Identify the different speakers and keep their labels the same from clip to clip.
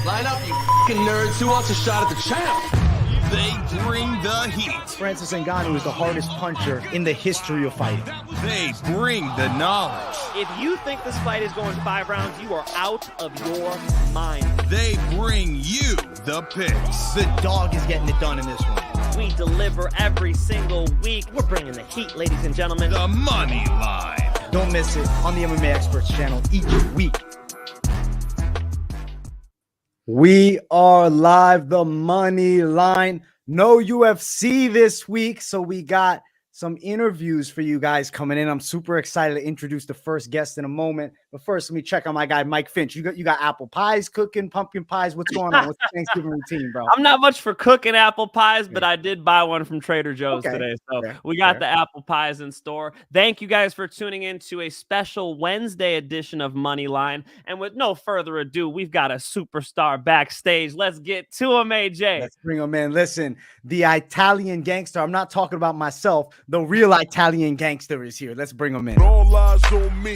Speaker 1: Line up, you fucking nerds. Who wants a shot at the champ?
Speaker 2: They bring the heat.
Speaker 3: Francis Ngannou is the hardest puncher in the history of fighting.
Speaker 2: They bring the knowledge.
Speaker 4: If you think this fight is going 5 rounds, you are out of your mind.
Speaker 2: They bring you the picks.
Speaker 3: The dog is getting it done in this one.
Speaker 4: We deliver every single week. We're bringing the heat, ladies and gentlemen.
Speaker 2: The money line.
Speaker 3: Don't miss it on the MMA Experts channel each week. We are live, the money line. No UFC this week, so we got some interviews for you guys coming in. I'm super excited to introduce the first guest in a moment. But first, let me check on my guy, Mike Finch. You got apple pies cooking, pumpkin pies. What's going on? What's the Thanksgiving routine, bro?
Speaker 4: I'm not much for cooking apple pies, but I did buy one from Trader Joe's today. So we got the apple pies in store. Thank you guys for tuning in to a special Wednesday edition of Moneyline. And with no further ado, we've got a superstar backstage. Let's get to him, AJ.
Speaker 3: Let's bring him in. Listen, the Italian gangster. I'm not talking about myself. The real Italian gangster is here. Let's bring him in.
Speaker 2: All eyes on me.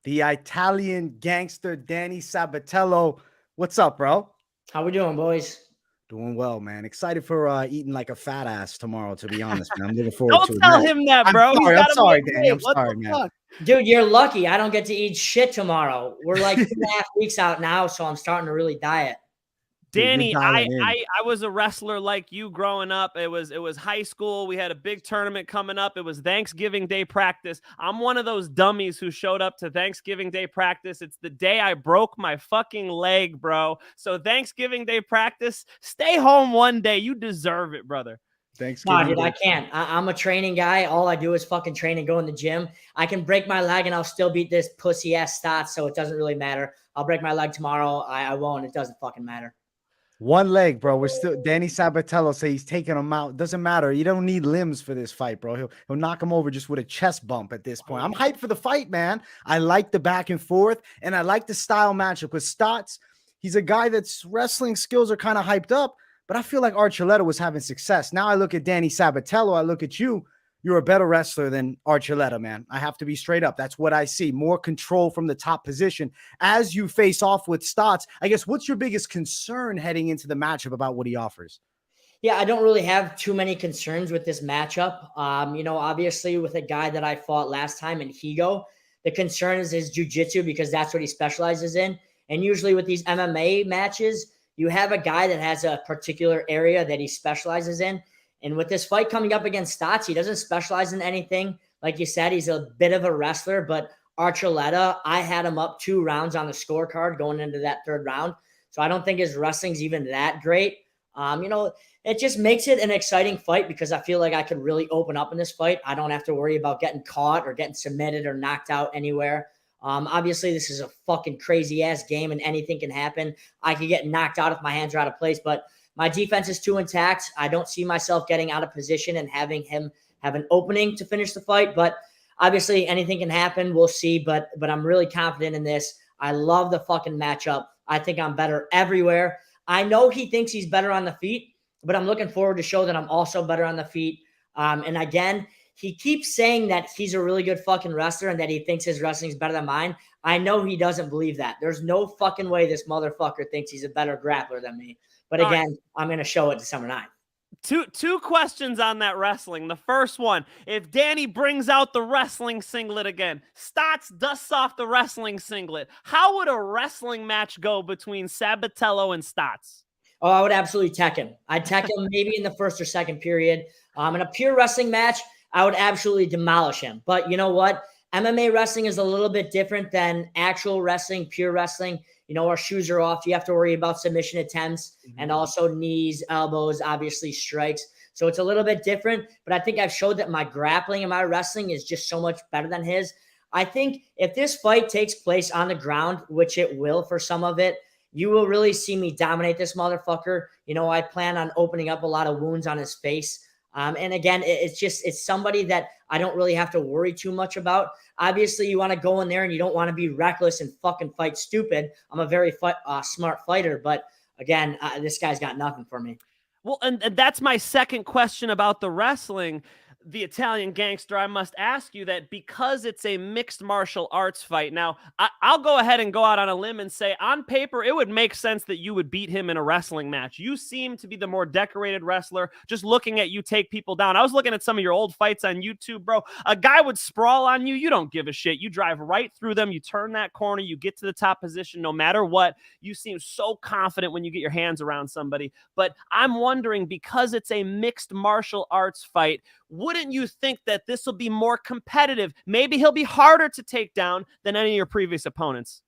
Speaker 3: The Italian gangster, Danny Sabatello. What's up, bro?
Speaker 5: How we doing, boys?
Speaker 3: Doing well, man. Excited for eating like a fat ass tomorrow, to be honest, man. I'm looking forward to it.
Speaker 4: Don't tell him that, bro.
Speaker 3: I'm sorry, Danny. I'm sorry, man.
Speaker 5: Fuck? Dude, you're lucky. I don't get to eat shit tomorrow. We're like 2.5 weeks out now, so I'm starting to really diet.
Speaker 4: Danny, I was a wrestler like you growing up. It was high school. We had a big tournament coming up. It was Thanksgiving Day practice. I'm one of those dummies who showed up to Thanksgiving Day practice. It's the day I broke my fucking leg, bro. So Thanksgiving Day practice, stay home one day. You deserve it, brother.
Speaker 5: Nah, dude, I can't. I'm a training guy. All I do is fucking train and go in the gym. I can break my leg and I'll still beat this pussy ass Stots, so it doesn't really matter. I'll break my leg tomorrow. I won't. It doesn't fucking matter.
Speaker 3: One leg, bro. We're still Danny Sabatello say he's taking him out. Doesn't matter. You don't need limbs for this fight, bro. He'll knock him over just with a chest bump at this point. I'm hyped for the fight, man. I like the back and forth, and I like the style matchup with Stots. He's a guy that's wrestling skills are kind of hyped up, but I feel like Archuleta was having success. Now I look at Danny Sabatello. I look at you. You're a better wrestler than Archuleta, man. I have to be straight up. That's what I see. More control from the top position. As you face off with Stots, I guess what's your biggest concern heading into the matchup about what he offers?
Speaker 5: Yeah, I don't really have too many concerns with this matchup. Obviously with a guy that I fought last time in Higo, the concern is his jiu-jitsu because that's what he specializes in. And usually with these MMA matches, you have a guy that has a particular area that he specializes in. And with this fight coming up against Stots, he doesn't specialize in anything. Like you said, he's a bit of a wrestler, but Archuleta, I had him up 2 rounds on the scorecard going into that 3rd round. So I don't think his wrestling's even that great. It just makes it an exciting fight because I feel like I could really open up in this fight. I don't have to worry about getting caught or getting submitted or knocked out anywhere. Obviously, this is a fucking crazy-ass game and anything can happen. I could get knocked out if my hands are out of place, but my defense is too intact. I don't see myself getting out of position and having him have an opening to finish the fight. But obviously, anything can happen. We'll see. But I'm really confident in this. I love the fucking matchup. I think I'm better everywhere. I know he thinks he's better on the feet, but I'm looking forward to show that I'm also better on the feet. And again, he keeps saying that he's a really good fucking wrestler and that he thinks his wrestling is better than mine. I know he doesn't believe that. There's no fucking way this motherfucker thinks he's a better grappler than me. But again, I'm going to show it December 9th.
Speaker 4: Two questions on that wrestling. The first one, if Danny brings out the wrestling singlet again, Stots dusts off the wrestling singlet, how would a wrestling match go between Sabatello and Stots?
Speaker 5: Oh, I would absolutely tech him. I'd tech him maybe in the 1st or 2nd period. In a pure wrestling match, I would absolutely demolish him. But you know what? MMA wrestling is a little bit different than actual wrestling, pure wrestling. Our shoes are off. You have to worry about submission attempts and also knees, elbows, obviously strikes. So it's a little bit different, but I think I've showed that my grappling and my wrestling is just so much better than his. I think if this fight takes place on the ground, which it will for some of it, you will really see me dominate this motherfucker. I plan on opening up a lot of wounds on his face. And again, it's somebody that I don't really have to worry too much about. Obviously, you want to go in there and you don't want to be reckless and fucking fight stupid. I'm a very smart fighter, but again, this guy's got nothing for me.
Speaker 4: Well, and that's my second question about the wrestling. the Italian gangster, I must ask you that because it's a mixed martial arts fight. Now, I'll go ahead and go out on a limb and say on paper, it would make sense that you would beat him in a wrestling match. You seem to be the more decorated wrestler. Just looking at you take people down. I was looking at some of your old fights on YouTube, bro. A guy would sprawl on you. You don't give a shit. You drive right through them. You turn that corner. You get to the top position no matter what. You seem so confident when you get your hands around somebody. But I'm wondering, because it's a mixed martial arts fight, wouldn't you think that this will be more competitive? Maybe he'll be harder to take down than any of your previous opponents.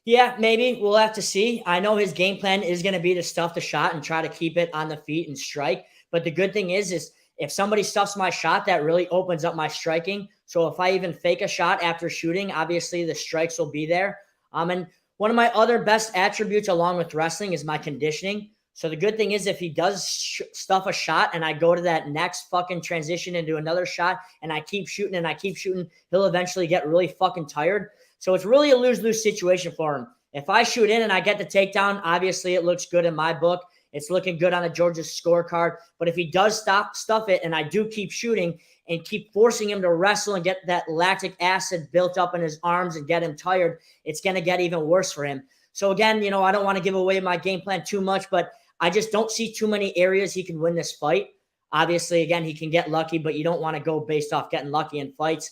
Speaker 5: Yeah, maybe. We'll have to see. I know his game plan is going to be to stuff the shot and try to keep it on the feet and strike. But the good thing is if somebody stuffs my shot, that really opens up my striking. So if I even fake a shot after shooting, obviously the strikes will be there. And one of my other best attributes along with wrestling is my conditioning. So the good thing is if he does stuff a shot and I go to that next fucking transition into another shot and I keep shooting and I keep shooting, he'll eventually get really fucking tired. So it's really a lose-lose situation for him. If I shoot in and I get the takedown, obviously it looks good in my book. It's looking good on the Georgia's scorecard. But if he does stuff it and I do keep shooting and keep forcing him to wrestle and get that lactic acid built up in his arms and get him tired, it's going to get even worse for him. So again, I don't want to give away my game plan too much, but I just don't see too many areas he can win this fight. Obviously, again, he can get lucky, but you don't want to go based off getting lucky in fights.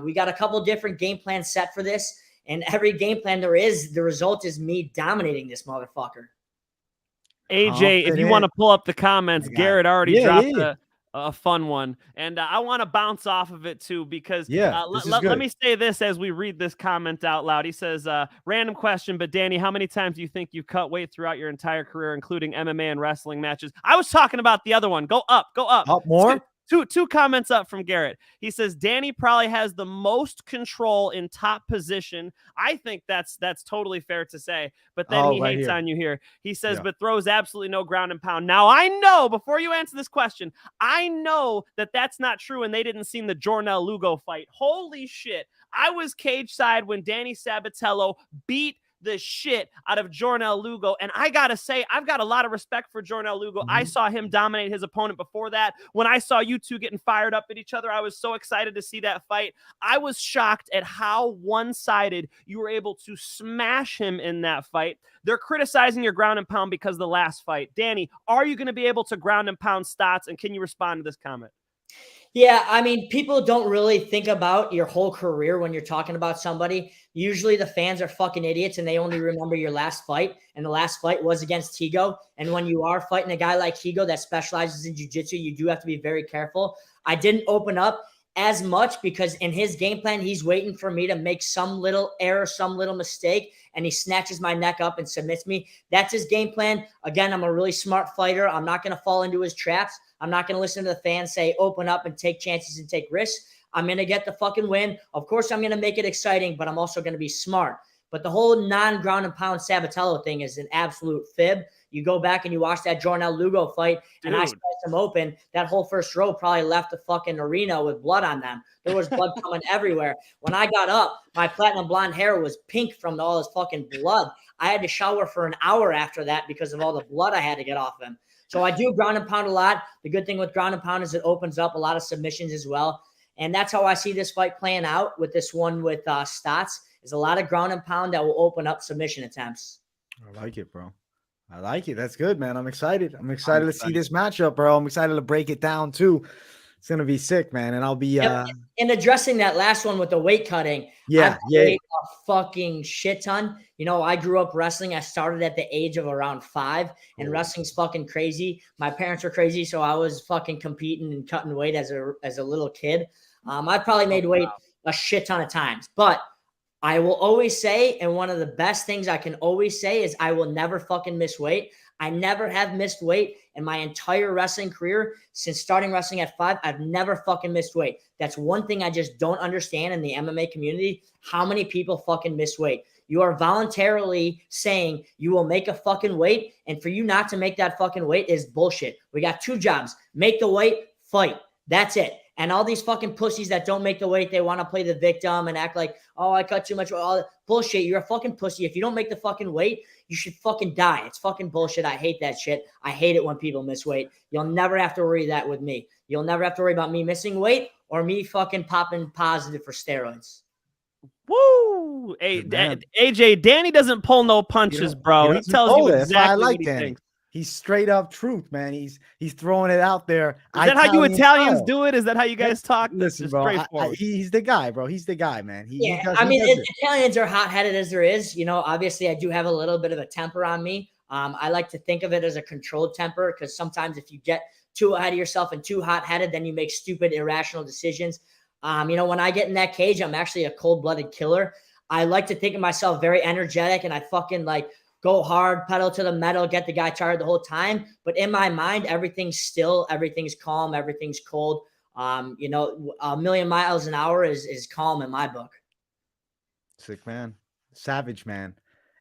Speaker 5: We got a couple different game plans set for this, and every game plan there is, the result is me dominating this motherfucker.
Speaker 4: AJ, if you want to pull up the comments, Garrett already dropped a fun one. And I want to bounce off of it too, because let me say this as we read this comment out loud. He says, random question, but Danny, how many times do you think you've cut weight throughout your entire career, including MMA and wrestling matches? I was talking about the other one. Go up.
Speaker 3: Up more?
Speaker 4: Two comments up from Garrett. He says, Danny probably has the most control in top position. I think that's totally fair to say, but then he hates on you here. He says, but throws absolutely no ground and pound. Now, I know, before you answer this question, I know that that's not true, and they didn't see the Jornal Lugo fight. Holy shit. I was cage side when Danny Sabatello beat the shit out of Jornal Lugo. And I got to say, I've got a lot of respect for Jornal Lugo. I saw him dominate his opponent before that. When I saw you two getting fired up at each other, I was so excited to see that fight. I was shocked at how one-sided you were able to smash him in that fight. They're criticizing your ground and pound because of the last fight. Danny, are you going to be able to ground and pound Stots? And can you respond to this comment?
Speaker 5: Yeah, I mean, people don't really think about your whole career when you're talking about somebody. Usually the fans are fucking idiots and they only remember your last fight. And the last fight was against Higo. And when you are fighting a guy like Higo that specializes in jiu-jitsu, you do have to be very careful. I didn't open up as much because in his game plan, he's waiting for me to make some little error, some little mistake, and he snatches my neck up and submits me. That's his game plan. Again, I'm a really smart fighter. I'm not going to fall into his traps. I'm not going to listen to the fans say, open up and take chances and take risks. I'm going to get the fucking win. Of course, I'm going to make it exciting, but I'm also going to be smart. But the whole non-ground and pound Sabatello thing is an absolute fib. You go back and you watch that Jornal Lugo fight, and I sliced him open. That whole first row probably left the fucking arena with blood on them. There was blood coming everywhere. When I got up, my platinum blonde hair was pink from all his fucking blood. I had to shower for an hour after that because of all the blood I had to get off him. So I do ground and pound a lot. The good thing with ground and pound is it opens up a lot of submissions as well. And that's how I see this fight playing out with this one with Stots. Is a lot of ground and pound that will open up submission attempts.
Speaker 3: I like it, bro. I like it. That's good, man. I'm excited. I'm excited to see this matchup, bro. I'm excited to break it down too. It's gonna be sick, man. And I'll be
Speaker 5: in addressing that last one with the weight cutting.
Speaker 3: Yeah,
Speaker 5: a fucking shit ton. You know, I grew up wrestling. I started at the age of around 5, and wrestling's fucking crazy. My parents were crazy, so I was fucking competing and cutting weight as a little kid. I probably made weight a shit ton of times, but I will always say, and one of the best things I can always say is I will never fucking miss weight. I never have missed weight in my entire wrestling career. Since starting wrestling at 5, I've never fucking missed weight. That's one thing I just don't understand in the MMA community, how many people fucking miss weight. You are voluntarily saying you will make a fucking weight, and for you not to make that fucking weight is bullshit. We got 2 jobs. Make the weight, fight. That's it. And all these fucking pussies that don't make the weight, they want to play the victim and act like, oh, I cut too much. All bullshit. You're a fucking pussy. If you don't make the fucking weight, you should fucking die. It's fucking bullshit. I hate that shit. I hate it when people miss weight. You'll never have to worry that with me. You'll never have to worry about me missing weight or me fucking popping positive for steroids.
Speaker 4: Woo! Hey, AJ, Danny doesn't pull no punches, bro. He tells you exactly what he thinks.
Speaker 3: He's straight up truth, man. He's throwing it out there.
Speaker 4: Is that how you Italians do it? Is that how you guys talk?
Speaker 3: Listen, bro, he's the guy, bro. He's the guy, man.
Speaker 5: Italians are hot-headed as there is. You know, obviously, I do have a little bit of a temper on me. I like to think of it as a controlled temper because sometimes if you get too ahead of yourself and too hot-headed, then you make stupid, irrational decisions. You know, when I get in that cage, I'm actually a cold-blooded killer. I like to think of myself very energetic, and I fucking go hard, pedal to the metal, get the guy tired the whole time. But in my mind, everything's still, everything's calm, everything's cold. You know, a million miles an hour is calm in my book.
Speaker 3: Sick, man. Savage, man.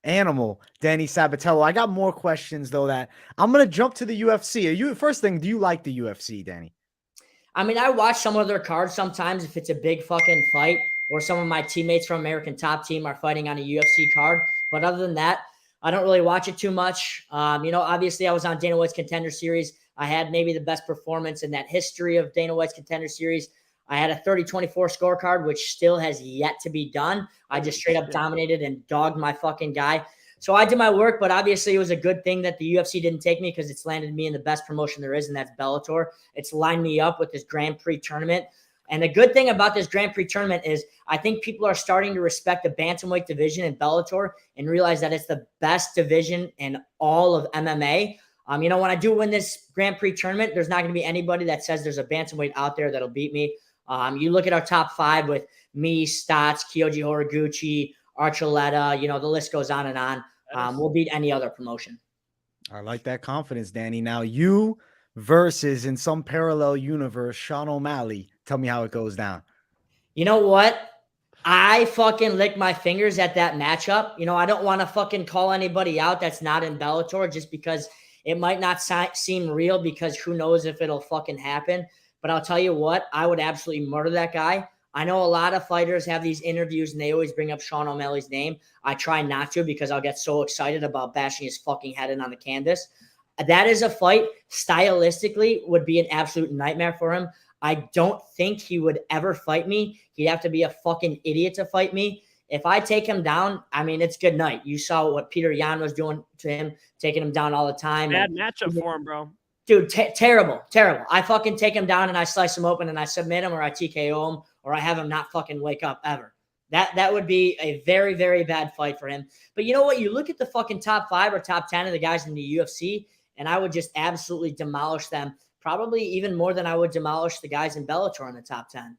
Speaker 3: Animal, Danny Sabatello. I got more questions, though, that I'm going to jump to the UFC. First thing, do you like the UFC, Danny?
Speaker 5: I mean, I watch some of their cards sometimes if it's a big fucking fight or some of my teammates from American Top Team are fighting on a UFC card. But other than that, I don't really watch it too much. You know, obviously I was on Dana White's Contender Series. I had maybe the best performance in that history of Dana White's Contender Series. I had a 30-24 scorecard, which still has yet to be done. I just straight up dominated and dogged my fucking guy. So I did my work, but obviously it was a good thing that the UFC didn't take me because it's landed me in the best promotion there is, and that's Bellator. It's lined me up with this Grand Prix tournament. And the good thing about this Grand Prix tournament is I think people are starting to respect the bantamweight division in Bellator and realize that it's the best division in all of MMA. You know, when I do win this Grand Prix tournament, there's not going to be anybody that says there's a bantamweight out there that'll beat me. You look at our top 5 with me, Stots, Kyoji Horiguchi, Archuleta, you know, the list goes on and on. We'll beat any other promotion.
Speaker 3: I like that confidence, Danny. Now you versus in some parallel universe, Sean O'Malley. Tell me how it goes down.
Speaker 5: You know what? I fucking lick my fingers at that matchup. You know, I don't want to fucking call anybody out that's not in Bellator just because it might not seem real because who knows if it'll fucking happen. But I'll tell you what, I would absolutely murder that guy. I know a lot of fighters have these interviews and they always bring up Sean O'Malley's name. I try not to because I'll get so excited about bashing his fucking head in on the canvas. That is a fight stylistically would be an absolute nightmare for him. I don't think he would ever fight me. He'd have to be a fucking idiot to fight me. If I take him down, I mean, it's good night. You saw what Peter Yan was doing to him, taking him down all the time.
Speaker 4: Bad matchup for him, bro.
Speaker 5: Dude, terrible. I fucking take him down and I slice him open and I submit him or I TKO him or I have him not fucking wake up ever. That would be a very, very bad fight for him. But you know what? You look at the fucking top 5 or top 10 of the guys in the UFC, and I would just absolutely demolish them. Probably even more than I would demolish the guys in Bellator in the top 10.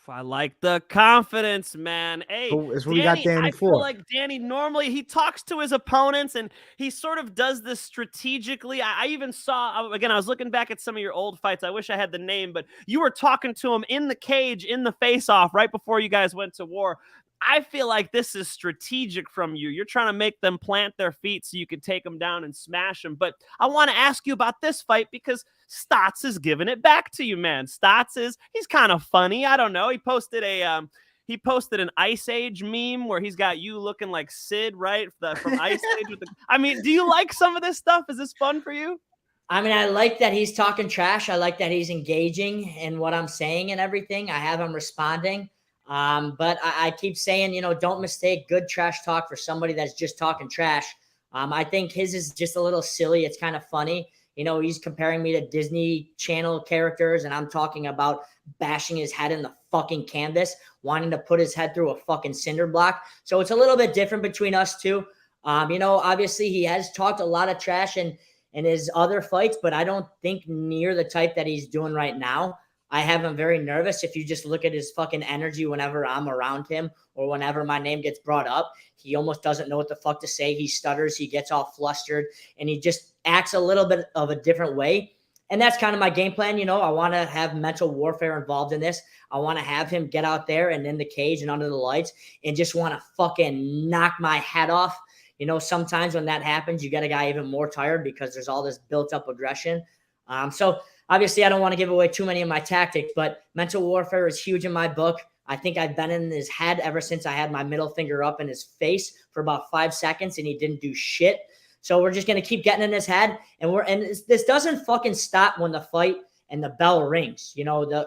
Speaker 4: I like the confidence, man. Hey,
Speaker 3: it's what we got Danny for.
Speaker 4: I feel like Danny normally he talks to his opponents and he sort of does this strategically. I even saw, again, I was looking back at some of your old fights. I wish I had the name, but you were talking to him in the cage, in the face-off, right before you guys went to war. I feel like this is strategic from you. You're trying to make them plant their feet so you can take them down and smash them. But I want to ask you about this fight because Stots is giving it back to you, man. He's kind of funny. I don't know. He posted an Ice Age meme where he's got you looking like Sid, right? From Ice Age. I mean, do you like some of this stuff? Is this fun for you?
Speaker 5: I mean, I like that he's talking trash. I like that he's engaging in what I'm saying and everything. I have him responding. But I keep saying, you know, don't mistake good trash talk for somebody that's just talking trash. I think his is just a little silly. It's kind of funny. You know, he's comparing me to Disney Channel characters, and I'm talking about bashing his head in the fucking canvas, wanting to put his head through a fucking cinder block. So it's a little bit different between us two. You know, obviously he has talked a lot of trash in his other fights, but I don't think near the type that he's doing right now. I have him very nervous. If you just look at his fucking energy whenever I'm around him or whenever my name gets brought up, he almost doesn't know what the fuck to say. He stutters, he gets all flustered, and he just acts a little bit of a different way. And that's kind of my game plan. You know, I want to have mental warfare involved in this. I want to have him get out there and in the cage and under the lights and just want to fucking knock my head off. You know, sometimes when that happens, you get a guy even more tired because there's all this built up aggression. So obviously I don't want to give away too many of my tactics, but mental warfare is huge in my book. I think I've been in his head ever since I had my middle finger up in his face for about 5 seconds and he didn't do shit. So we're just going to keep getting in his head. And this doesn't fucking stop when the fight and the bell rings. You know,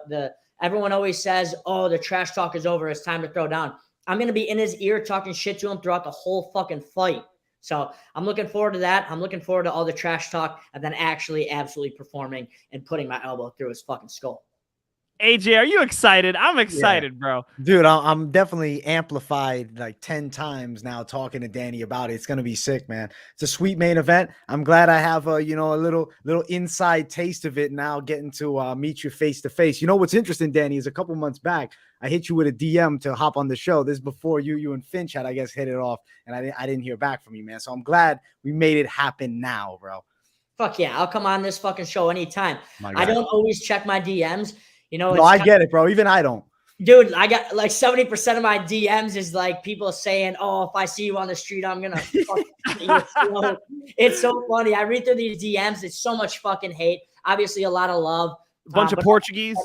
Speaker 5: everyone always says, oh, the trash talk is over. It's time to throw down. I'm going to be in his ear talking shit to him throughout the whole fucking fight. So I'm looking forward to that. I'm looking forward to all the trash talk and then actually absolutely performing and putting my elbow through his fucking skull.
Speaker 4: AJ, are you excited? I'm excited, bro.
Speaker 3: Dude, I'm definitely amplified like 10 times now talking to Danny about it. It's going to be sick, man. It's a sweet main event. I'm glad I have a little inside taste of it now, getting to meet you face to face. You know what's interesting, Danny, is a couple months back, I hit you with a DM to hop on the show. This is before you and Finch had, I guess, hit it off, and I didn't hear back from you, man. So I'm glad we made it happen now, bro.
Speaker 5: Fuck yeah, I'll come on this fucking show anytime. I don't always check my DMs. You know,
Speaker 3: no, I get it, bro. Even I don't.
Speaker 5: Dude, I got like 70% of my DMs is like people saying, oh, if I see you on the street, I'm going to fucking you. It's so funny. I read through these DMs. It's so much fucking hate. Obviously, a lot of love.
Speaker 4: A bunch of Portuguese.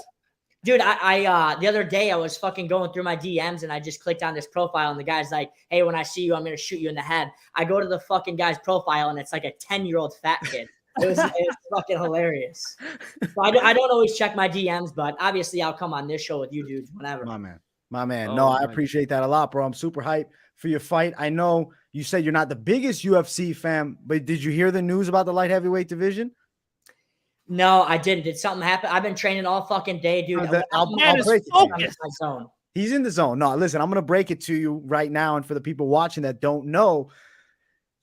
Speaker 5: Dude, I the other day I was fucking going through my DMs and I just clicked on this profile and the guy's like, hey, when I see you, I'm going to shoot you in the head. I go to the fucking guy's profile and it's like a 10-year-old fat kid. It was fucking hilarious. So I don't always check my DMs, but obviously I'll come on this show with you dudes whenever.
Speaker 3: My man. No, I appreciate that a lot, bro. I'm super hyped for your fight. I know you said you're not the biggest UFC fan, but did you hear the news about the light heavyweight division?
Speaker 5: No, I didn't. Did something happen? I've been training all fucking day, dude.
Speaker 3: I'll break it. He's in the zone. No, listen, I'm going to break it to you right now. And for the people watching that don't know,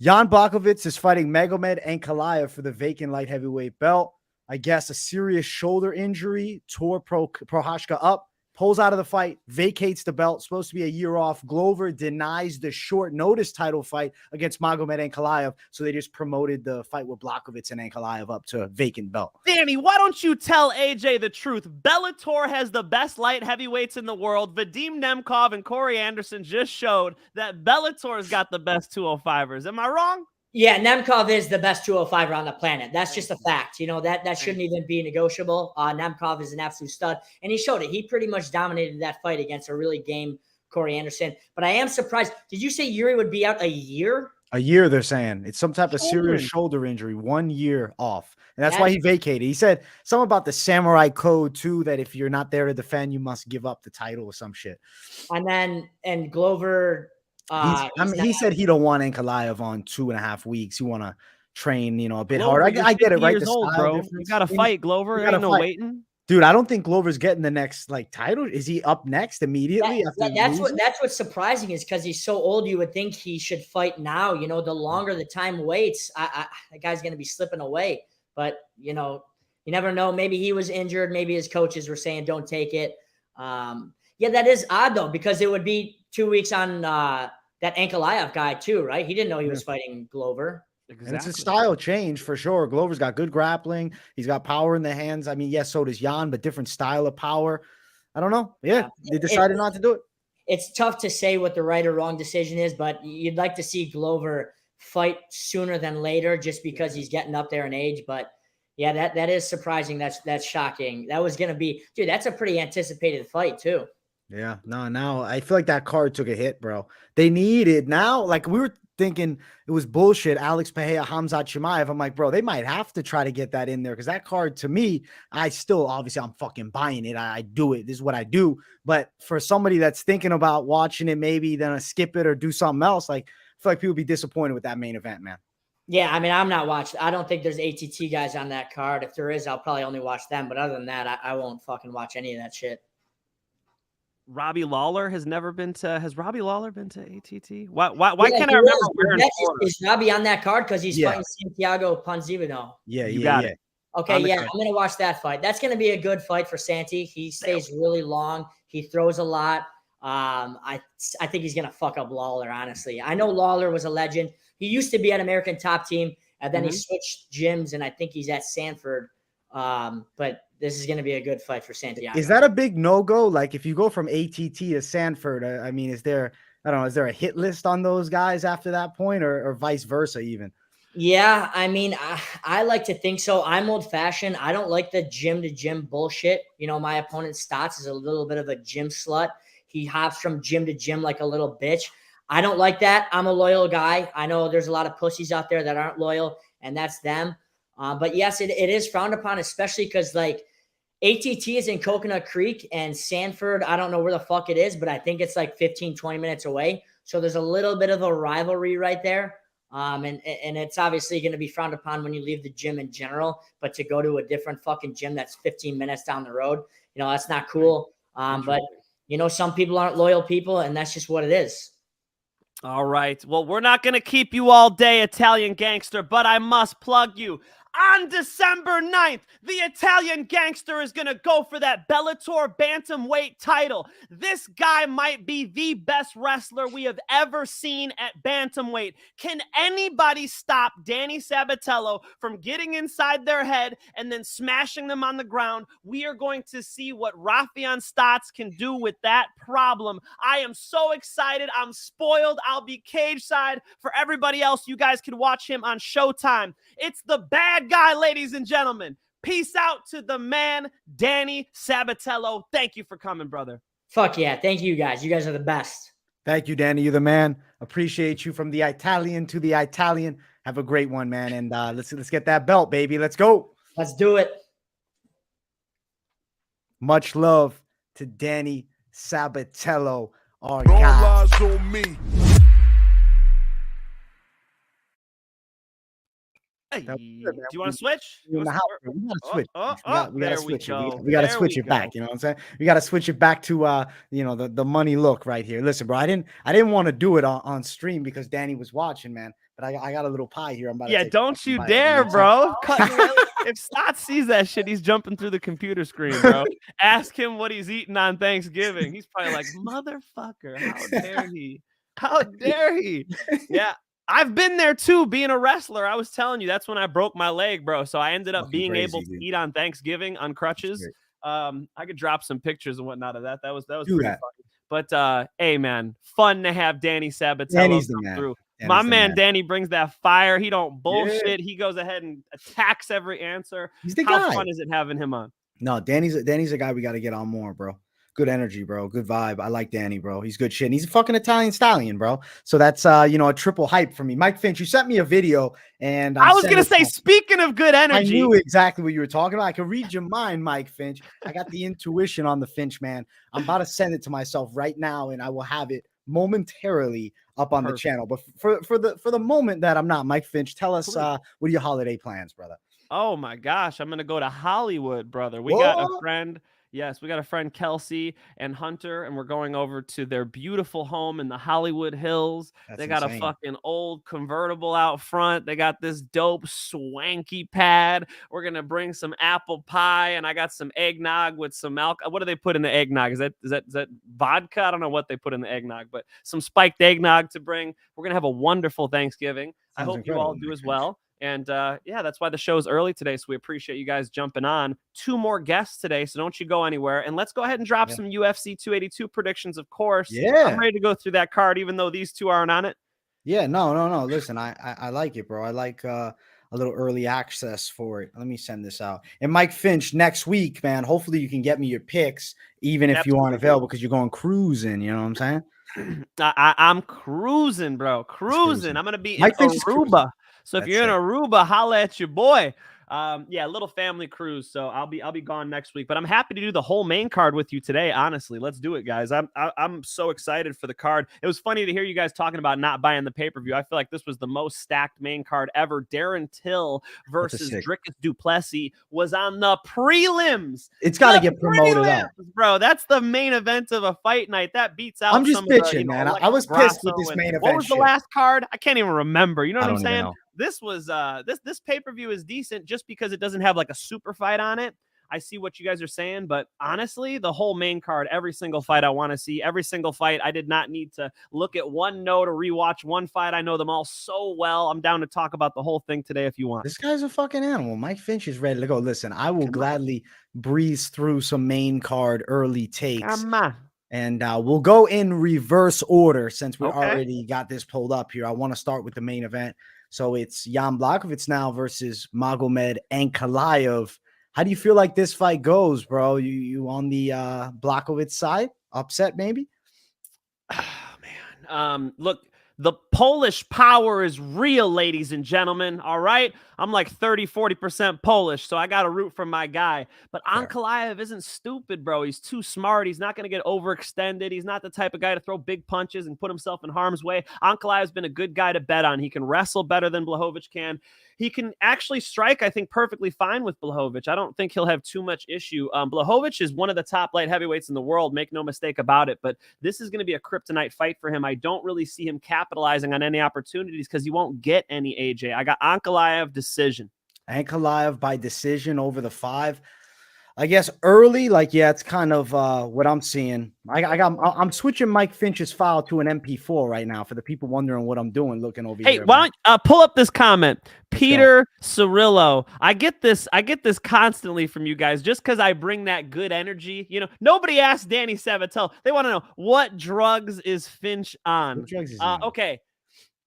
Speaker 3: Jan Blachowicz is fighting Magomed Ankalaev for the vacant light heavyweight belt. I guess a serious shoulder injury tore Prochazka up, pulls out of the fight, vacates the belt, supposed to be a year off. Glover denies the short notice title fight against Magomed Ankalaev, so they just promoted the fight with Blachowicz and Ankalaev up to a vacant belt.
Speaker 4: Danny, why don't you tell AJ the truth? Bellator has the best light heavyweights in the world. Vadim Nemkov and Corey Anderson just showed that Bellator's got the best 205ers. Am I wrong?
Speaker 5: Yeah, Nemkov is the best 205er on the planet. That's just a fact. You know, that shouldn't even be negotiable. Nemkov is an absolute stud, and he showed it. He pretty much dominated that fight against a really game Corey Anderson. But I am surprised. Did you say Yuri would be out a year?
Speaker 3: A year, they're saying. It's some type of serious shoulder injury, 1 year off. And that's why he vacated. He said something about the samurai code, too, that if you're not there to defend, you must give up the title or some shit.
Speaker 5: And Glover...
Speaker 3: he said he don't want Ankalaev on 2.5 weeks. He want to train, a bit harder. I get it, right?
Speaker 4: Old, bro. You got to fight, Glover. Ain't no waiting.
Speaker 3: Dude, I don't think Glover's getting the next title. Is he up next immediately?
Speaker 5: That's what's surprising is because he's so old. You would think he should fight now. You know, the longer the time waits, the guy's going to be slipping away. But you never know. Maybe he was injured. Maybe his coaches were saying don't take it. Yeah, that is odd though because it would be 2 weeks on that Ankalaev guy too, right? He didn't know he was fighting Glover.
Speaker 3: Exactly. And it's a style change for sure. Glover's got good grappling. He's got power in the hands. I mean, yes, so does Jan, but different style of power. I don't know. Yeah, they decided not to do it.
Speaker 5: It's tough to say what the right or wrong decision is, but you'd like to see Glover fight sooner than later just because he's getting up there in age. But yeah, that is surprising. That's shocking. That was going to be, dude, that's a pretty anticipated fight too.
Speaker 3: Yeah, no, now I feel like that card took a hit, bro. They needed now, like we were thinking it was bullshit. Alex Pereira, Hamzat Chimaev. I'm like, bro, they might have to try to get that in there because that card to me, I'm fucking buying it. I do it. This is what I do. But for somebody that's thinking about watching it, maybe then skip it or do something else, like I feel like people would be disappointed with that main event, man.
Speaker 5: Yeah, I mean, I'm not watching. I don't think there's ATT guys on that card. If there is, I'll probably only watch them. But other than that, I won't fucking watch any of that shit.
Speaker 4: Robbie Lawler has Robbie Lawler been to ATT? Why can't I remember where?
Speaker 5: Is Robbie on that card because he's fighting Santiago Ponzinibbio?
Speaker 3: Yeah, you got
Speaker 5: it. Okay, I'm gonna watch that fight. That's gonna be a good fight for Santi. He stays really long. He throws a lot. I think he's gonna fuck up Lawler. Honestly, I know Lawler was a legend. He used to be at American Top Team, and then he switched gyms, and I think he's at Sanford. But this is going to be a good fight for Santiago.
Speaker 3: Is that a big no-go? Like if you go from ATT to Sanford, I mean, is there a hit list on those guys after that point or vice versa even?
Speaker 5: Yeah, I mean, I like to think so. I'm old fashioned. I don't like the gym to gym bullshit. You know, my opponent Stotts is a little bit of a gym slut. He hops from gym to gym like a little bitch. I don't like that. I'm a loyal guy. I know there's a lot of pussies out there that aren't loyal, and that's them. But yes, it is frowned upon, especially because like ATT is in Coconut Creek and Sanford. I don't know where the fuck it is, but I think it's like 15, 20 minutes away. So there's a little bit of a rivalry right there. And it's obviously going to be frowned upon when you leave the gym in general, but to go to a different fucking gym that's 15 minutes down the road, you know, that's not cool. But you know, some people aren't loyal people, and that's just what it is.
Speaker 4: All right. Well, we're not going to keep you all day, Italian Gangster, but I must plug you. On December 9th, the Italian Gangster is going to go for that Bellator bantamweight title. This guy might be the best wrestler we have ever seen at bantamweight. Can anybody stop Danny Sabatello from getting inside their head and then smashing them on the ground? We are going to see what Raufeon Stots can do with that problem. I am so excited. I'm spoiled. I'll be cage side. For everybody else, you guys can watch him on Showtime. It's the bad guy, ladies and gentlemen. Peace out to the man, Danny Sabatello. Thank you for coming, brother.
Speaker 5: Fuck yeah. Thank you guys. You guys are the best.
Speaker 3: Thank you, Danny. You're the man. Appreciate you. From the Italian to the Italian. Have a great one, man. And let's get that belt, baby. Let's go.
Speaker 5: Let's do it.
Speaker 3: Much love to Danny Sabatello, our
Speaker 2: All
Speaker 3: guy.
Speaker 2: eyes on me.
Speaker 4: Hey,
Speaker 3: That was good,
Speaker 4: do you want to switch?
Speaker 3: We gotta switch. We gotta switch it. We gotta switch it back. You know what I'm saying? We gotta switch it back to the money look right here. Listen, bro, I didn't want to do it on stream because Danny was watching, man. But I got a little pie here. I'm about to take
Speaker 4: don't you
Speaker 3: bite,
Speaker 4: dare,
Speaker 3: you know
Speaker 4: bro. If Stott sees that shit, he's jumping through the computer screen, bro. Ask him what he's eating on Thanksgiving. He's probably like, motherfucker, how dare he? How dare he? Yeah. I've been there too, being a wrestler. I was telling you, that's when I broke my leg, bro. So I ended up being able to eat on Thanksgiving on crutches. I could drop some pictures and whatnot of that. That was pretty funny. But hey, man, fun to have Danny Sabatello come through. My man Danny brings that fire. He don't bullshit. He goes ahead and attacks every answer.
Speaker 3: He's the
Speaker 4: guy.
Speaker 3: How
Speaker 4: fun is it having him on?
Speaker 3: No, Danny's a guy we got to get on more, bro. Good energy, bro. Good vibe. I like Danny, bro. He's good shit. And he's a fucking Italian stallion, bro. So that's a triple hype for me. Mike Finch, you sent me a video, and
Speaker 4: I was gonna say, speaking of good energy,
Speaker 3: I knew exactly what you were talking about. I can read your mind, Mike Finch. I got the intuition on the Finch, man. I'm about to send it to myself right now, and I will have it momentarily up on the channel. But for the moment that I'm not, Mike Finch, tell us what are your holiday plans, brother?
Speaker 4: Oh my gosh, I'm gonna go to Hollywood, brother. We got a friend. Yes, we got a friend, Kelsey and Hunter, and we're going over to their beautiful home in the Hollywood Hills. They got a fucking old convertible out front. They got this dope swanky pad. We're going to bring some apple pie, and I got some eggnog with some alcohol. What do they put in the eggnog? Is that vodka? I don't know what they put in the eggnog, but some spiked eggnog to bring. We're going to have a wonderful Thanksgiving. I hope you all do as well. And yeah, that's why the show's early today. So we appreciate you guys jumping on. 2 more guests today, so don't you go anywhere. And let's go ahead and drop some UFC 282 predictions, of course.
Speaker 3: Yeah.
Speaker 4: I'm ready to go through that card, even though these two aren't on it.
Speaker 3: Yeah, no. Listen, I like it, bro. I like a little early access for it. Let me send this out. And Mike Finch, next week, man, hopefully you can get me your picks, even if you aren't available, because you're going cruising. You know what I'm saying?
Speaker 4: I'm cruising, bro. Cruising. I'm going to be in Aruba. So if you're in Aruba, holla at your boy. Yeah, little family cruise. So I'll be gone next week, but I'm happy to do the whole main card with you today. Honestly, let's do it, guys. I'm so excited for the card. It was funny to hear you guys talking about not buying the pay-per-view. I feel like this was the most stacked main card ever. Darren Till versus Dricus Duplessis was on the prelims.
Speaker 3: It's got to get promoted up,
Speaker 4: bro. That's the main event of a fight night. That beats out.
Speaker 3: I'm just bitching, man. I was pissed with this main event.
Speaker 4: What was the last card? I can't even remember. You know what I'm saying? This was this pay-per-view is decent just because it doesn't have like a super fight on it. I see what you guys are saying, but honestly, the whole main card, every single fight I want to see, every single fight. I did not need to look at one note or rewatch one fight. I know them all so well. I'm down to talk about the whole thing today if you want.
Speaker 3: This guy's a fucking animal. Mike Finch is ready to go. Listen, I will gladly breeze through some main card early takes.
Speaker 4: Come on.
Speaker 3: And we'll go in reverse order since we already got this pulled up here. I want to start with the main event. So it's Jan Blachowicz now versus Magomed Ankalaev. How do you feel like this fight goes, bro? You on the Blachowicz side? Upset maybe?
Speaker 4: Oh, man. Look, the Polish power is real, ladies and gentlemen. All right. I'm like 30-40% Polish, so I got to root for my guy. But Ankalaev isn't stupid, bro. He's too smart. He's not going to get overextended. He's not the type of guy to throw big punches and put himself in harm's way. Ankalaev's been a good guy to bet on. He can wrestle better than Blachowicz can. He can actually strike, I think, perfectly fine with Blachowicz. I don't think he'll have too much issue. Blachowicz is one of the top light heavyweights in the world. Make no mistake about it. But this is going to be a kryptonite fight for him. I don't really see him capitalizing on any opportunities because he won't get any, AJ. I got Ankalaev decision.
Speaker 3: Ankalaev by decision over the 5. I guess early, like, yeah, it's kind of what I'm seeing. I'm switching Mike Finch's file to an MP4 right now for the people wondering what I'm doing, looking over here.
Speaker 4: Hey, why don't pull up this comment? Peter Cirillo. I get this constantly from you guys just because I bring that good energy. You know, nobody asked Danny Sabatello. They want to know, what drugs is Finch on?
Speaker 3: What drugs is he on?
Speaker 4: Okay.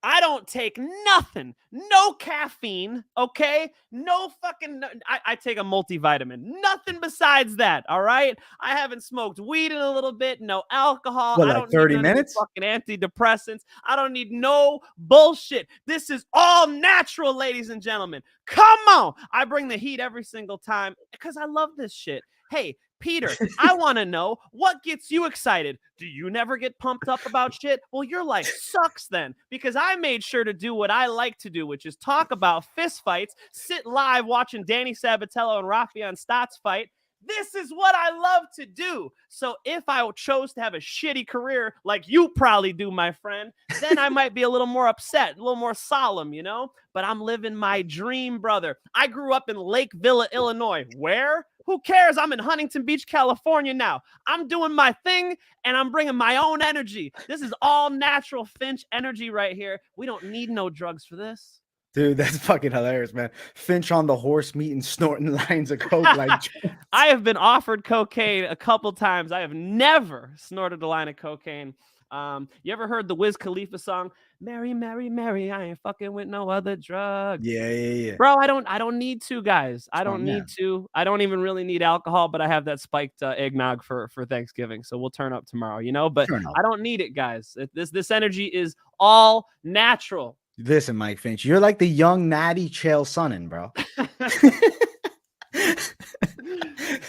Speaker 4: I don't take nothing. No caffeine, okay? No fucking... I take a multivitamin. Nothing besides that, all right? I haven't smoked weed in a little bit. No alcohol.
Speaker 3: What,
Speaker 4: I
Speaker 3: like
Speaker 4: don't
Speaker 3: 30
Speaker 4: need none of
Speaker 3: minutes?
Speaker 4: these fucking antidepressants. I don't need no bullshit. This is all natural, ladies and gentlemen. Come on! I bring the heat every single time because I love this shit. Hey, Peter, I want to know what gets you excited. Do you never get pumped up about shit? Well, your life sucks then, because I made sure to do what I like to do, which is talk about fist fights, sit live watching Danny Sabatello and Raufeon Stots fight. This is what I love to do. So if I chose to have a shitty career like you probably do, my friend, then I might be a little more upset, a little more solemn, you know? But I'm living my dream, brother. I grew up in Lake Villa, Illinois. Where? Who cares? I'm in Huntington Beach, California now. I'm doing my thing, and I'm bringing my own energy. This is all natural Finch energy right here. We don't need no drugs for this.
Speaker 3: Dude, that's fucking hilarious, man. Finch on the horse meat and snorting lines of coke like
Speaker 4: I have been offered cocaine a couple times. I have never snorted a line of cocaine. You ever heard the Wiz Khalifa song, Mary, Mary, Mary, I ain't fucking with no other drug?
Speaker 3: Yeah.
Speaker 4: Bro, I don't need to, guys. I don't need to. I don't even really need alcohol, but I have that spiked eggnog for Thanksgiving, so we'll turn up tomorrow, you know? But I don't need it, guys. This energy is all natural.
Speaker 3: Listen, Mike Finch, you're like the young natty Chael Sonnen, bro.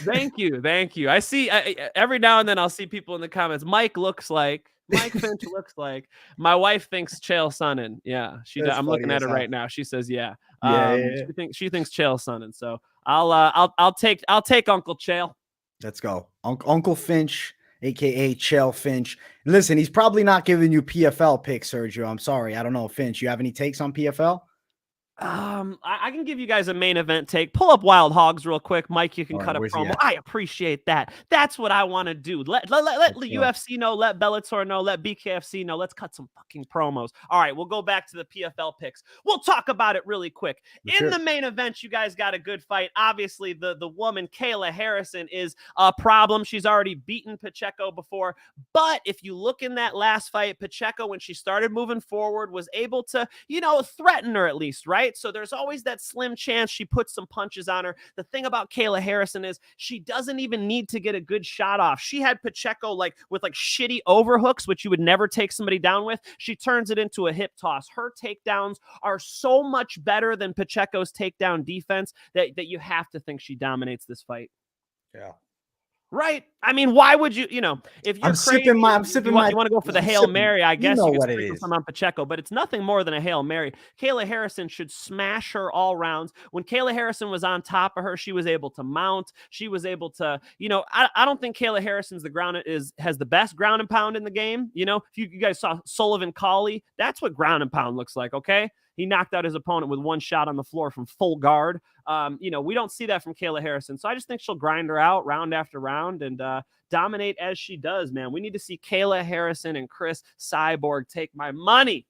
Speaker 4: Thank you. I see every now and then I'll see people in the comments. Mike Finch looks like. My wife thinks Chael Sonnen. Yeah, I'm looking at her right now. She says, yeah. She thinks Chael Sonnen. So I'll take Uncle Chael.
Speaker 3: Let's go, Uncle Finch, aka Chael Finch. Listen, he's probably not giving you PFL picks, Sergio. I'm sorry. I don't know, Finch. You have any takes on PFL?
Speaker 4: I can give you guys a main event take. Pull up Wild Hogs real quick. Mike, you can cut a promo. I appreciate that. That's what I want to do. Let the UFC know, let Bellator know, let BKFC know. Let's cut some fucking promos. All right, we'll go back to the PFL picks. We'll talk about it really quick. In the main event, you guys got a good fight. Obviously, the woman, Kayla Harrison, is a problem. She's already beaten Pacheco before. But if you look in that last fight, Pacheco, when she started moving forward, was able to, threaten her at least, right? So there's always that slim chance she puts some punches on her. The thing about Kayla Harrison is she doesn't even need to get a good shot off. She had Pacheco with shitty overhooks, which you would never take somebody down with. She turns it into a hip toss. Her takedowns are so much better than Pacheco's takedown defense that you have to think she dominates this fight.
Speaker 3: Yeah.
Speaker 4: Right? I mean, why would you, if you're
Speaker 3: you want
Speaker 4: to go for the Hail Mary, I guess you could sprinkle some on Pacheco, but it's nothing more than a Hail Mary. Kayla Harrison should smash her all rounds. When Kayla Harrison was on top of her, she was able to mount. She was able to, I don't think Kayla Harrison's has the best ground and pound in the game. If you guys saw Sullivan Cauley, that's what ground and pound looks like, okay? He knocked out his opponent with one shot on the floor from full guard. We don't see that from Kayla Harrison. So I just think she'll grind her out round after round and dominate as she does, man. We need to see Kayla Harrison and Chris Cyborg take my money.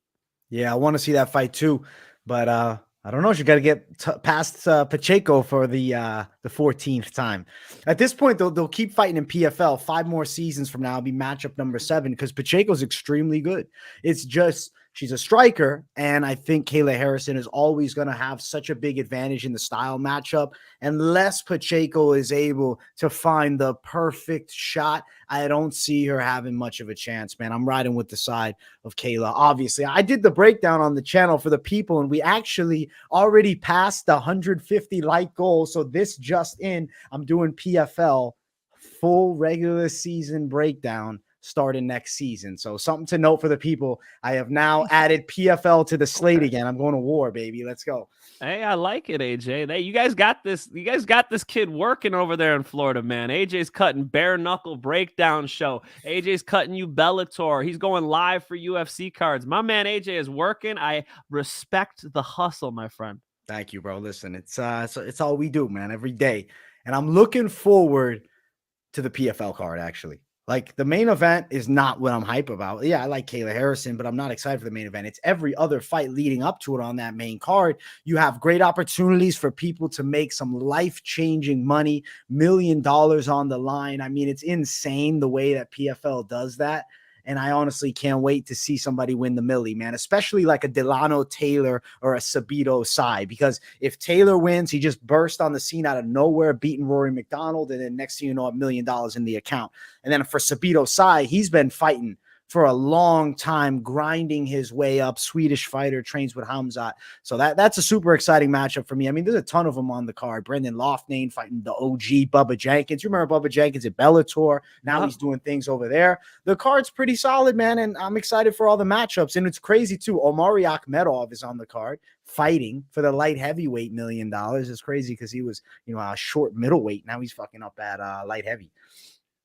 Speaker 3: Yeah, I want to see that fight too. But I don't know. She got to get past Pacheco for the the 14th time. At this point, they'll keep fighting in PFL. 5 more seasons from now, it'll be matchup number 7 because Pacheco's extremely good. It's just she's a striker, and I think Kayla Harrison is always going to have such a big advantage in the style matchup. Unless Pacheco is able to find the perfect shot, I don't see her having much of a chance, man. I'm riding with the side of Kayla. Obviously, I did the breakdown on the channel for the people, and we actually already passed the 150 like goal. So this just in, I'm doing PFL full regular season breakdown starting next season. So something to note for the people. I have now added PFL to the slate again. I'm going to war, baby. Let's go.
Speaker 4: Hey, I like it, AJ. You guys got this. You guys got this kid working over there in Florida, man. AJ's cutting bare knuckle breakdown show. AJ's cutting you Bellator. He's going live for UFC cards. My man AJ is working. I respect the hustle, my friend.
Speaker 3: Thank you, bro. Listen, it's all we do, man, every day. And I'm looking forward to the PFL card, actually. Like, the main event is not what I'm hype about. Yeah, I like Kayla Harrison, but I'm not excited for the main event. It's every other fight leading up to it on that main card. You have great opportunities for people to make some life-changing money, $1 million on the line. I mean, it's insane the way that PFL does that. And I honestly can't wait to see somebody win the millie, man, especially like a Delano Taylor or a Sabito Sai, because if Taylor wins, he just burst on the scene out of nowhere, beating Rory McDonald. And then next thing you know, $1 million in the account. And then for Sabito Sai, he's been fighting for a long time, grinding his way up. Swedish fighter, trains with Hamzat. So that's a super exciting matchup for me. I mean, there's a ton of them on the card. Brendan Loughnane fighting the OG Bubba Jenkins. You remember Bubba Jenkins at Bellator? Now he's doing things over there. The card's pretty solid, man, and I'm excited for all the matchups. And it's crazy, too. Omari Akhmedov is on the card fighting for the light heavyweight $1 million. It's crazy because he was, a short middleweight. Now he's fucking up at light heavy.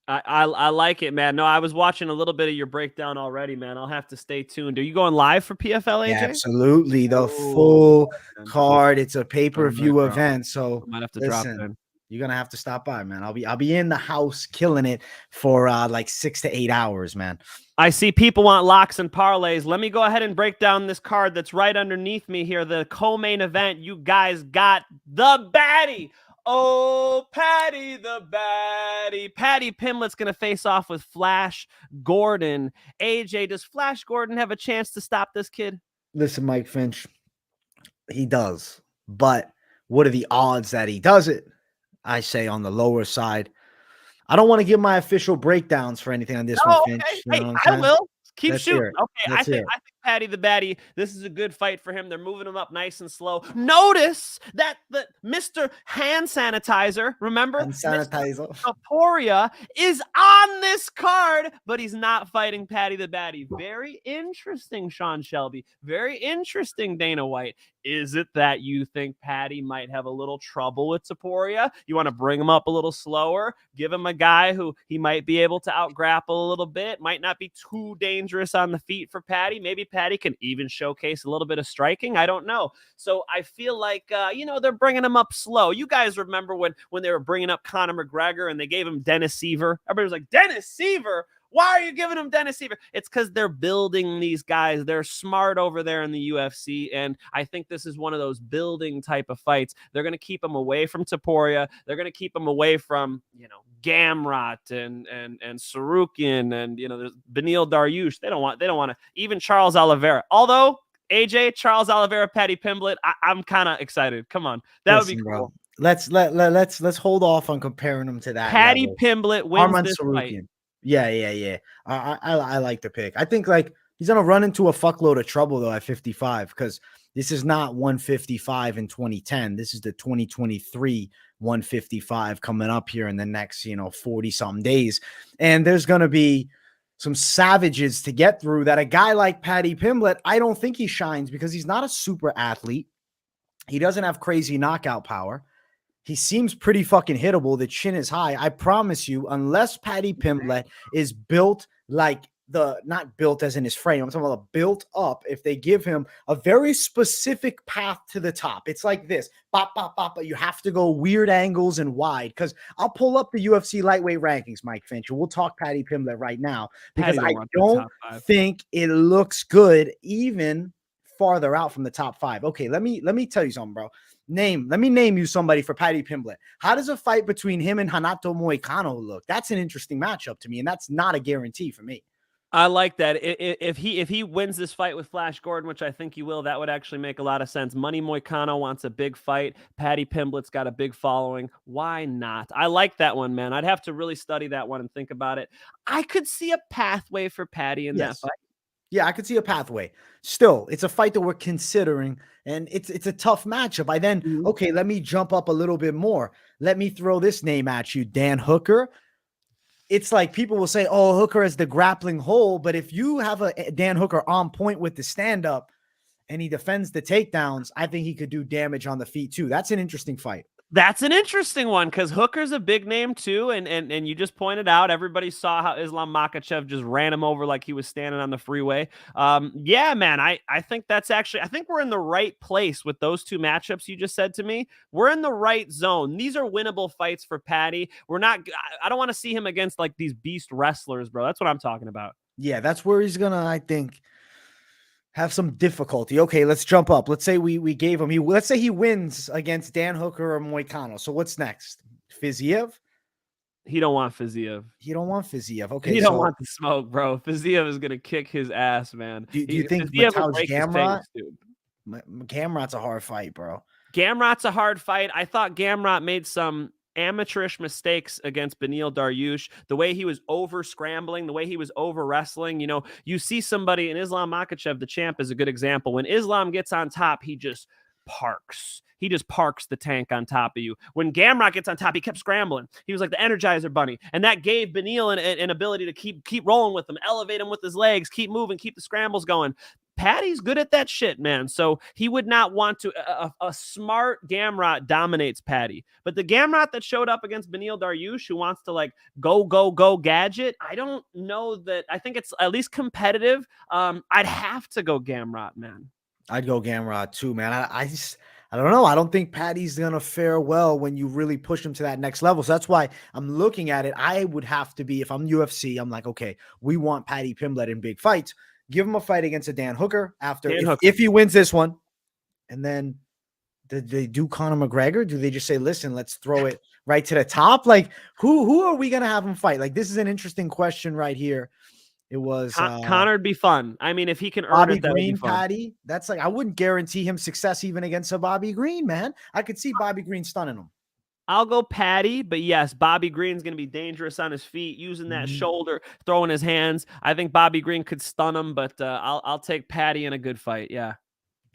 Speaker 4: I like it, man. No, I was watching a little bit of your breakdown already, man. I'll have to stay tuned. Are you going live for PFL, AJ?
Speaker 3: Yeah, absolutely. The full card. It's a pay-per-view event. So
Speaker 4: I might have to drop it in.
Speaker 3: You're gonna have to stop by, man. I'll be in the house killing it for like 6 to 8 hours, man.
Speaker 4: I see people want locks and parlays. Let me go ahead and break down this card that's right underneath me here. The co-main event. You guys got the baddie. Oh, Patty the baddie. Patty Pimblett's going to face off with Flash Gordon. AJ, does Flash Gordon have a chance to stop this kid?
Speaker 3: Listen, Mike Finch, he does. But what are the odds that he does it? I say on the lower side. I don't want to give my official breakdowns for anything on this one, Finch.
Speaker 4: Okay. Hey, I will. Keep shooting. Okay,
Speaker 3: I think
Speaker 4: Patty the baddie, this is a good fight for him. They're moving him up nice and slow. Notice that the Mr. Hand Sanitizer, remember?
Speaker 3: Hand Sanitizer.
Speaker 4: Taporia is on this card, but he's not fighting Patty the baddie. Very interesting, Sean Shelby. Very interesting, Dana White. Is it that you think Patty might have a little trouble with Taporia? You want to bring him up a little slower, give him a guy who he might be able to out-grapple a little bit, might not be too dangerous on the feet for Patty. Maybe Patty can even showcase a little bit of striking. I don't know. So I feel like, they're bringing him up slow. You guys remember when they were bringing up Conor McGregor and they gave him Dennis Seaver? Everybody was like, Dennis Seaver? Why are you giving him Dennis Seaver? It's because they're building these guys. They're smart over there in the UFC, and I think this is one of those building type of fights. They're going to keep him away from Taporia. They're going to keep him away from, Gamrot and Sarukian and, there's Beneil Dariush. They don't want to, even Charles Oliveira. Although, AJ, Charles Oliveira, Patty Pimblett, I'm kind of excited. Come on. That would be cool.
Speaker 3: Bro. Let's hold off on comparing them to that.
Speaker 4: Patty Pimblett wins
Speaker 3: Arman
Speaker 4: this
Speaker 3: Sarukian.
Speaker 4: fight.
Speaker 3: Yeah. I like the pick. I think he's gonna run into a fuckload of trouble though at 55 because this is not 155 in 2010. This is the 2023 155 coming up here in the next 40 something days, and there's gonna be some savages to get through. That a guy like Patty Pimblett, I don't think he shines because he's not a super athlete. He doesn't have crazy knockout power. He seems pretty fucking hittable. The chin is high. I promise you, unless Patty Pimblett is built like not built as in his frame, I'm talking about built up. If they give him a very specific path to the top, it's like this, bop, bop, bop, but you have to go weird angles and wide. Because I'll pull up the UFC lightweight rankings, Mike Finch, and we'll talk Patty Pimblett right now because I don't think it looks good even farther out from the top 5. Okay, let me tell you something, bro. Let me name you somebody for Paddy Pimblett. How does a fight between him and Renato Moicano look? That's an interesting matchup to me, and that's not a guarantee for me.
Speaker 4: I like that. If he wins this fight with Flash Gordon, which I think he will, that would actually make a lot of sense. Money Moicano wants a big fight. Paddy Pimblett's got a big following. Why not? I like that one, man. I'd have to really study that one and think about it. I could see a pathway for Paddy in that fight.
Speaker 3: Yeah, I could see a pathway. Still, it's a fight that we're considering, and it's a tough matchup. Okay, let me jump up a little bit more. Let me throw this name at you, Dan Hooker. It's like people will say, oh, Hooker is the grappling hole. But if you have a Dan Hooker on point with the stand-up and he defends the takedowns, I think he could do damage on the feet too. That's an interesting fight.
Speaker 4: That's an interesting one because Hooker's a big name too. And you just pointed out, everybody saw how Islam Makhachev just ran him over like he was standing on the freeway. Yeah, man, I think that's actually, I think we're in the right place with those two matchups you just said to me. We're in the right zone. These are winnable fights for Paddy. I don't want to see him against like these beast wrestlers, bro. That's what I'm talking about.
Speaker 3: Yeah, that's where he's gonna, I think, have some difficulty. Okay, let's jump up. Let's say we gave him, let's say he wins against Dan Hooker or Moicano. So what's next? Fiziev?
Speaker 4: He don't want Fiziev.
Speaker 3: He don't want Fiziev. Okay,
Speaker 4: he don't want the smoke, bro. Fiziev is gonna kick his ass, man.
Speaker 3: Do you think Gamrot? Gamrot's a hard fight, bro.
Speaker 4: Gamrot's a hard fight. I thought Gamrot made some amateurish mistakes against Beneil Dariush, the way he was over scrambling, the way he was over wrestling. You know, you see somebody in Islam Makhachev, the champ, is a good example. When Islam gets on top, he just parks. He just parks the tank on top of you. When Gamrot gets on top, he kept scrambling. He was like the Energizer Bunny. And that gave Beneil an ability to keep rolling with him, elevate him with his legs, keep moving, keep the scrambles going. Paddy's good at that shit, man. So he would not want to. A smart Gamrot dominates Paddy. But the Gamrot that showed up against Beneil Dariush, who wants to like go gadget, I don't know that. I think it's at least competitive. I'd have to go Gamrot, man.
Speaker 3: I'd go Gamrot too, man. I don't know. I don't think Paddy's going to fare well when you really push him to that next level. So that's why I'm looking at it. I would have to be, if I'm UFC, I'm like, okay, we want Paddy Pimblett in big fights. Give him a fight against a Dan Hooker if he wins this one. And then did they do Conor McGregor? Do they just say, listen, let's throw it right to the top? Like, who are we going to have him fight? Like, this is an interesting question right here. It was
Speaker 4: Connor'd be fun. I mean, if he can earn
Speaker 3: Bobby
Speaker 4: it, that
Speaker 3: Green,
Speaker 4: would be fun.
Speaker 3: Paddy. That's like, I wouldn't guarantee him success even against a Bobby Green, man. I could see Bobby Green stunning him.
Speaker 4: I'll go Paddy, but yes, Bobby Green's going to be dangerous on his feet, using that shoulder, throwing his hands. I think Bobby Green could stun him, but I'll take Paddy in a good fight. Yeah.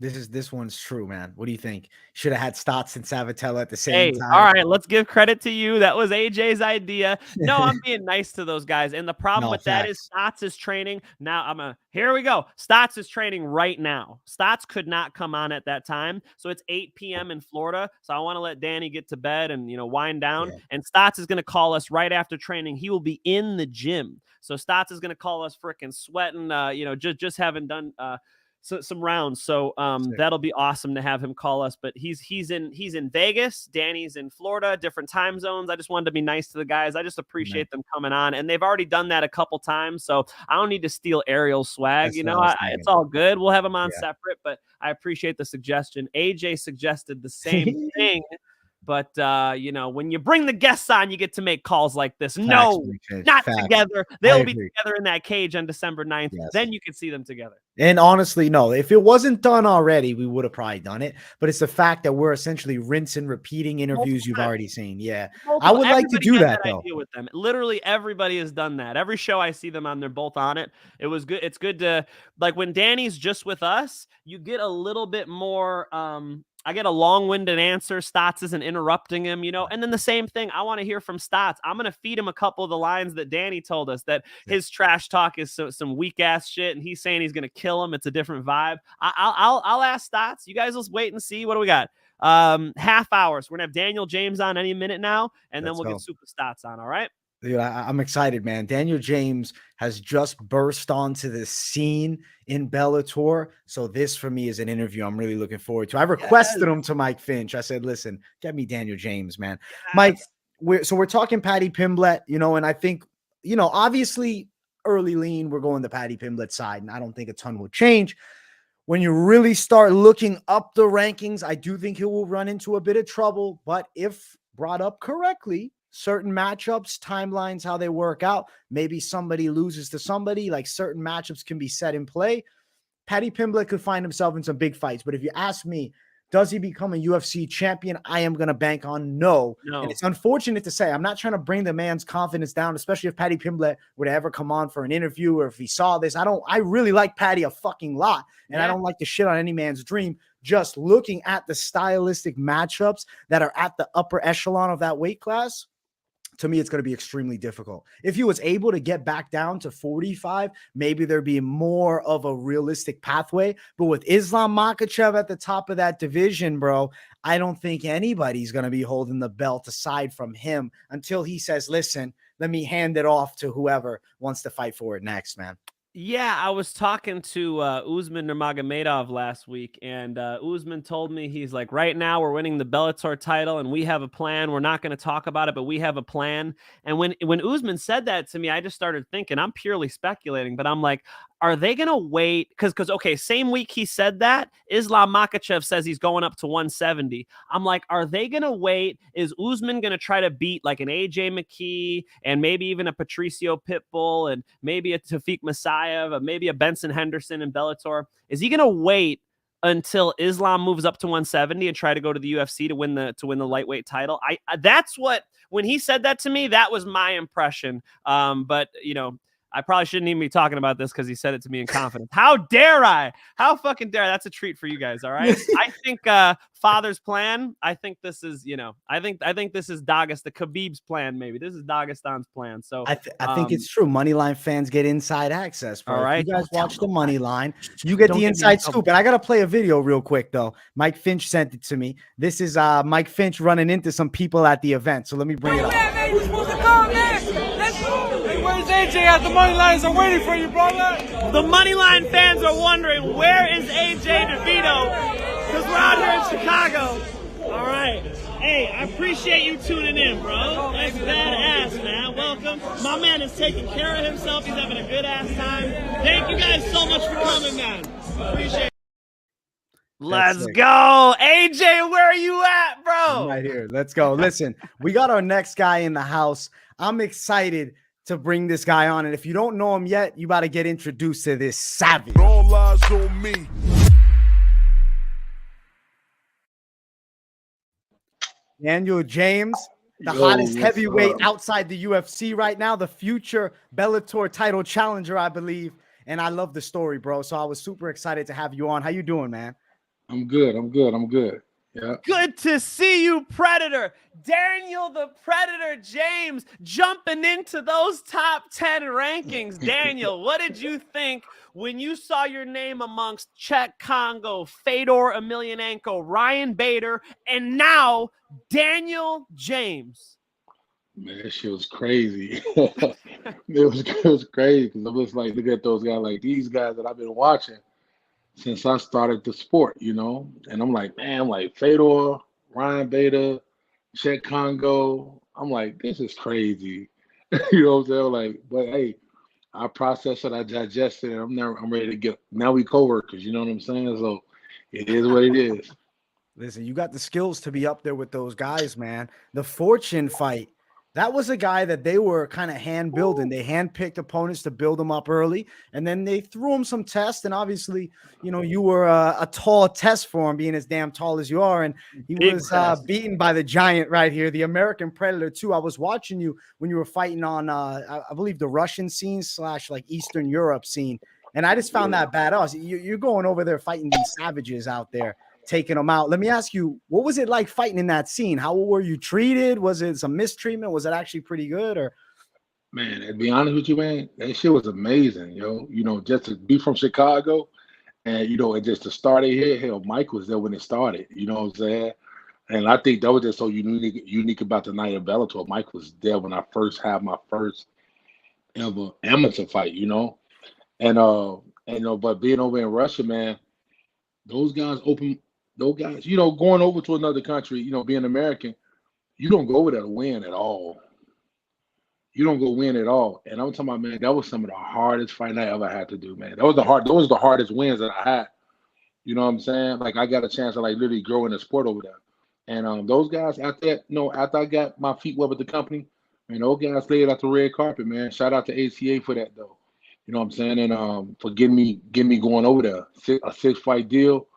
Speaker 3: This one's true, man. What do you think? Should have had Stots and Sabatello at the same time.
Speaker 4: All right, let's give credit to you. That was AJ's idea. No, I'm being nice to those guys. And the problem with that is Stots is training. Now here we go. Stots is training right now. Stots could not come on at that time. So it's 8 p.m. in Florida. So I want to let Danny get to bed and, wind down. Yeah. And Stots is going to call us right after training. He will be in the gym. So Stots is going to call us freaking sweating, just having done some rounds. So that'll be awesome to have him call us. But he's in Vegas. Danny's in Florida, different time zones. I just wanted to be nice to the guys. I just appreciate them coming on, and they've already done that a couple times. So I don't need to steal Ariel's swag. It's all good. We'll have them on separate, but I appreciate the suggestion. AJ suggested the same thing. But, when you bring the guests on, you get to make calls like this. Not together. They'll be together in that cage on December 9th. Yes. Then you can see them together.
Speaker 3: And honestly, no, if it wasn't done already, we would have probably done it. But it's the fact that we're essentially rinsing, repeating interviews you've already seen. Yeah. I would like to do that, though.
Speaker 4: With them. Literally everybody has done that. Every show I see them on, they're both on it. It was good. It's good to, like, when Danny's just with us, you get a little bit more, I get a long-winded answer. Stots isn't interrupting him, and then the same thing. I want to hear from Stots. I'm going to feed him a couple of the lines that Danny told us, that his trash talk is some weak-ass shit, and he's saying he's going to kill him. It's a different vibe. I'll ask Stots. You guys just wait and see. What do we got? Half hour. So we're going to have Daniel James on any minute now, and then we'll get Super Stots on, all right?
Speaker 3: Dude, I'm excited, man. Daniel James has just burst onto the scene in Bellator. So this, for me, is an interview I'm really looking forward to. I requested him to Mike Finch. I said, listen, get me Daniel James, man. Yes. Mike, we're talking Paddy Pimblett, and I think, obviously early lean, we're going the Paddy Pimblett side, and I don't think a ton will change. when you really start looking up the rankings, I do think he will run into a bit of trouble. But if brought up correctly, certain matchups, timelines, how they work out, maybe somebody loses to somebody, like certain matchups can be set in play. Paddy Pimblett could find himself in some big fights. But if you ask me, does he become a UFC champion? I am going to bank on no. And it's unfortunate to say. I'm not trying to bring the man's confidence down, especially if Paddy Pimblett were to ever come on for an interview or if he saw this. I really like Paddy a fucking lot. And I don't like to shit on any man's dream. Just looking at the stylistic matchups that are at the upper echelon of that weight class, to me, it's going to be extremely difficult. If he was able to get back down to 45, maybe there'd be more of a realistic pathway. But with Islam Makhachev at the top of that division, bro, I don't think anybody's going to be holding the belt aside from him until he says, listen, let me hand it off to whoever wants to fight for it next, man.
Speaker 4: Yeah, I was talking to Usman Nurmagomedov last week, and Usman told me, he's like, right now we're winning the Bellator title, and we have a plan. We're not going to talk about it, but we have a plan. And when Usman said that to me, I just started thinking, I'm purely speculating, but I'm like, are they going to wait? Because, okay, same week he said that, Islam Makhachev says he's going up to 170. I'm like, are they going to wait? Is Usman going to try to beat like an AJ McKee and maybe even a Patricio Pitbull and maybe a Tafik Masayev, maybe a Benson Henderson in Bellator? Is he going to wait until Islam moves up to 170 and try to go to the UFC to win the lightweight title? That's what, when he said that to me, that was my impression. But you know, I probably shouldn't even be talking about this because he said it to me in confidence. How dare I? How fucking dare I? That's a treat for you guys, all right? I think Father's plan, I think this is, you know, I think this is the Khabib's plan, maybe. This is Dagestan's plan. So
Speaker 3: I think it's true. Moneyline fans get inside access, bro.
Speaker 4: All right.
Speaker 3: If you guys watch the Moneyline, you get the inside scoop. And I got to play a video real quick, though. Mike Finch sent it to me. This is Mike Finch running into some people at the event. So let me bring it up.
Speaker 6: Where's AJ at? The money lines are waiting for you, brother.
Speaker 4: The Moneyline fans are wondering, where is AJ DeVito? Because we're out here in Chicago. All right. Hey, I appreciate you tuning in, bro. That's badass, man. Welcome. My man is taking care of himself. He's having a good ass time. Thank you guys so much for coming, man. Appreciate it. Let's go. AJ, where are you at, bro?
Speaker 3: I'm right here. Let's go. Listen, we got our next guy in the house. I'm excited to bring this guy on. And if you don't know him yet, you got to get introduced to this savage.
Speaker 2: All eyes on me.
Speaker 3: Daniel James, the hottest heavyweight outside the UFC right now, the future Bellator title challenger, I believe. And I love the story, bro. So I was super excited to have you on. How you doing, man?
Speaker 7: I'm good. Yeah.
Speaker 4: Good to see you, Predator. Daniel the Predator James jumping into those top 10 rankings. Daniel, what did you think when you saw your name amongst Czech Congo, Fedor Emelianenko, Ryan Bader, and now Daniel James?
Speaker 7: Man, that shit was crazy. it was crazy because I was like, look at those guys, like these guys that I've been watching since I started the sport, you know? And I'm like, man, like Fedor, Ryan Bader, Czech Congo. I'm like, this is crazy. You know what I'm saying? Like, but hey, I processed it, I digested it. I'm ready to get, now we co-workers, you know what I'm saying? So it is what it is.
Speaker 3: Listen, you got the skills to be up there with those guys, man. The Fortune fight, that was a guy that they were kind of hand building. They hand-picked opponents to build them up early, and then they threw him some tests. And obviously, you know, you were a tall test for him, being as damn tall as you are. And he was beaten by the giant right here, the American Predator too. I was watching you when you were fighting on, I believe, the Russian scene / like Eastern Europe scene. And I just found that badass. You're going over there fighting these savages out there, taking them out. Let me ask you, what was it like fighting in that scene? How were you treated? Was it some mistreatment? Was it actually pretty good? Or
Speaker 7: man, to be honest with you, man, that shit was amazing, yo. You know, just to be from Chicago and, you know, and just to start it here, hell, Mike was there when it started, you know what I'm saying? And I think that was just so unique about the night of Bellator. Mike was there when I first had my first ever amateur fight, you know? And you know, but being over in Russia, man, those guys, you know, going over to another country, you know, being American, you don't go over there to win at all. You don't go win at all. And I'm talking about, man, that was some of the hardest fighting I ever had to do, man. Those were the hardest wins that I had. You know what I'm saying? Like I got a chance to like literally grow in the sport over there. And those guys after that, after I got my feet wet with the company, man, those guys laid out the red carpet, man. Shout out to ACA for that though. You know what I'm saying? And for getting me going over there. A 6-fight deal.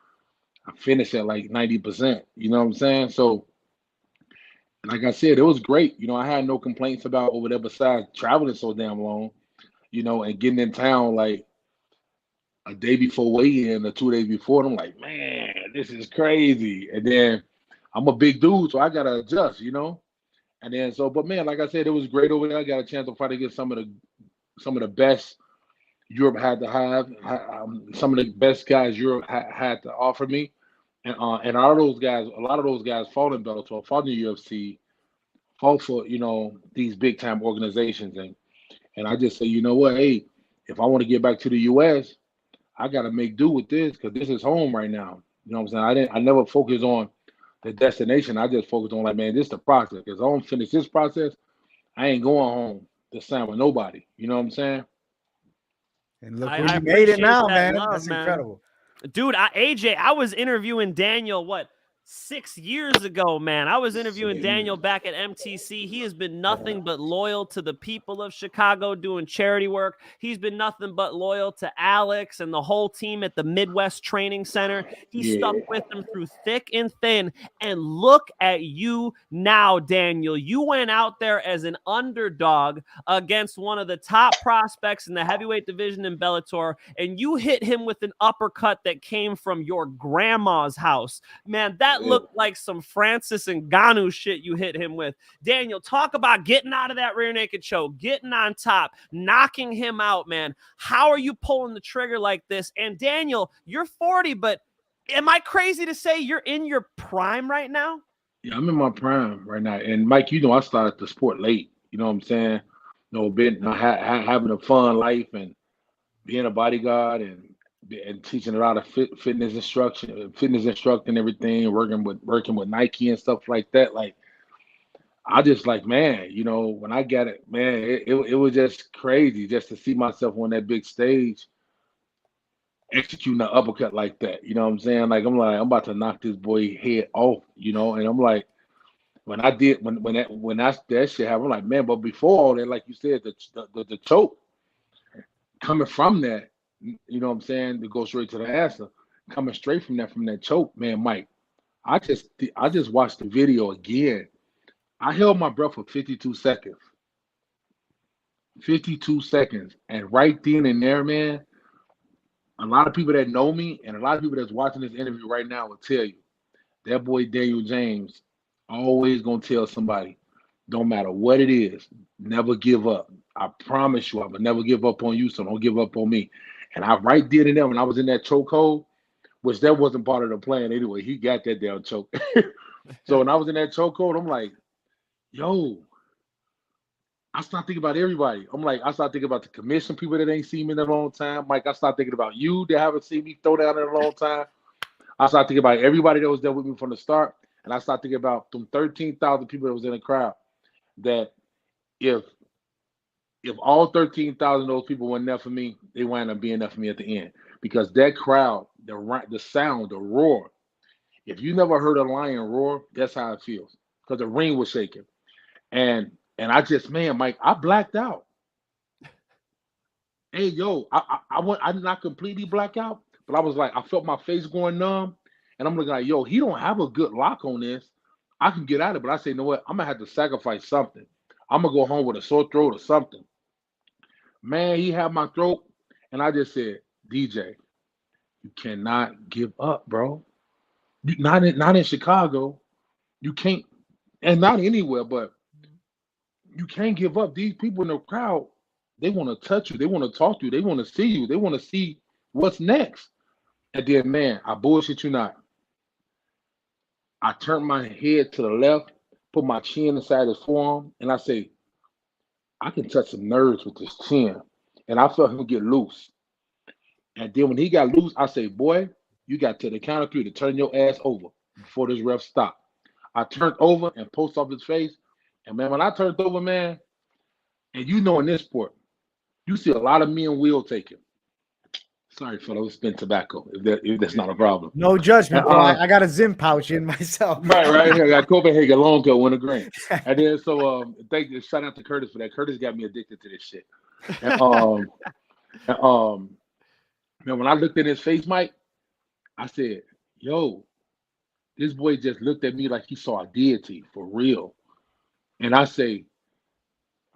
Speaker 7: I finished at like 90%. You know what I'm saying? So like I said, it was great. I had no complaints about over there besides traveling so damn long, and getting in town like a day before weigh-in or 2 days before. And I'm like, man, this is crazy. And then I'm a big dude, so I gotta adjust, And then but man, like I said, it was great over there. I got a chance to try to get some of the best Europe had to have, some of the best guys Europe had to offer me. And a lot of those guys fought in Bellator, fought in the UFC, fought for these big time organizations, and I just say, you know what, hey, if I want to get back to the US, I got to make do with this because this is home right now. You know what I'm saying? I never focus on the destination. I just focused on like, man, this is the process. Because I don't finish this process, I ain't going home to sign with nobody. You know what I'm saying?
Speaker 3: And look where you made it now, man. That's
Speaker 4: man.
Speaker 3: Incredible.
Speaker 4: Dude, AJ, I was interviewing Daniel, 6 years ago, man. I was interviewing Daniel back at MTC. He has been nothing but loyal to the people of Chicago doing charity work. He's been nothing but loyal to Alex and the whole team at the Midwest Training Center. He stuck with them through thick and thin. And look at you now, Daniel. You went out there as an underdog against one of the top prospects in the heavyweight division in Bellator, and you hit him with an uppercut that came from your grandma's house. Man, that looked like some Francis Ngannou shit you hit him with. Daniel, talk about getting out of that rear naked choke, getting on top, knocking him out, man. How are you pulling the trigger like this? And Daniel, you're 40, but am I crazy to say you're in your prime right now?
Speaker 7: Yeah, I'm in my prime right now. And Mike, I started the sport late. You know what I'm saying? Having a fun life and being a bodyguard and teaching a lot of fitness instruction, everything, working with Nike and stuff like that. Like, I just like, man, when I got it, man, it was just crazy just to see myself on that big stage executing an uppercut like that. You know what I'm saying? Like, I'm about to knock this boy head off, and I'm like, when that shit happened, I'm like, man, but before all that, like you said, the choke coming from that, you know what I'm saying, to go straight to the answer, coming straight from that choke, man, Mike, I just watched the video again. I held my breath for 52 seconds. 52 seconds. And right then and there, man, a lot of people that know me and a lot of people that's watching this interview right now will tell you, that boy Daniel James always gonna tell somebody, don't matter what it is, never give up. I promise you, I will never give up on you, so don't give up on me. And I right then and there, when I was in that chokehold, which that wasn't part of the plan anyway, he got that damn choke. So when I was in that chokehold, I'm like, yo, I start thinking about everybody. I start thinking about the commission people that ain't seen me in a long time. Mike, I start thinking about you that haven't seen me throw down in a long time. I start thinking about everybody that was there with me from the start. And I start thinking about them 13,000 people that was in the crowd, that if all 13,000 of those people weren't there for me, they wound up being there for me at the end. Because that crowd, the sound, the roar, if you never heard a lion roar, that's how it feels. Because the ring was shaking. And I just, man, Mike, I blacked out. Hey, yo, I did not completely black out, but I was like, I felt my face going numb. And I'm looking like, yo, he don't have a good lock on this. I can get out of it, but I say, you know what? I'm going to have to sacrifice something. I'm going to go home with a sore throat or something. Man, he had my throat. And I just said, DJ, you cannot give up, bro. Not in Chicago. You can't, and not anywhere, but you can't give up. These people in the crowd, they want to touch you. They want to talk to you. They want to see you. They want to see what's next. And then, man, I bullshit you not. I turned my head to the left, put my chin inside his forearm, and I say, I can touch some nerves with this chin. And I felt him get loose. And then when he got loose, I say, boy, you got to the count of 3 to turn your ass over before this ref stopped. I turned over and posted off his face. And, man, when I turned over, man, and in this sport, you see a lot of men wheel taking. Sorry, fellow, spin tobacco. If that's not a problem.
Speaker 3: No judgment, bro. I got a Zim pouch in myself.
Speaker 7: Right here. I got Copenhagen long ago, winter green. And then thank you. Shout out to Curtis for that. Curtis got me addicted to this shit. Man, when I looked in his face, Mike, I said, "Yo, this boy just looked at me like he saw a deity for real." And I say,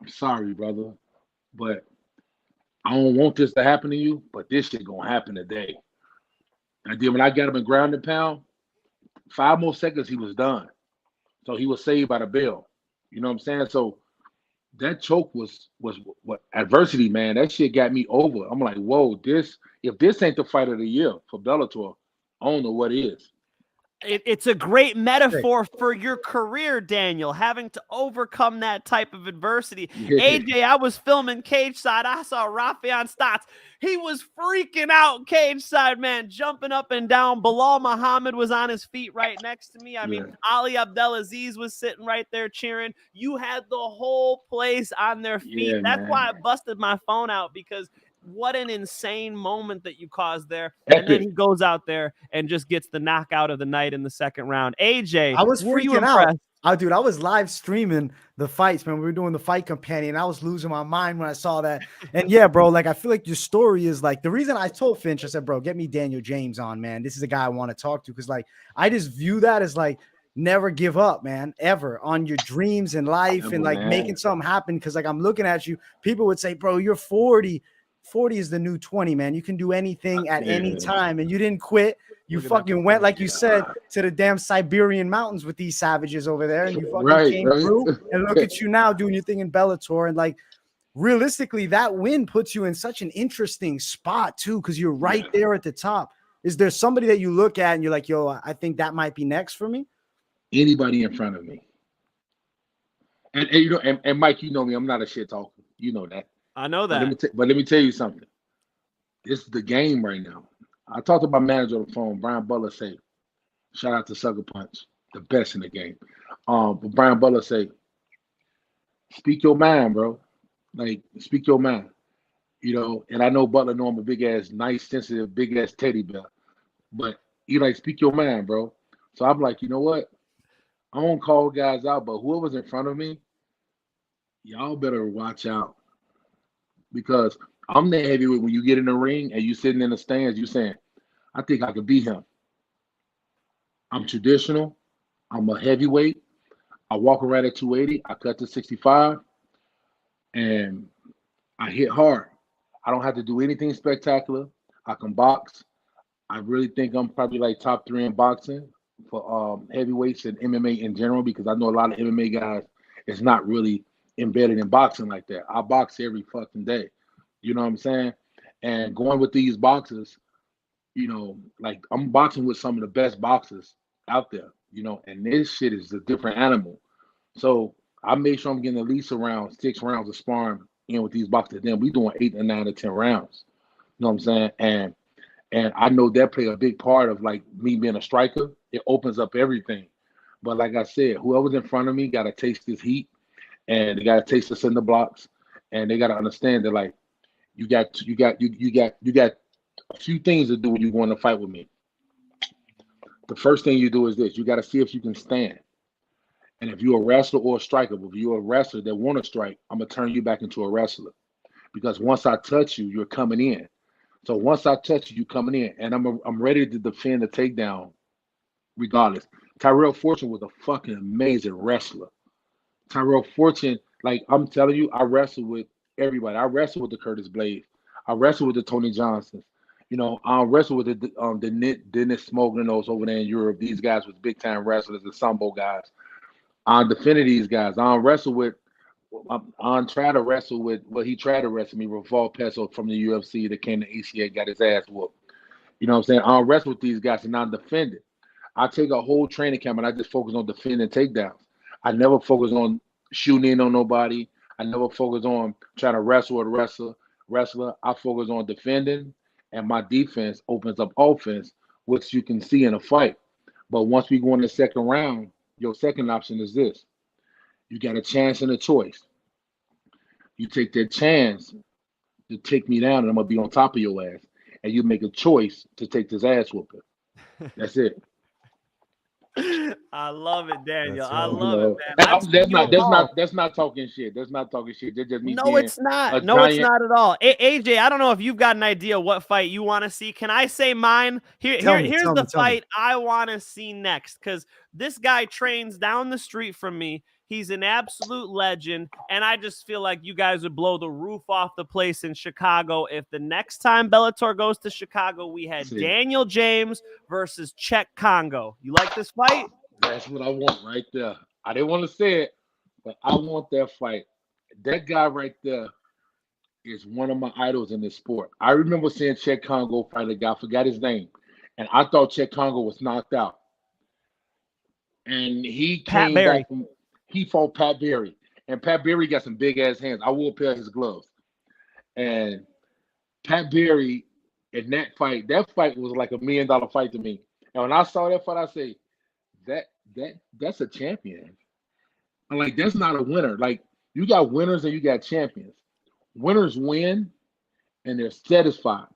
Speaker 7: "I'm sorry, brother, but I don't want this to happen to you, but this shit gonna happen today." And then when I got him in ground and pound, 5 more seconds, he was done. So he was saved by the bell. You know what I'm saying? So that choke was what adversity, man. That shit got me over. I'm like, whoa, if this ain't the fight of the year for Bellator, I don't know what is.
Speaker 4: It's a great metaphor for your career, Daniel, having to overcome that type of adversity.
Speaker 7: Yeah.
Speaker 4: AJ, I was filming cage side. I saw Raufeon Stots. He was freaking out cage side, man, jumping up and down. Bilal Muhammad was on his feet right next to me. I mean, Ali Abdelaziz was sitting right there cheering. You had the whole place on their feet.
Speaker 7: Yeah,
Speaker 4: That's
Speaker 7: man.
Speaker 4: why I busted my phone out, because what an insane moment that you caused there.
Speaker 7: Epic.
Speaker 4: And then he goes out there and just gets the knockout of the night in the second round. AJ,
Speaker 3: I was
Speaker 4: were you
Speaker 3: freaking out.
Speaker 4: impressed?
Speaker 3: Dude, I was live streaming the fights, man. We were doing the fight companion. I was losing my mind when I saw that. And yeah, bro, like I feel like your story is like the reason I told Finch, I said, bro, get me Daniel James on, man. This is a guy I want to talk to, because like I just view that as like never give up, man, ever on your dreams in life and like making something happen. Because like I'm looking at you, people would say, bro, you're 40. 40 is the new 20, man. You can do anything at any time, and you didn't quit. You fucking went, like you said, to the damn Siberian mountains with these savages over there, and you fucking came through. And look at you now doing your thing in Bellator. And like realistically, that win puts you in such an interesting spot too, because you're right there at the top. Is there somebody that you look at and you're like, yo, I think that might be next for me?
Speaker 7: Anybody in front of me. And you know, and Mike, you know me, I'm not a shit talker. You know that.
Speaker 4: I know that.
Speaker 7: But let me tell you something. This is the game right now. I talked to my manager on the phone, Brian Butler, say, shout out to Sucker Punch, the best in the game. But Brian Butler say, speak your mind, bro. Like, speak your mind. You know, and I know Butler know I'm a big ass, nice, sensitive, big ass teddy bear. But you like, speak your mind, bro. So I'm like, you know what? I won't call guys out, but whoever's in front of me, y'all better watch out. Because I'm the heavyweight. When you get in the ring and you sitting in the stands, you saying, I think I could beat him. I'm traditional. I'm a heavyweight. I walk around at 280. I cut to 65. And I hit hard. I don't have to do anything spectacular. I can box. I really think I'm probably like top 3 in boxing for heavyweights and MMA in general, because I know a lot of MMA guys is not really embedded in boxing like that. I box every fucking day. You know what I'm saying? And going with these boxers, you know, like I'm boxing with some of the best boxers out there, you know, and this shit is a different animal. So I make sure I'm getting at least around 6 rounds of sparring in with these boxers. Then we doing 8 or 9 or 10 rounds. You know what I'm saying? And I know that play a big part of like me being a striker. It opens up everything. But like I said, whoever's in front of me got to taste this heat. And they got to taste the cinder blocks, and they got to understand that like you got a few things to do when you go in a fight with me. The first thing you do is this: you got to see if you can stand. And if you're a wrestler or a striker, if you're a wrestler that want to strike, I'm gonna turn you back into a wrestler, because once I touch you, you're coming in. So once I touch you, you're coming in, and I'm ready to defend the takedown, regardless. Tyrell Fortune was a fucking amazing wrestler. Tyrell Fortune, like I'm telling you, I wrestled with everybody. I wrestled with the Curtis Blades. I wrestled with the Tony Johnsons. You know, I wrestled with the Dennis Smoglenos over there in Europe. These guys was big time wrestlers, the Sambo guys. I defended these guys. I tried to wrestle with, well, he tried to wrestle me, Raufeon Peso from the UFC that came to ACA, got his ass whooped. You know what I'm saying? I wrestle with these guys and I defend it. I take a whole training camp and I just focus on defending takedowns. I never focus on shooting in on nobody. I never focus on trying to wrestle with a wrestler. I focus on defending, and my defense opens up offense, which you can see in a fight. But once we go in the second round, your second option is this. You got a chance and a choice. You take that chance to take me down, and I'm going to be on top of your ass. and you make a choice to take this ass whooping. That's it.
Speaker 4: I love it, Daniel. I
Speaker 3: right.
Speaker 4: love it, man.
Speaker 7: That's not talking shit. That's not talking shit. That's just me
Speaker 4: No,
Speaker 7: being
Speaker 4: it's not.
Speaker 7: a
Speaker 4: No, it's
Speaker 7: giant.
Speaker 4: not at all. AJ, I don't know if you've got an idea what fight you want to see. Can I say mine? Here's the fight I want to see next, because this guy trains down the street from me. He's an absolute legend, and I just feel like you guys would blow the roof off the place in Chicago if the next time Bellator goes to Chicago, we had Daniel James versus Czech Congo. You like this fight?
Speaker 7: That's what I want right there. I didn't want to say it, but I want that fight. That guy right there is one of my idols in this sport. I remember seeing Czech Congo fight a guy, I forgot his name, and I thought Czech Congo was knocked out. And he came back from... He fought Pat Berry, and Pat Berry got some big ass hands. I wore a pair of his gloves, and Pat Berry in that fight was like $1 million fight to me. And when I saw that fight, I say, that's a champion. I'm like, that's not a winner. Like, you got winners and you got champions. Winners win, and they're satisfied,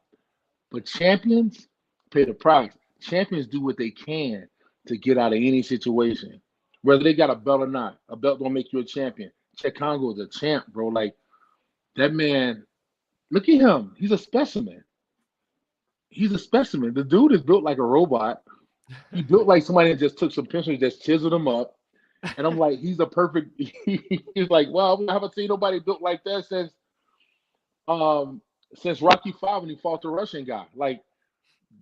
Speaker 7: but champions pay the price. Champions do what they can to get out of any situation. Whether they got a belt or not, a belt don't make you a champion. Czech Congo is a champ, bro. Like, that man, look at him. He's a specimen. He's a specimen. The dude is built like a robot. He built like somebody that just took some pencils, just chiseled him up. And I'm like, he's a perfect. He's like, well, I haven't seen nobody built like that since Rocky V when he fought the Russian guy. Like,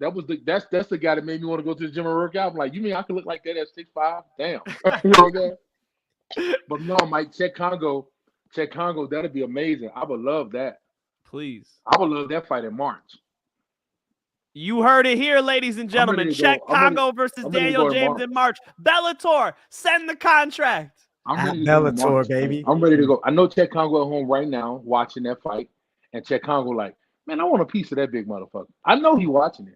Speaker 7: that's the guy that made me want to go to the gym and work out. I'm like, you mean I could look like that at 6'5"? Damn. You know what I'm saying? But no, Mike, Czech Congo, that'd be amazing. I would love that.
Speaker 4: Please.
Speaker 7: I would love that fight in March.
Speaker 4: You heard it here, ladies and gentlemen. Czech Congo versus Daniel James in March. Bellator, send the contract.
Speaker 7: I'm ready to
Speaker 3: Bellator, baby.
Speaker 7: I'm ready to go. I know Czech Congo at home right now watching that fight, and Czech Congo like, man, I want a piece of that big motherfucker. I know he watching it.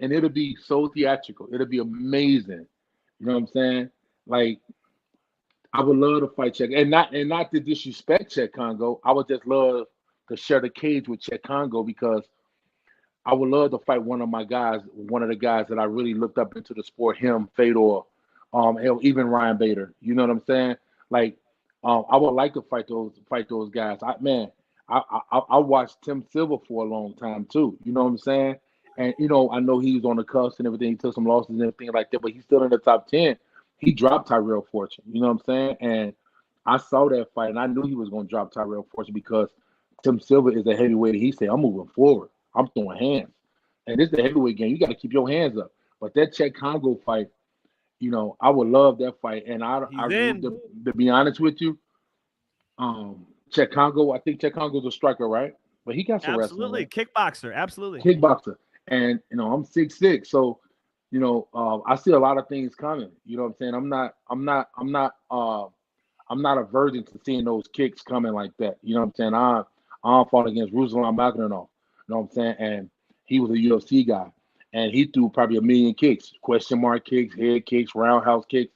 Speaker 7: And it'll be so theatrical. It'll be amazing. You know what I'm saying? Like, I would love to fight Czech, and not to disrespect Czech Congo. I would just love to share the cage with Czech Congo, because I would love to fight one of the guys that I really looked up into the sport. Him, Fedor, even Ryan Bader. You know what I'm saying? Like, I would like to fight those guys. I watched Tim Silva for a long time too. You know what I'm saying? And, you know, I know he was on the cusp and everything. He took some losses and everything like that, but he's still in the top 10. He dropped Tyrell Fortune. You know what I'm saying? And I saw that fight, and I knew he was going to drop Tyrell Fortune, because Tim Silva is a heavyweight. He said, I'm moving forward. I'm throwing hands. And this is the heavyweight game. You got to keep your hands up. But that Czech Congo fight, you know, I would love that fight. And to be honest with you, Czech Congo, I think Czech Congo's a striker, right? But he got some wrestling. Right?
Speaker 4: Kickboxer, absolutely.
Speaker 7: Kickboxer. And, you know, I'm 6'6", so, you know, I see a lot of things coming. You know what I'm saying? I'm not aversion to seeing those kicks coming like that. You know what I'm saying? I fought against Ruslan Magdanov. You know what I'm saying? And he was a UFC guy, and he threw probably 1 million kicks, question mark kicks, head kicks, roundhouse kicks.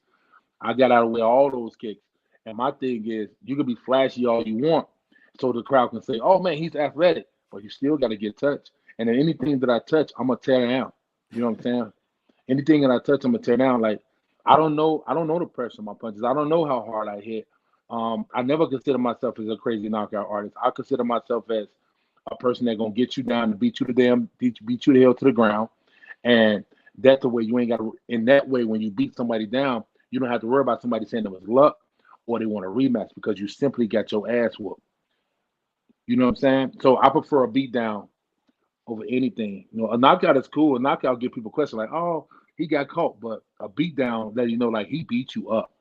Speaker 7: I got out of the way all those kicks. And my thing is, you can be flashy all you want, so the crowd can say, "Oh man, he's athletic," but you still got to get touched. And then anything that I touch, I'm gonna tear down. You know what I'm saying? Anything that I touch, I'm gonna tear down. Like, I don't know the pressure of my punches. I don't know how hard I hit. I never consider myself as a crazy knockout artist. I consider myself as a person that's gonna get you down and beat you the hell to the ground. And that's the way you ain't got to. In that way, when you beat somebody down, you don't have to worry about somebody saying it was luck or they want a rematch, because you simply got your ass whooped. You know what I'm saying? So I prefer a beatdown over anything. You know, a knockout is cool. A knockout give people questions like, "Oh, he got caught," but a beatdown let you know, like, he beat you up.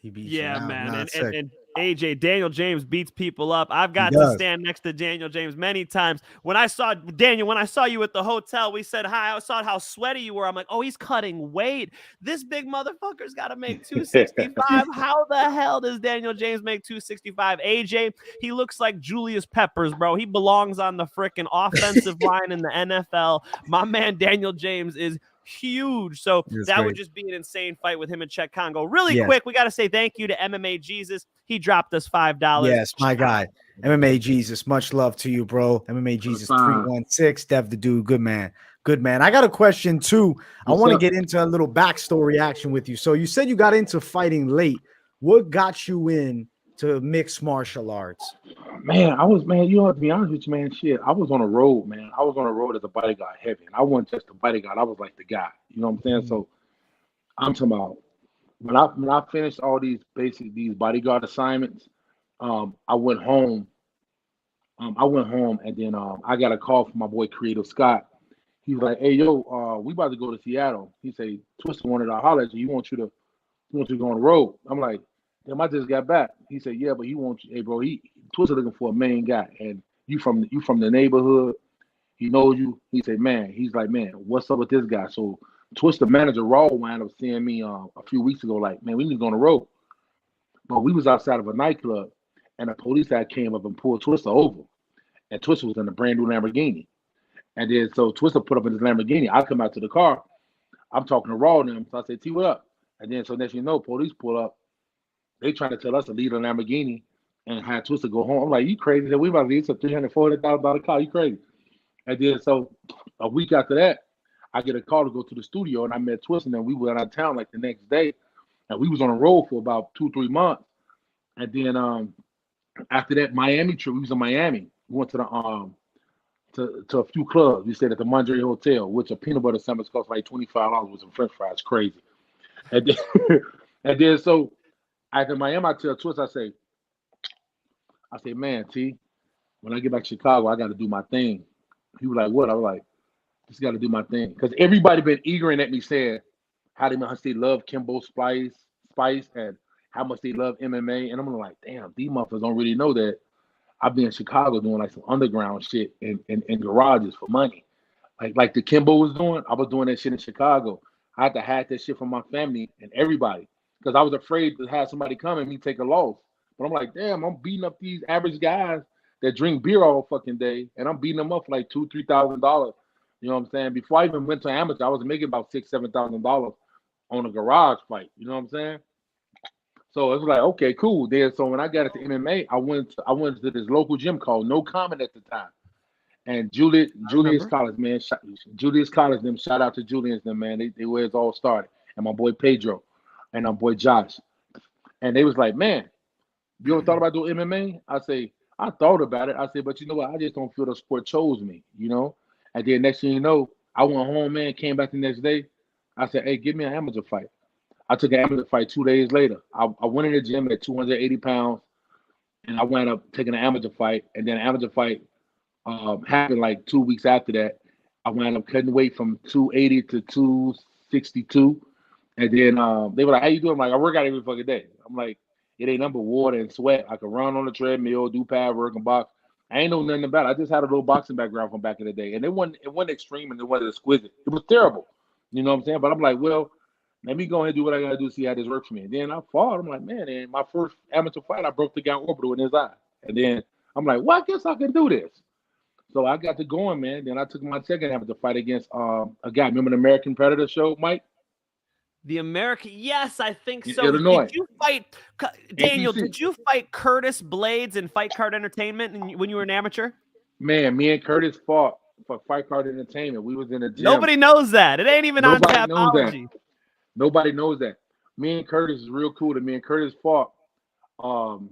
Speaker 3: He beat
Speaker 4: you
Speaker 3: up.
Speaker 4: Man. And AJ, Daniel James beats people up. I've got to stand next to Daniel James many times. When I saw you at the hotel, we said hi. I saw how sweaty you were. I'm like, oh, he's cutting weight. This big motherfucker's got to make 265. How the hell does Daniel James make 265? AJ, he looks like Julius Peppers, bro. He belongs on the freaking offensive line in the NFL. My man Daniel James is huge. So that would just be an insane fight with him and Czech Congo. Really quick, we got to say thank you to MMA Jesus. He dropped us $5.
Speaker 3: Yes, my guy. MMA Jesus, much love to you, bro. MMA Jesus 316, Dev the dude, good man. Good man. I got a question too. I want to get into a little backstory action with you. So you said you got into fighting late. What got you in to mixed martial arts?
Speaker 7: Man, you know, to be honest with you, man, shit, I was on a road, man. I was on a road as a bodyguard heavy, and I wasn't just a bodyguard. I was like the guy. You know what I'm saying? So I'm talking about when I finished all these bodyguard assignments, I went home. And then I got a call from my boy Creative Scott. He was like, "Hey, yo, we about to go to Seattle." He said, "Twister wanted to holler at you. He wants you to go on the road." I'm like, "Damn, I just got back." He said, "Yeah, but he wants you." Hey, bro, Twister looking for a main guy, and you from the neighborhood. He knows you. He said, "Man," he's like, "Man, what's up with this guy?" So Twister manager Raw wound up seeing me a few weeks ago. Like, "Man, we need to go on the road." But we was outside of a nightclub, and a police guy came up and pulled Twister over. And Twister was in a brand new Lamborghini. And then so Twister put up in his Lamborghini. I come out to the car. I'm talking to Raw and them. So I said, "T, what up?" And then so next you know, police pull up. They trying to tell us to leave the Lamborghini and have Twister go home. I'm like, "You crazy? That we about to leave a $340,000 car. You crazy?" And then so a week after that, I get a call to go to the studio, and I met Twister, and we went out of town like the next day. And we was on the road for about 2-3 months. And then after that Miami trip, we was in Miami. We went to the to a few clubs. We stayed at the Mondre Hotel, which a peanut butter sandwich cost like $25 with some French fries. Crazy. And then, and then so after Miami, I tell Twist, I say, "Man, T, when I get back to Chicago, I got to do my thing." He was like, "What?" I was like, "Just got to do my thing," because everybody been eager at me saying how much they love Kimbo Spice, and how much they love MMA, and I'm like, "Damn, these motherfuckers don't really know that I've been in Chicago doing like some underground shit in garages for money. Like the Kimbo was doing, I was doing that shit in Chicago. I had to hide that shit from my family and everybody because I was afraid to have somebody come and me take a loss. But I'm like, damn, I'm beating up these average guys that drink beer all fucking day, and I'm beating them up for like $2,000-$3,000. You know what I'm saying? Before I even went to amateur, I was making about $6,000-$7,000 on a garage fight. You know what I'm saying? So it was like, okay, cool. Then so when I got into MMA, I went to this local gym called No Comment at the time. And Julius College, man, Julius College, them shout out to Julius, them man. They where it all started. And my boy Pedro and my boy Josh. And they was like, "Man, you ever thought about doing MMA?" I say, "I thought about it." I said, "But you know what? I just don't feel the sport chose me, you know." And then next thing you know, I went home, man, came back the next day. I said, "Hey, give me an amateur fight." I took an amateur fight 2 days later. I went in the gym at 280 pounds, and I wound up taking an amateur fight. And then an amateur fight happened like 2 weeks after that. I wound up cutting weight from 280 to 262. And then they were like, "How you doing?" I'm like, "I work out every fucking day." I'm like, "It ain't nothing but water and sweat. I can run on the treadmill, do pad work, and box. I ain't know nothing about it. I just had a little boxing background from back in the day. And it wasn't extreme and it wasn't exquisite. It was terrible. You know what I'm saying? But I'm like, well, let me go ahead and do what I got to do, see how this works for me." And then I fought. I'm like, man, and my first amateur fight, I broke the guy orbital in his eye. And then I'm like, well, I guess I can do this. So I got to going, man. Then I took my second amateur fight against a guy. Remember the American Predator show, Mike?
Speaker 4: The American, yes, I think so.
Speaker 7: Illinois.
Speaker 4: Did you fight, Daniel?
Speaker 7: APC.
Speaker 4: Did you fight Curtis Blades in Fight Card Entertainment when you were an amateur?
Speaker 7: Man, me and Curtis fought for Fight Card Entertainment. We was in the gym.
Speaker 4: Nobody knows that. It ain't even on Tapology.
Speaker 7: Nobody knows that. Me and Curtis is real cool. Me and Curtis fought on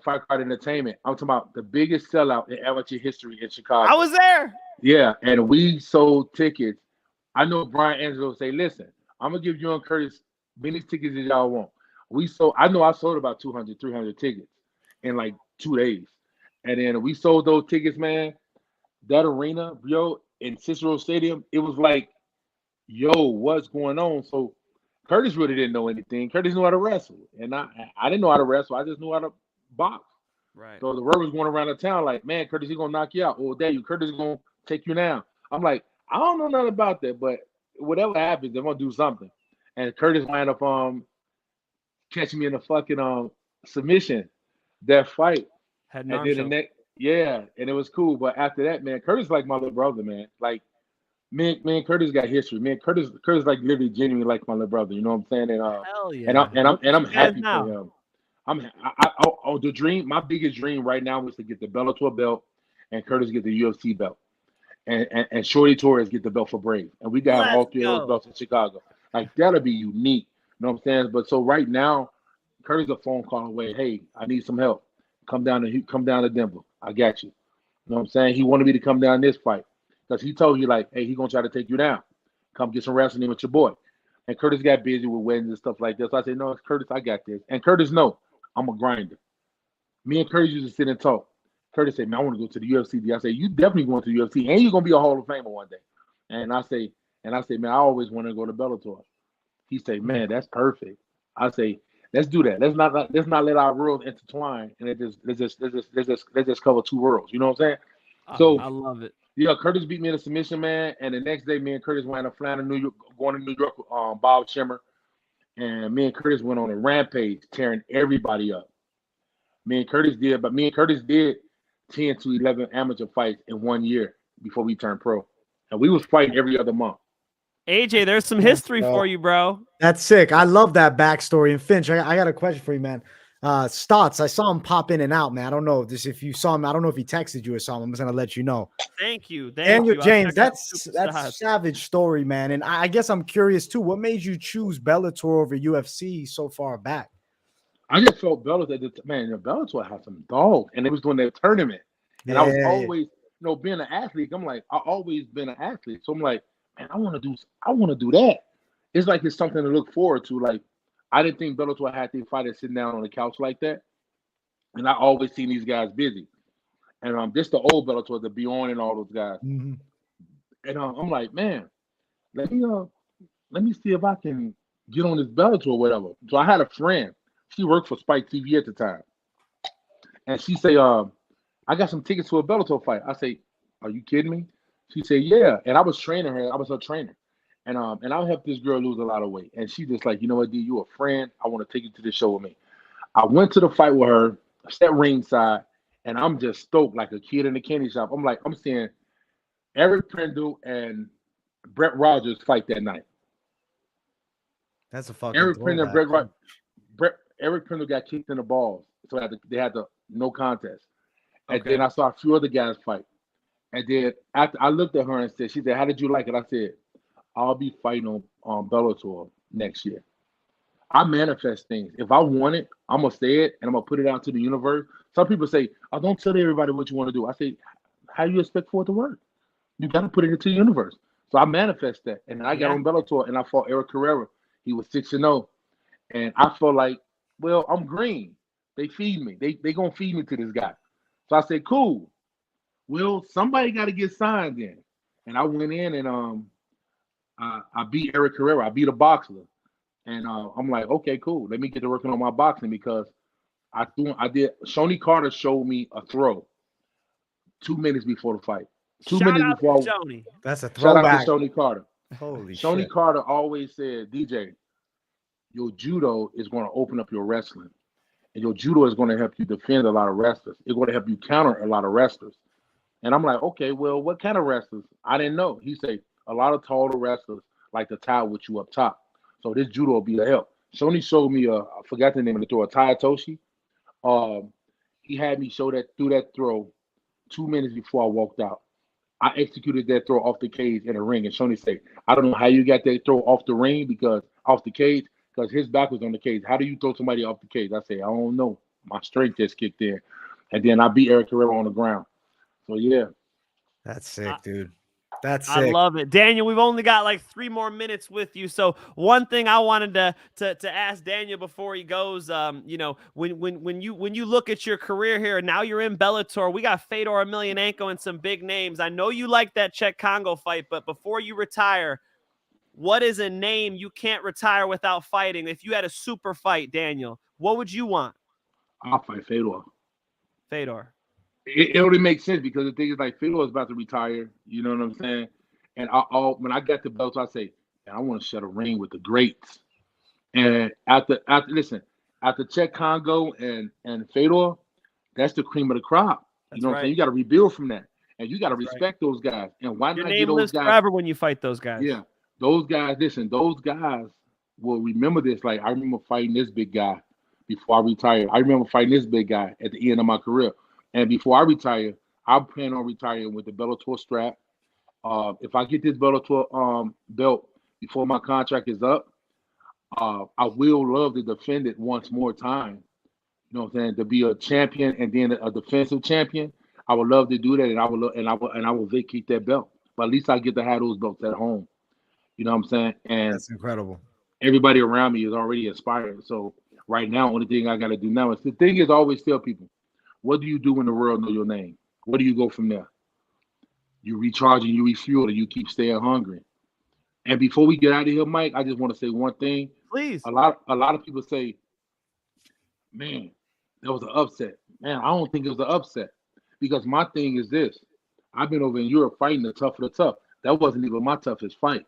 Speaker 7: Fight Card Entertainment. I'm talking about the biggest sellout in amateur history in Chicago.
Speaker 4: I was there.
Speaker 7: Yeah, and we sold tickets. I know Brian Angelo say, "Listen, I'm gonna give you and Curtis many tickets as y'all want." I know I sold about 200, 300 tickets in like 2 days. And then we sold those tickets, man. That arena, yo, in Cicero Stadium, it was like, yo, what's going on? So Curtis really didn't know anything. Curtis knew how to wrestle. And I didn't know how to wrestle. I just knew how to box.
Speaker 4: Right.
Speaker 7: So the word was going around the town like, man, Curtis, he's going to knock you out. Oh, damn, Curtis is going to take you down. I'm like, I don't know nothing about that, but whatever happens, they're going to do something. And Curtis wound up catching me in a fucking submission that fight.
Speaker 4: And
Speaker 7: then and it was cool. But after that, man, Curtis like my little brother, man. Like, me and Curtis got history. Man, Curtis like literally genuinely like my little brother. You know what I'm saying? And
Speaker 4: hell yeah.
Speaker 7: and I'm happy for him. The dream, my biggest dream right now is to get the Bellator belt, and Curtis get the UFC belt, and Shorty Torres get the belt for Brave, and we got all
Speaker 4: Let's
Speaker 7: three of those
Speaker 4: go.
Speaker 7: belts in Chicago. Like that'll be unique. You know what I'm saying? But so right now, Curtis a phone call away. Hey, I need some help. Come down to Denver. I got you. You know what I'm saying? He wanted me to come down this fight because he told you like, hey, he gonna try to take you down. Come get some wrestling in with your boy. And Curtis got busy with weddings and stuff like this. So I said, no, Curtis, I got this. And Curtis, no, I'm a grinder. Me and Curtis used to sit and talk. Curtis said, man, I want to go to the UFC. I said, you definitely going to the UFC, and you're gonna be a Hall of Famer one day. And I say, man, I always wanted to go to Bellator. He said, man, that's perfect. I say, let's do that. Let's not let our worlds intertwine, and let's just cover two worlds. You know what I'm saying? So
Speaker 4: I love it.
Speaker 7: yeah, Curtis beat me in a submission, man. And the next day, me and Curtis went to Atlanta, New York, going to New York with Bob Shimmer. And me and Curtis went on a rampage, tearing everybody up. Me and Curtis did 10 to 11 amateur fights in 1 year before we turned pro. And we was fighting every other month.
Speaker 4: AJ, there's some history for you, bro.
Speaker 3: That's sick. I love that backstory. And Finch, I got a question for you, man. Stots, I saw him pop in and out, man. I don't know if you saw him. I don't know if he texted you or something. I'm just gonna let you know.
Speaker 4: Thank you.
Speaker 3: Daniel James, that's a savage story, man. And I guess I'm curious too. What made you choose Bellator over UFC so far back?
Speaker 7: I just felt Bellator, man, Bellator had some dogs, and they was doing their tournament. And I was always, being an athlete, I'm like, I always been an athlete. So I'm like, man, I want to do that. It's like it's something to look forward to. Like, I didn't think Bellator had their fighters sitting down on the couch like that. And I always seen these guys busy. And this the old Bellator, the Bjorn and all those guys.
Speaker 3: Mm-hmm.
Speaker 7: And I'm like, man, let me see if I can get on this Bellator or whatever. So I had a friend. She worked for Spike TV at the time. And she say, I got some tickets to a Bellator fight. I say, are you kidding me? She said, yeah. And I was training her. I was her trainer. And I helped this girl lose a lot of weight. And she just like, you know what, D, you a friend. I want to take you to the show with me. I went to the fight with her, sat ringside, and I'm just stoked like a kid in a candy shop. I'm seeing Eric Prindle and Brett Rogers fight that night.
Speaker 3: That's a fucking
Speaker 7: Eric Prindle and Eric Prindle got kicked in the balls. So they had the no contest. And then I saw a few other guys fight. And then after I looked at her and said, she said, how did you like it? I said, I'll be fighting on Bellator next year. I manifest things. If I want it, I'm going to say it, and I'm going to put it out to the universe. Some people say, oh, don't tell everybody what you want to do. I say, how do you expect for it to work? You got to put it into the universe. So I manifest that. And I got on Bellator, and I fought Eric Carrera. He was 6-0. And I felt like, well, I'm green. They feed me. They going to feed me to this guy. So I said, cool. Well, somebody got to get signed in. And I went in and I beat Eric Carrera. I beat a boxer. And I'm like, okay, cool. Let me get to working on my boxing because I did. Shoney Carter showed me a throw 2 minutes before the fight. 2 minutes before.
Speaker 4: Shoney.
Speaker 3: That's a throwback.
Speaker 7: Shout out to Shoney Carter.
Speaker 3: Holy
Speaker 7: Shoney
Speaker 3: shit.
Speaker 7: Carter always said, DJ, your judo is going to open up your wrestling. And your judo is going to help you defend a lot of wrestlers. It's going to help you counter a lot of wrestlers. And I'm like, okay, well, what kind of wrestlers? I didn't know. He said, a lot of taller wrestlers like to tie with you up top. So this judo will be a help. Shoney showed me, I forgot the name of the throw, a Tayatoshi. He had me do that throw 2 minutes before I walked out. I executed that throw off the cage in the ring. And Shoney said, I don't know how you got that throw off the ring off the cage, because his back was on the cage. How do you throw somebody off the cage? I say, I don't know. My strength just kicked in. And then I beat Eric Carrera on the ground. So, yeah.
Speaker 3: That's sick, dude. That's sick.
Speaker 4: I love it. Daniel, we've only got like 3 more minutes with you. So one thing I wanted to ask Daniel before he goes, when you look at your career here, now you're in Bellator. We got Fedor Emelianenko and some big names. I know you like that Czech Congo fight, but before you retire, what is a name you can't retire without fighting? If you had a super fight, Daniel, what would you want?
Speaker 7: I'll fight Fedor.
Speaker 4: Fedor.
Speaker 7: It only makes sense because the thing is like Fedor is about to retire. You know what I'm saying? And when I got the belt, I say, I want to shut a ring with the greats. And after Czech Congo and Fedor, that's the cream of the crop. You know what I'm saying? You got to rebuild from that, and you got to respect those guys. And why
Speaker 4: your
Speaker 7: not
Speaker 4: name
Speaker 7: get those
Speaker 4: lives
Speaker 7: guys
Speaker 4: forever when you fight those guys?
Speaker 7: Yeah, those guys. Listen, those guys will remember this. Like I remember fighting this big guy before I retire. I remember fighting this big guy at the end of my career. And before I retire, I plan on retiring with the Bellator strap. If I get this Bellator belt before my contract is up, I will love to defend it once more time. You know what I'm saying? To be a champion and then a defensive champion, I would love to do that, and I will vacate that belt. But at least I get to have those belts at home. You know what I'm saying? And
Speaker 3: That's incredible.
Speaker 7: everybody around me is already inspired. So right now, only thing I got to do now is the thing is always tell people, what do you do when the world know your name? Where do you go from there? You recharge and you refuel, and you keep staying hungry. And before we get out of here, Mike, I just want to say one thing.
Speaker 4: Please.
Speaker 7: A lot of people say, man, that was an upset. Man, I don't think it was an upset. Because my thing is this. I've been over in Europe fighting the tough of the tough. That wasn't even my toughest fight.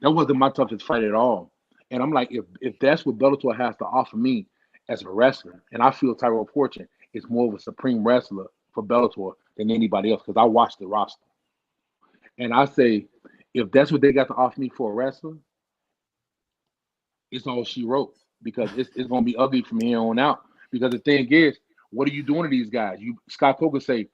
Speaker 7: That wasn't my toughest fight at all. And I'm like, if that's what Bellator has to offer me as a wrestler, and I feel Tyrell Fortune is more of a supreme wrestler for Bellator than anybody else, because I watched the roster. And I say, if that's what they got to offer me for a wrestler, it's all she wrote, because it's going to be ugly from here on out. Because the thing is, what are you doing to these guys? Scott Coker say,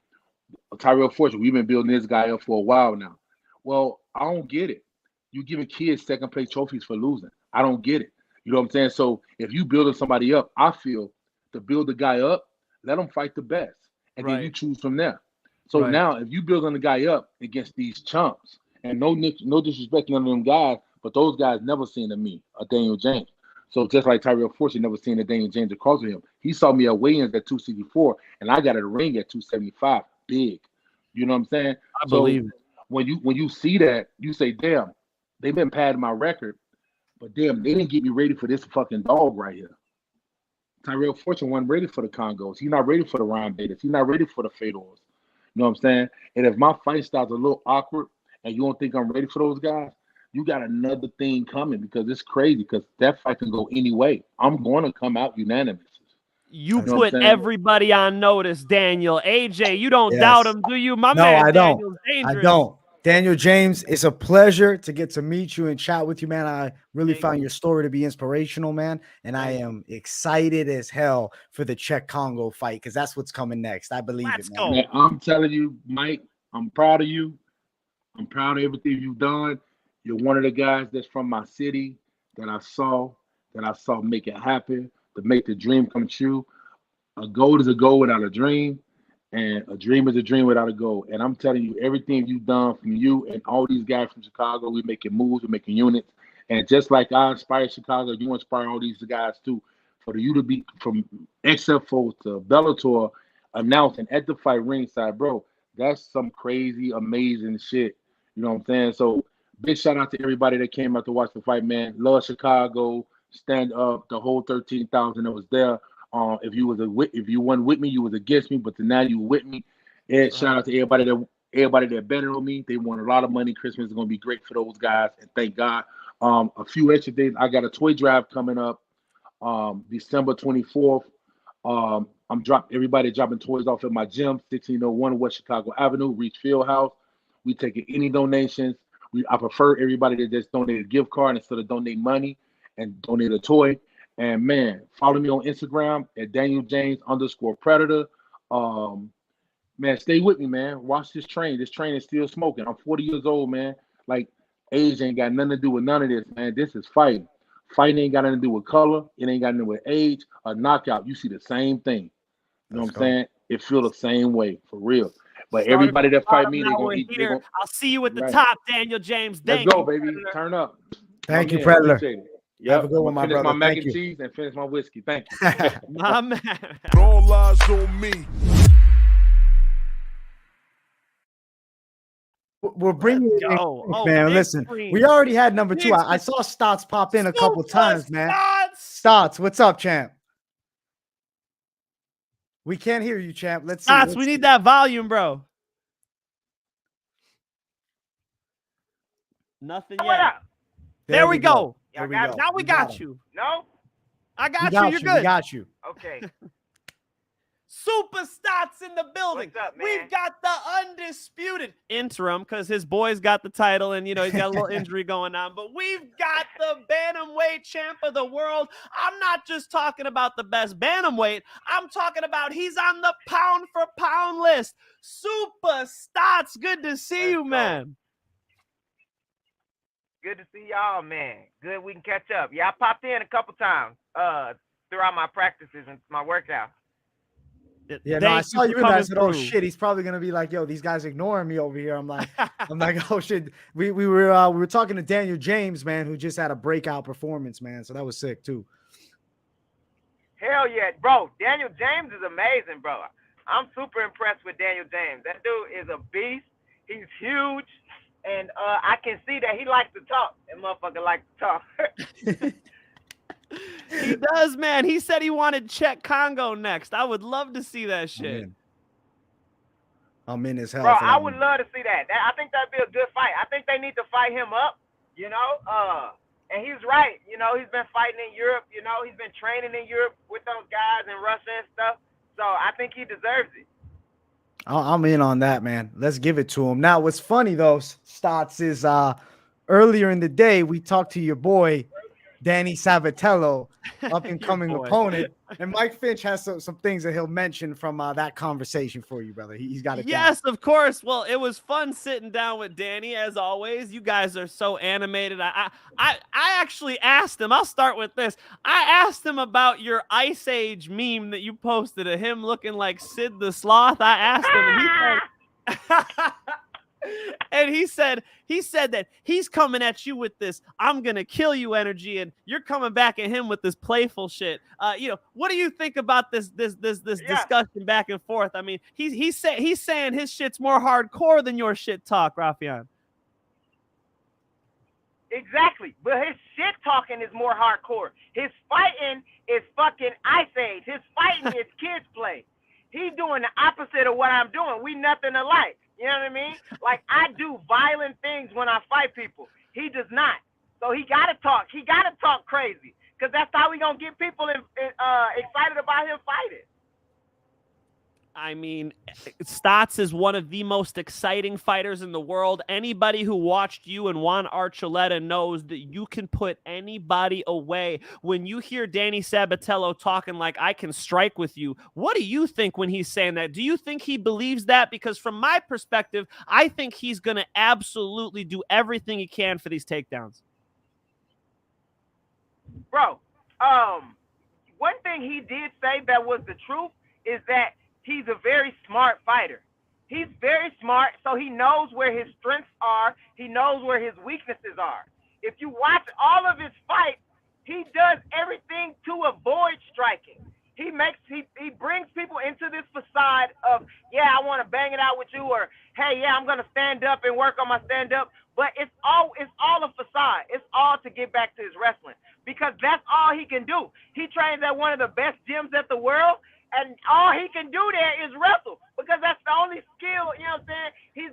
Speaker 7: Tyrell Fortune, we've been building this guy up for a while now. Well, I don't get it. You giving kids second place trophies for losing. I don't get it. You know what I'm saying? So if you building somebody up, I feel to build the guy up, let him fight the best. And then you choose from there. So now if you building the guy up against these chumps, and no disrespect to none of them guys, but those guys never seen to me a Daniel James. So just like Tyrell Fortune never seen a Daniel James across with him. He saw me at weigh-ins at 264, and I got a ring at 275. Big. You know what I'm saying?
Speaker 4: I believe it.
Speaker 7: When you see that, you say, damn, they've been padding my record, but damn, they didn't get me ready for this fucking dog right here. Tyrell Fortune wasn't ready for the Congos. He's not ready for the Ryan Baiters. He's not ready for the Fedors. You know what I'm saying? And if my fight style's a little awkward and you don't think I'm ready for those guys, you got another thing coming, because it's crazy, because that fight can go any way. I'm going to come out unanimous.
Speaker 4: You put everybody on notice, Daniel. AJ, you don't doubt him, do you?
Speaker 3: No, I don't. I don't. Daniel James, it's a pleasure to get to meet you and chat with you, man. I really found your story to be inspirational, man. And I am excited as hell for the Czech Congo fight, because that's what's coming next. I believe it, man.
Speaker 7: Man, I'm telling you, Mike, I'm proud of you. I'm proud of everything you've done. You're one of the guys that's from my city that I saw make it happen, to make the dream come true. A goal is a goal without a dream, and a dream is a dream without a goal. And I'm telling you, everything you've done from you and all these guys from Chicago, we're making moves, we're making units. And just like I inspired Chicago, you inspire all these guys too. For you to be from XFO to Bellator announcing at the fight ringside, bro, that's some crazy, amazing shit. You know what I'm saying? So big shout out to everybody that came out to watch the fight, man. Love Chicago. Stand up, the whole 13,000 that was there. If you wasn't with me, you was against me, but now you with me. And shout out to everybody that betted on me. They won a lot of money. Christmas is gonna be great for those guys, and thank God. A few extra days. I got a toy drive coming up, December 24th. Everybody dropping toys off at my gym, 1601 West Chicago Avenue, Reach Fieldhouse. We taking any donations. I prefer everybody that just donate a gift card instead of donate money and donate a toy. And man, follow me on Instagram at Daniel James _Predator. Man, stay with me, man. Watch this train. This train is still smoking. I'm 40 years old, man. Like, age ain't got nothing to do with none of this, man. This is fighting. Fighting ain't got nothing to do with color. It ain't got nothing to do with age. A knockout, you see the same thing. You know what I'm saying? It feel the same way, for real. But everybody that fight me, they're gonna eat.
Speaker 4: I'll see you at the top, Daniel James.
Speaker 7: Let's go, baby. Turn up.
Speaker 3: Thank you, Predator.
Speaker 7: Yep.
Speaker 3: Have a good one, my
Speaker 7: brother.
Speaker 3: brother.
Speaker 7: My mac
Speaker 3: Thank
Speaker 7: and
Speaker 3: you.
Speaker 7: cheese and finish my whiskey. Thank you.
Speaker 4: My man.
Speaker 2: All eyes on me.
Speaker 3: We're bringing it in,
Speaker 4: Oh,
Speaker 3: man. Listen, we already had number 2. I saw Stots pop in a couple times, man. Stots, what's up, champ? We can't hear you, champ. Let's see.
Speaker 4: Stots, we need that volume, bro. Nothing yet. There we go. Now we got you.
Speaker 8: No?
Speaker 4: I got you. You're good.
Speaker 3: We got you.
Speaker 8: Okay.
Speaker 4: Super Stots in the building.
Speaker 8: What's up, man?
Speaker 4: We've got the undisputed interim because his boy's got the title and, you know, he's got a little injury going on. But we've got the bantamweight champ of the world. I'm not just talking about the best bantamweight. I'm talking about he's on the pound-for-pound list. Super Stots, good to see you, man.
Speaker 8: Good to see y'all, man. Good we can catch up. Yeah, I popped in a couple times throughout my practices and my workout.
Speaker 3: Yeah, no, I saw you and I said, "Oh shit, he's probably gonna be like, yo, these guys ignoring me over here." I'm like, oh shit. We were talking to Daniel James, man, who just had a breakout performance, man. So that was sick too.
Speaker 8: Hell yeah, bro. Daniel James is amazing, bro. I'm super impressed with Daniel James. That dude is a beast. He's huge. And I can see that he likes to talk. That motherfucker likes to talk.
Speaker 4: He does, man. He said he wanted Czech Congo next. I would love to see that shit.
Speaker 3: I'm in his hell.
Speaker 8: Bro, I would love to see that. I think that'd be a good fight. I think they need to fight him up, you know. And he's right. You know, he's been fighting in Europe. You know, he's been training in Europe with those guys in Russia and stuff. So I think he deserves it.
Speaker 3: I'm in on that, man. Let's give it to him. Now, what's funny, though, Stots, is earlier in the day, we talked to your boy, Danny Sabatello, up-and-coming opponent. And Mike Finch has some things that he'll mention from that conversation for you, brother. He's got it.
Speaker 4: Yes,
Speaker 3: down.
Speaker 4: Of course. Well, it was fun sitting down with Danny, as always. You guys are so animated. I actually asked him. I'll start with this. I asked him about your Ice Age meme that you posted of him looking like Sid the Sloth. I asked him, and he said... And he said that he's coming at you with this "I'm gonna kill you" energy, and you're coming back at him with this playful shit. You know, what do you think about this discussion back and forth? I mean, he's saying his shit's more hardcore than your shit talk, Raufeon.
Speaker 8: Exactly, but his shit talking is more hardcore. His fighting is fucking Ice Age. His fighting is kids play. He's doing the opposite of what I'm doing. We nothing alike. You know what I mean? Like, I do violent things when I fight people. He does not. So he got to talk. He got to talk crazy, because that's how we going to get people excited about him fighting.
Speaker 4: I mean, Stots is one of the most exciting fighters in the world. Anybody who watched you and Juan Archuleta knows that you can put anybody away. When you hear Danny Sabatello talking like, "I can strike with you," what do you think when he's saying that? Do you think he believes that? Because from my perspective, I think he's going to absolutely do everything he can for these takedowns.
Speaker 8: Bro, one thing he did say that was the truth is that he's a very smart fighter. He's very smart, so he knows where his strengths are. He knows where his weaknesses are. If you watch all of his fights, he does everything to avoid striking. He brings people into this facade of, yeah, I want to bang it out with you, or hey, yeah, I'm gonna stand up and work on my stand up. But it's all a facade. It's all to get back to his wrestling, because that's all he can do. He trains at one of the best gyms at the world. And all he can do there is wrestle, because that's the only skill, you know what I'm saying? He's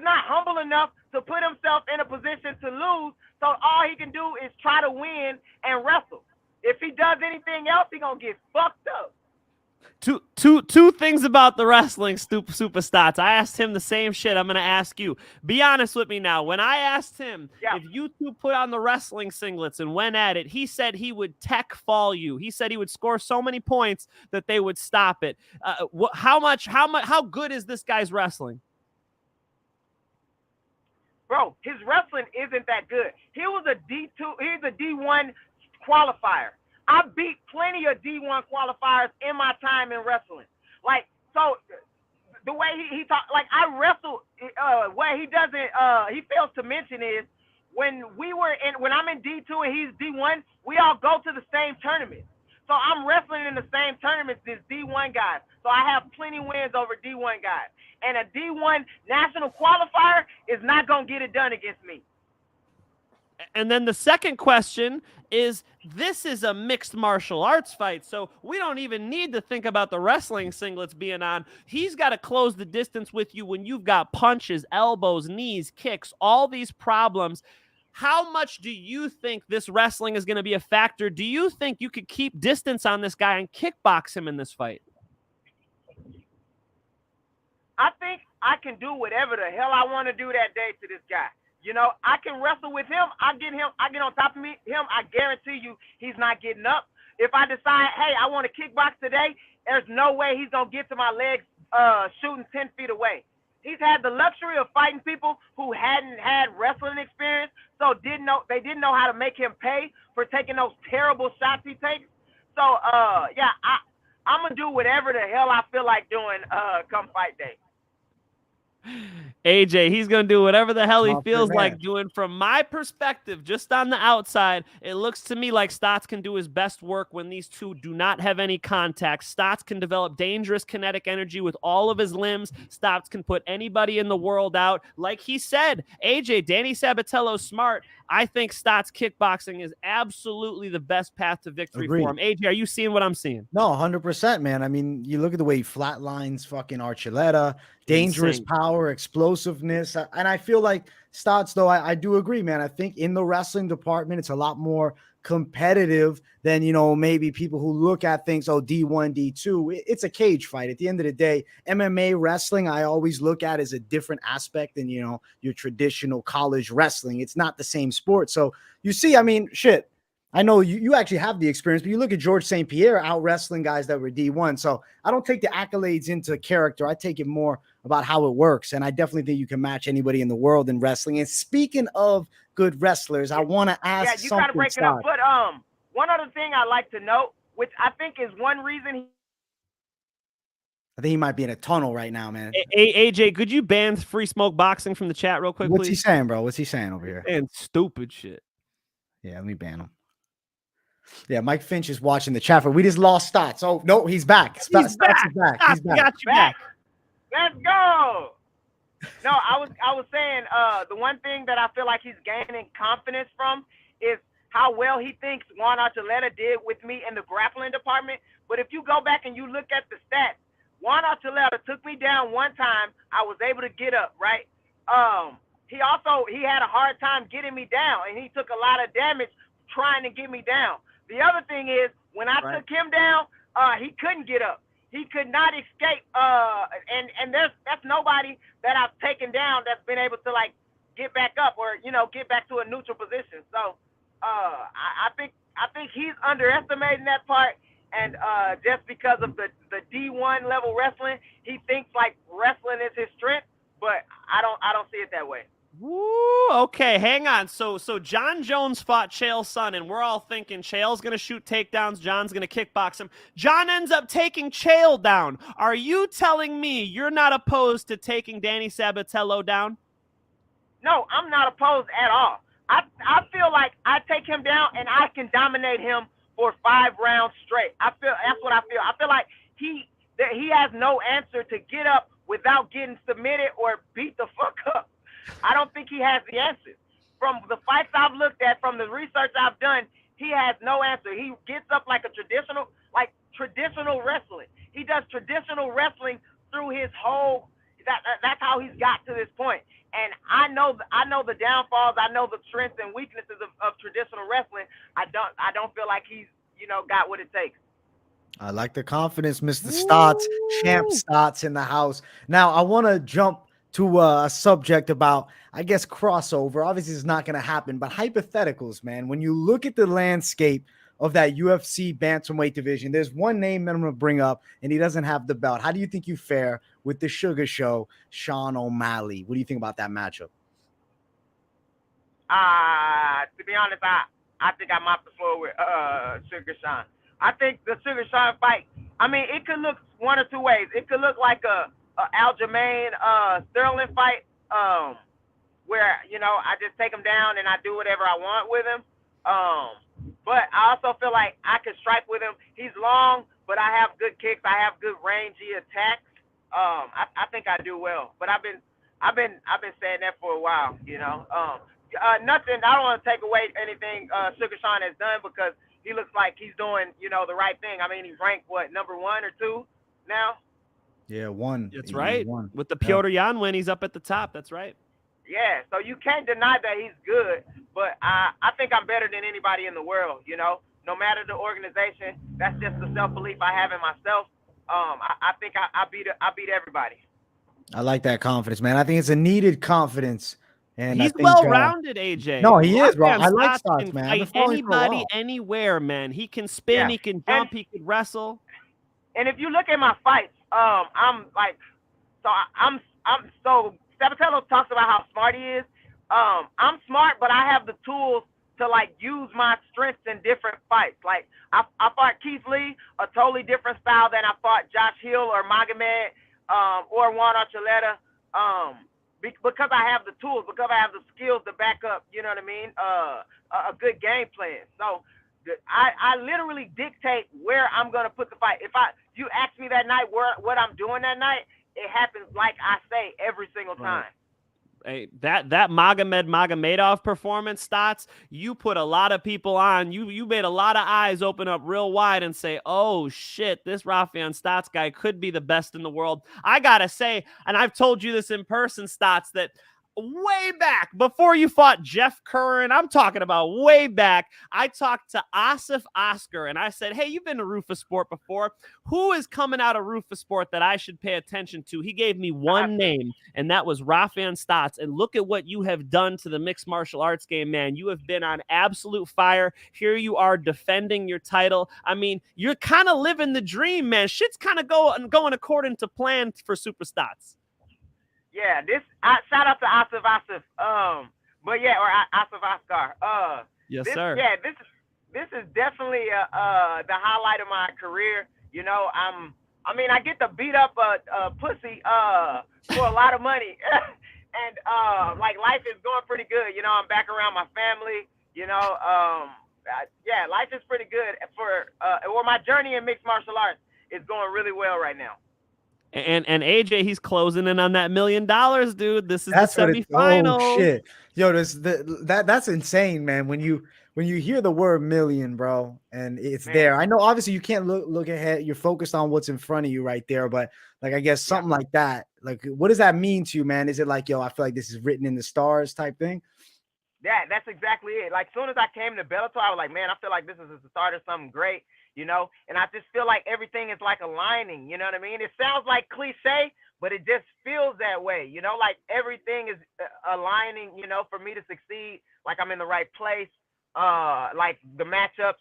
Speaker 8: not humble enough to put himself in a position to lose, so all he can do is try to win and wrestle. If he does anything else, he's going to get fucked up.
Speaker 4: Two things about the wrestling Super Stots. I asked him the same shit I'm going to ask you. Be honest with me now. When I asked him if you two put on the wrestling singlets and went at it, he said he would tech fall you. He said he would score so many points that they would stop it. How good is this guy's wrestling?
Speaker 8: Bro, his wrestling isn't that good. He was a D2. He's a D1 qualifier. I beat plenty of D1 qualifiers in my time in wrestling. Like, so the way he talk, like, I wrestle, what he doesn't, he fails to mention is when I'm in D2 and he's D1, we all go to the same tournament. So I'm wrestling in the same tournaments as D1 guys. So I have plenty wins over D1 guys. And a D1 national qualifier is not going to get it done against me.
Speaker 4: And then the second question is, this is a mixed martial arts fight, so we don't even need to think about the wrestling singlets being on. He's got to close the distance with you when you've got punches, elbows, knees, kicks, all these problems. How much do you think this wrestling is going to be a factor? Do you think you could keep distance on this guy and kickbox him in this fight?
Speaker 8: I think I can do whatever the hell I want to do that day to this guy. You know, I can wrestle with him. I get on top of him. I guarantee you he's not getting up. If I decide, hey, I want to kickbox today, there's no way he's going to get to my legs shooting 10 feet away. He's had the luxury of fighting people who hadn't had wrestling experience, so they didn't know how to make him pay for taking those terrible shots he takes. So, yeah, I'm going to do whatever the hell I feel like doing come fight day.
Speaker 4: AJ, he's going to do whatever the hell he feels like doing. From my perspective, just on the outside, it looks to me like Stots can do his best work when these two do not have any contact. Stots can develop dangerous kinetic energy with all of his limbs. Stots can put anybody in the world out. Like he said, AJ, Danny Sabatello's smart. I think Stots kickboxing is absolutely the best path to victory for him. AJ, are you seeing what I'm seeing?
Speaker 3: No, 100%, man. I mean, you look at the way he flatlines fucking Archuleta, dangerous power, explosiveness. And I feel like Stots, though, I do agree, man. I think in the wrestling department, it's a lot more competitive than, you know, maybe people who look at things, oh, D1, D2. It's a cage fight. At the end of the day, MMA wrestling, I always look at as a different aspect than, you know, your traditional college wrestling. It's not the same sport. So you see, I mean, shit, I know you actually have the experience, but you look at George St. Pierre out wrestling guys that were D1. So I don't take the accolades into character. I take it more about how it works. And I definitely think you can match anybody in the world in wrestling. And speaking of good wrestlers, I want to ask
Speaker 8: you got to break it up. But one other thing I like to note, which I think is one reason
Speaker 3: I think he might be in a tunnel right now, man.
Speaker 4: AJ, could you ban free smoke boxing from the chat real quick,
Speaker 3: What's
Speaker 4: please?
Speaker 3: he saying, bro? What's he saying over here?
Speaker 4: And stupid shit.
Speaker 3: Yeah, let me ban him. Yeah, Mike Finch is watching the chat. We just lost Stots. Oh, no, he's back. Stots is back. He's back.
Speaker 4: Got you back.
Speaker 8: Let's go. No, I was saying the one thing that I feel like he's gaining confidence from is how well he thinks Juan Archuleta did with me in the grappling department. But if you go back and you look at the stats, Juan Archuleta took me down one time. I was able to get up, right? He had a hard time getting me down, and he took a lot of damage trying to get me down. The other thing is, when I took him down, he couldn't get up. He could not escape. And that's nobody that I've taken down that's been able to like get back up or, you know, get back to a neutral position. So I think he's underestimating that part. And just because of the D1 level wrestling, he thinks like wrestling is his strength, but I don't see it that way.
Speaker 4: Woo, okay, hang on. So John Jones fought Chael's son, and we're all thinking Chael's going to shoot takedowns, John's going to kickbox him. John ends up taking Chael down. Are you telling me you're not opposed to taking Danny Sabatello down?
Speaker 8: No, I'm not opposed at all. I feel like I take him down and I can dominate him for 5 rounds straight. That's what I feel. I feel like he has no answer to get up without getting submitted or beat the fuck up. I don't think he has the answer. From the fights I've looked at, from the research I've done, he has no answer. He gets up like traditional wrestling. He does traditional wrestling through his whole. That's how he's got to this point. And I know the downfalls. I know the strengths and weaknesses of traditional wrestling. I don't feel like he's got what it takes.
Speaker 3: I like the confidence, Mr. Stots, Champ Stots in the house. Now I want to jump to a subject about, I guess, crossover. Obviously, it's not going to happen, but hypotheticals, man. When you look at the landscape of that UFC bantamweight division, there's one name that I'm going to bring up, and he doesn't have the belt. How do you think you fare with the Sugar Show, Sean O'Malley? What do you think about that matchup?
Speaker 8: To be honest, I think I'm off the floor with Sugar Sean. I think the Sugar Sean fight, I mean, it could look one or two ways. It could look like a Aljamain Sterling fight, where I just take him down and I do whatever I want with him. But I also feel like I can strike with him. He's long, but I have good kicks. I have good rangy attacks. I think I do well. But I've been saying that for a while. Nothing. I don't want to take away anything Sugar Sean has done because he looks like he's doing the right thing. I mean, he's ranked number 1 or 2 now.
Speaker 3: Yeah, 1.
Speaker 4: That's right. With the Piotr Jan win, he's up at the top. That's right.
Speaker 8: Yeah, so you can't deny that he's good, but I think I'm better than anybody in the world, No matter the organization, that's just the self-belief I have in myself. I think I beat everybody.
Speaker 3: I like that confidence, man. I think it's a needed confidence. And
Speaker 4: he's
Speaker 3: I think,
Speaker 4: well-rounded, AJ.
Speaker 3: no, he is, bro.
Speaker 4: Raufeon
Speaker 3: I like
Speaker 4: Stots
Speaker 3: Stots,
Speaker 4: can
Speaker 3: man. I've been
Speaker 4: fight
Speaker 3: following him for a
Speaker 4: anybody,
Speaker 3: while.
Speaker 4: anywhere, man. He can spin,
Speaker 8: Yeah.
Speaker 4: he can jump, he can wrestle.
Speaker 8: And if you look at my fights, I'm like, so Sabatello talks about how smart he is. I'm smart, but I have the tools to like use my strengths in different fights. Like I fought Keith Lee, a totally different style than I fought Josh Hill or Magomed, or Juan Archuleta. Because I have the tools, because I have the skills to back up, you know what I mean? A good game plan. So I literally dictate where I'm gonna put the fight. If you ask me that night what I'm doing that night, it happens like I say every single time.
Speaker 4: Hey, that Magomedov performance, Stots, you put a lot of people on. You made a lot of eyes open up real wide and say, oh shit, this Raufeon Stots guy could be the best in the world. I gotta say, and I've told you this in person, Stots, that way back before you fought Jeff Curran, I'm talking about way back, I talked to Asif Oscar and I said, hey, you've been to Roufusport before. Who is coming out of Roufusport that I should pay attention to? He gave me one name, and that was Raufeon Stots. And look at what you have done to the mixed martial arts game, man. You have been on absolute fire. Here you are defending your title. I mean, you're kind of living the dream, man. Shit's kind of going according to plan for Super Stots.
Speaker 8: Yeah, shout out to Asif. But yeah, or Asif Oscar.
Speaker 4: Yes, sir.
Speaker 8: Yeah, this is definitely the highlight of my career. You know, I get to beat up a pussy for a lot of money, and like life is going pretty good. You know, I'm back around my family. You know, yeah, life is pretty good or my journey in mixed martial arts is going really well right now.
Speaker 4: And AJ, he's closing in on that $1 million, dude. This is the semifinals.
Speaker 3: Oh shit, yo, that's insane, man. When you hear the word million, bro, and it's there. I know obviously you can't look ahead. You're focused on what's in front of you right there, but like I guess something like that. Like, what does that mean to you, man? Is it like, yo, I feel like this is written in the stars type thing?
Speaker 8: Yeah, that's exactly it. Like, soon as I came to Bellator, I was like, man, I feel like this is the start of something great. You know, and I just feel like everything is like aligning, you know what I mean? It sounds like cliche, but it just feels that way, you know, like everything is aligning, you know, for me to succeed, like I'm in the right place. Like the matchups,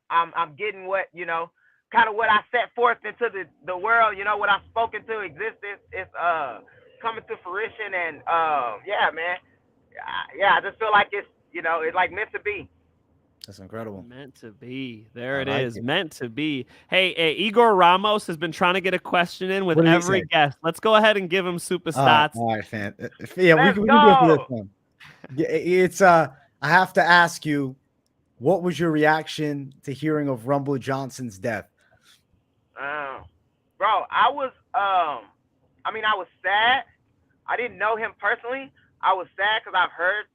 Speaker 8: I'm getting what, you know, kind of what I set forth into the world, you know, what I've spoken to existence is coming to fruition. And yeah, man. Yeah, I just feel like it's, you know, it's like meant to be.
Speaker 3: That's incredible.
Speaker 4: Meant to be. There it is. Meant to be. Hey, Igor Ramos has been trying to get a question in with every guest. Let's go ahead and give him Super Stots.
Speaker 3: All right, fan. Yeah, we can go for this one. It's I have to ask you, what was your reaction to hearing of Rumble Johnson's death?
Speaker 8: Bro, I was sad. I didn't know him personally. I was sad because I've heard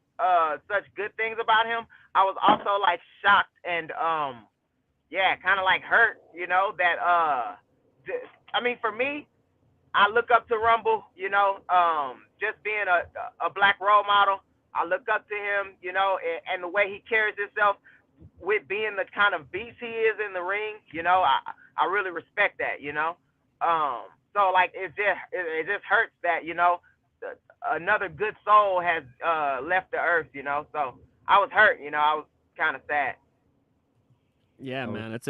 Speaker 8: such good things about him. I was also like shocked and yeah, kind of like hurt, you know, that for me, I look up to Rumble, you know, just being a black role model. I look up to him, you know, and the way he carries himself with being the kind of beast he is in the ring, you know, I really respect that, you know. So like it just hurts that, you know, another good soul has left the earth, you know. So I was hurt, you know. I was kind of sad.
Speaker 4: Yeah, man, it's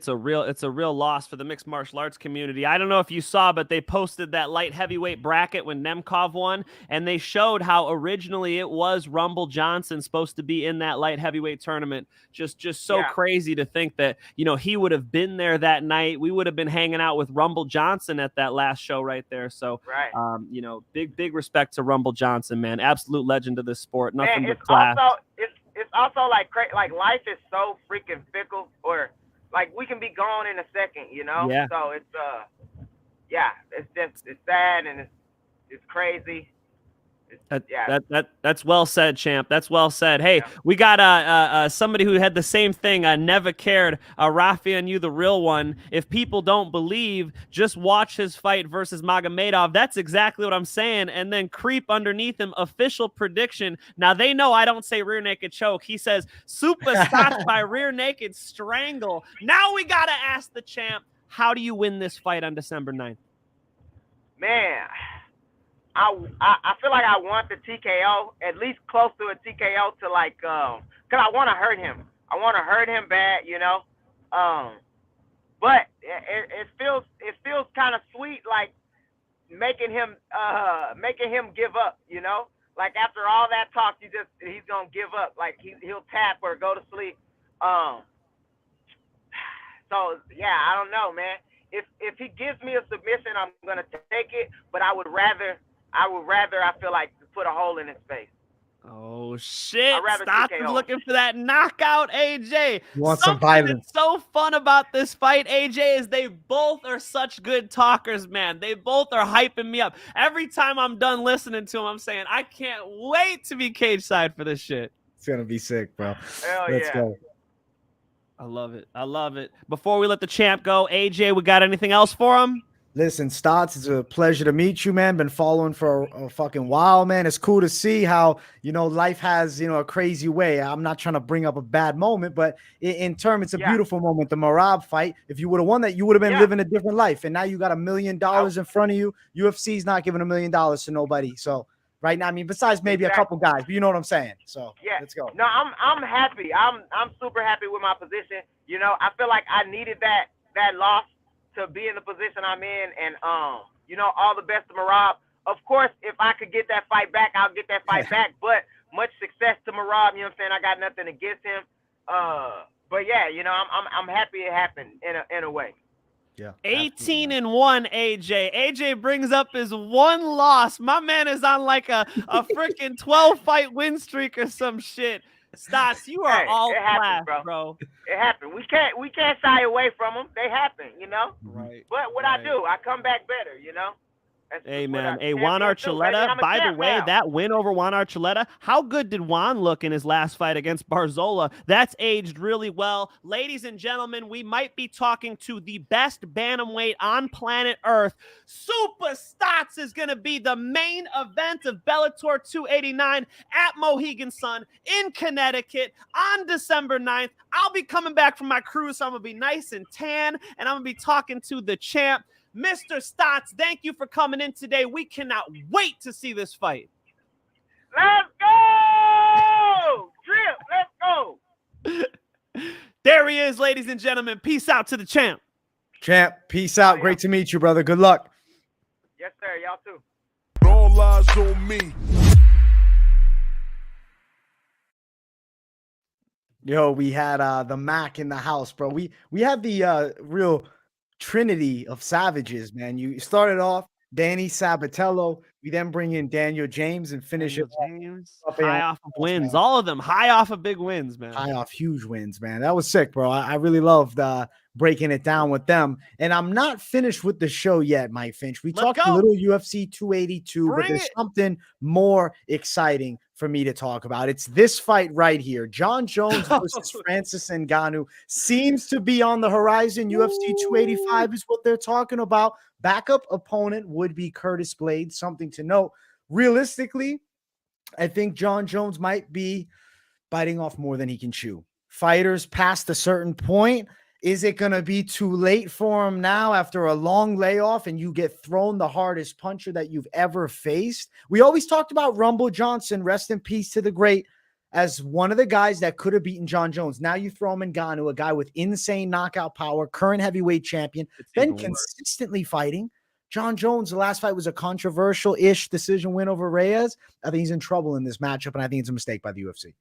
Speaker 4: a real loss for the mixed martial arts community. I don't know if you saw, but they posted that light heavyweight bracket when Nemkov won, and they showed how originally it was Rumble Johnson supposed to be in that light heavyweight tournament. Just so crazy to think that, you know, he would have been there that night. We would have been hanging out with Rumble Johnson at that last show right there. So, you know, big respect to Rumble Johnson, man, absolute legend of this sport. Nothing but class.
Speaker 8: It's also like life is so freaking fickle, or like we can be gone in a second, you know.
Speaker 4: Yeah.
Speaker 8: So it's it's sad and it's crazy.
Speaker 4: That's well said, champ. That's well said. Hey, we got somebody who had the same thing. Never cared. Raufeon, you the real one. If people don't believe, just watch his fight versus Magomedov. That's exactly what I'm saying. And then creep underneath him. Official prediction. Now they know I don't say rear naked choke. He says Super Stots by rear naked strangle. Now we gotta ask the champ, how do you win this fight on December 9th?
Speaker 8: Man, I feel like I want the TKO, at least close to a TKO to like, cause I want to hurt him. I want to hurt him bad, you know. But it feels kind of sweet, like making him give up, you know. Like after all that talk, he's gonna give up. Like he'll tap or go to sleep. So yeah, I don't know, man. If he gives me a submission, I'm gonna take it. But I would rather I feel like put a hole in his face.
Speaker 4: Oh shit!
Speaker 8: rather
Speaker 4: Stop
Speaker 8: TKO.
Speaker 4: looking for that knockout, AJ.
Speaker 3: You want some
Speaker 4: Something
Speaker 3: violence.
Speaker 4: that's so fun about this fight, AJ, is they both are such good talkers, man. They both are hyping me up. Every time I'm done listening to them, I'm saying, I can't wait to be cage side for this shit.
Speaker 3: It's gonna be sick, bro.
Speaker 8: Hell
Speaker 3: Let's
Speaker 8: yeah.
Speaker 3: go.
Speaker 4: I love it. I love it. Before we let the champ go, AJ, we got anything else for him?
Speaker 3: Listen, Stots, it's a pleasure to meet you, man. Been following for a fucking while, man. It's cool to see how, life has, a crazy way. I'm not trying to bring up a bad moment, but in terms, it's a beautiful moment. The Marab fight, if you would have won that, you would have been living a different life. And now you got $1 million in front of you. UFC's not giving $1 million to nobody. So right now, I mean, besides maybe a couple guys, but you know what I'm saying. So
Speaker 8: yeah,
Speaker 3: let's go.
Speaker 8: No, I'm happy. I'm super happy with my position. I feel like I needed that loss to be in the position I'm in, and all the best to Marab. Of course, if I could get that fight back, I'll get that fight back. But much success to Marab. You know what I'm saying? I got nothing against him. But yeah, I'm happy it happened in a way.
Speaker 3: Yeah.
Speaker 4: 18-1, AJ. AJ brings up his one loss. My man is on like a freaking 12-fight win streak or some shit. Stots, you are all class, bro.
Speaker 8: It happened. We can't shy away from them. They happen,
Speaker 4: Right.
Speaker 8: But what I do, I come back better, That's
Speaker 4: Hey,
Speaker 8: what
Speaker 4: man.
Speaker 8: I
Speaker 4: Hey, Juan
Speaker 8: champion do, baby.
Speaker 4: Archuleta,
Speaker 8: I'm a
Speaker 4: by the
Speaker 8: champ
Speaker 4: way,
Speaker 8: now.
Speaker 4: that win over Juan Archuleta, how good did Juan look in his last fight against Barzola? That's aged really well. Ladies and gentlemen, we might be talking to the best bantamweight on planet Earth. Super Stots is going to be the main event of Bellator 289 at Mohegan Sun in Connecticut on December 9th. I'll be coming back from my cruise, so I'm going to be nice and tan, and I'm going to be talking to the champ. Mr. Stots, thank you for coming in today. We cannot wait to see this fight.
Speaker 8: Let's go! Trip, let's go!
Speaker 4: There he is, ladies and gentlemen. Peace out to the champ.
Speaker 3: Champ, peace out. Great to meet you, brother. Good luck.
Speaker 8: Yes, sir. Y'all too.
Speaker 2: All eyes on me.
Speaker 3: Yo, we had the Mac in the house, bro. We had the real trinity of savages, man. You started off Danny Sabatello. We then bring in Daniel James and finish it off.
Speaker 4: High off of wins. All of them high off of big wins, man.
Speaker 3: High off huge wins, man. That was sick, bro. I really loved breaking it down with them. And I'm not finished with the show yet, Mike Finch. We talked a little UFC 282, but there's something more exciting for me to talk about. It's this fight right here. John Jones versus Francis Ngannou seems to be on the horizon. UFC 285 is what they're talking about. Backup opponent would be Curtis Blades. Something to note. Realistically, I think John Jones might be biting off more than he can chew. Fighters past a certain point. Is it going to be too late for him now after a long layoff and you get thrown the hardest puncher that you've ever faced? We always talked about Rumble Johnson, rest in peace to the great, as one of the guys that could have beaten John Jones. Now you throw him in Ngannou, a guy with insane knockout power, current heavyweight champion, been consistently fighting. John Jones, the last fight was a controversial-ish decision win over Reyes. I think he's in trouble in this matchup, and I think it's a mistake by the UFC.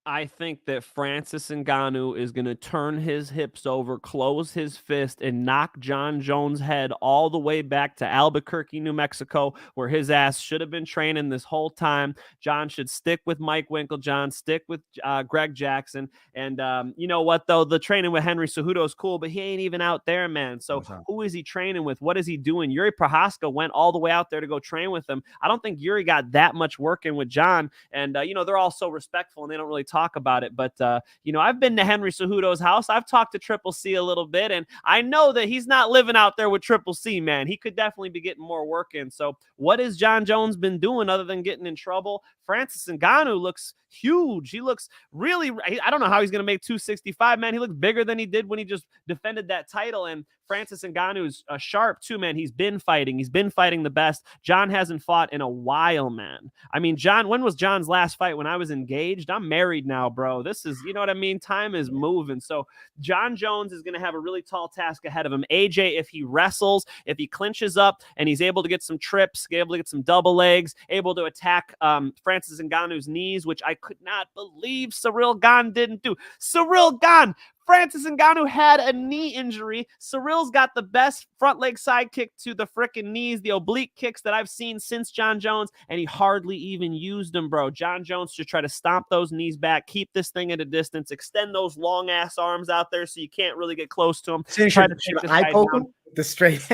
Speaker 4: I think that Francis Ngannou is going to turn his hips over, close his fist, and knock John Jones' head all the way back to Albuquerque, New Mexico, where his ass should have been training this whole time. John should stick with Mike Winklejohn, stick with Greg Jackson. And you know what, though? The training with Henry Cejudo is cool, but he ain't even out there, man. So who is he training with? What is he doing? Yuri Prohaska went all the way out there to go train with him. I don't think Yuri got that much work in with John. And, they're all so respectful, and they don't really talk about it. But, I've been to Henry Cejudo's house. I've talked to Triple C a little bit, and I know that he's not living out there with Triple C, man. He could definitely be getting more work in. So what has John Jones been doing other than getting in trouble? Francis Ngannou looks huge. He looks really, I don't know how he's going to make 265, man. He looks bigger than he did when he just defended that title. And Francis Ngannou's sharp too, man. He's been fighting the best. John hasn't fought in a while, man. I mean, John, when was John's last fight? When I was engaged? I'm married now, bro. This is, you know what I mean? Time is moving. So John Jones is going to have a really tall task ahead of him. AJ, if he wrestles, if he clinches up and he's able to get some trips, able to get some double legs, able to attack Francis Ngannou's knees, which I could not believe Ciryl Gane didn't do. Ciryl Gane! Francis Ngannou had a knee injury. Cyril's got the best front leg side kick to the frickin' knees, the oblique kicks that I've seen since John Jones, and he hardly even used them, bro. John Jones should try to stomp those knees back, keep this thing at a distance, extend those long-ass arms out there so you can't really get close to him. Try to take this guy down.
Speaker 3: The straight.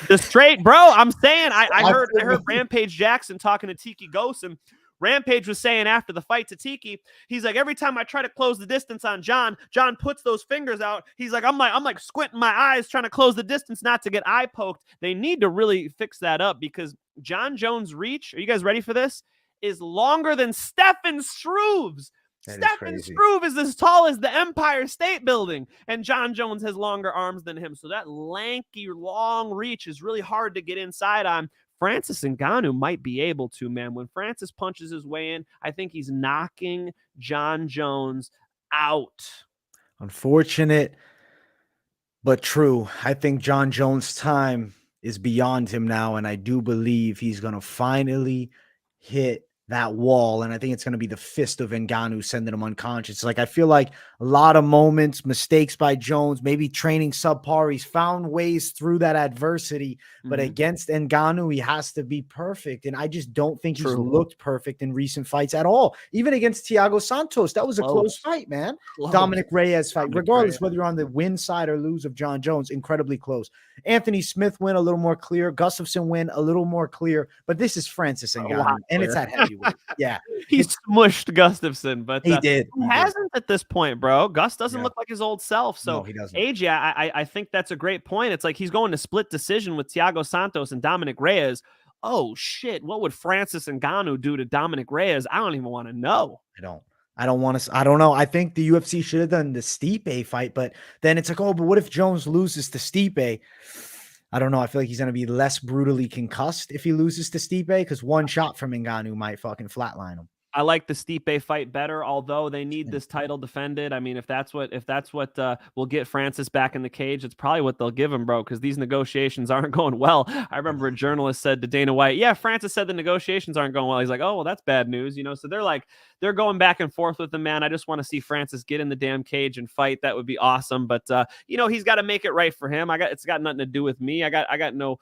Speaker 4: The straight, bro. I'm saying, I heard Rampage Jackson talking to Tiki Ghost, and Rampage was saying after the fight to Tiki, he's like, every time I try to close the distance on John, John puts those fingers out. He's like, I'm like squinting my eyes trying to close the distance not to get eye poked. They need to really fix that up because John Jones' reach, are you guys ready for this? Is longer than Stefan Struve's. Stefan Struve is as tall as the Empire State Building, and John Jones has longer arms than him. So that lanky, long reach is really hard to get inside on. Francis Ngannou might be able to, man. When Francis punches his way in, I think he's knocking John Jones out.
Speaker 3: Unfortunate, but true. I think John Jones' time is beyond him now, and I do believe he's going to finally hit that wall, and I think it's going to be the fist of Ngannou sending him unconscious. Like, I feel like a lot of moments, mistakes by Jones, maybe training subpar. He's found ways through that adversity, but against Ngannou, he has to be perfect, and I just don't think he's looked perfect in recent fights at all. Even against Thiago Santos, that was a close fight, man. Dominic Reyes fight, regardless whether you're on the win side or lose of John Jones, incredibly close. Anthony Smith win a little more clear. Gustafsson win a little more clear, but this is Francis Ngannou, and it's at heavyweight. Yeah,
Speaker 4: he smushed Gustafsson, but
Speaker 3: he did.
Speaker 4: He hasn't at this point, bro. Gus doesn't look like his old self. So
Speaker 3: no, he doesn't.
Speaker 4: AJ, I think that's a great point. It's like he's going to split decision with Thiago Santos and Dominic Reyes. Oh shit, what would Francis Ngannou do to Dominic Reyes? I don't even want to know.
Speaker 3: I don't want to. I don't know. I think the UFC should have done the Stipe fight, but then it's like, oh, but what if Jones loses to Stipe? I don't know. I feel like he's going to be less brutally concussed if he loses to Stipe, because one shot from Ngannou might fucking flatline him.
Speaker 4: I like the Stipe fight better, although they need this title defended. I mean, if that's what will get Francis back in the cage, it's probably what they'll give him, bro, because these negotiations aren't going well. I remember a journalist said to Dana White, yeah, Francis said the negotiations aren't going well. He's like, oh, well, that's bad news, you know? So they're going back and forth with the man. I just want to see Francis get in the damn cage and fight. That would be awesome. But, he's got to make it right for him. It's got nothing to do with me. I got no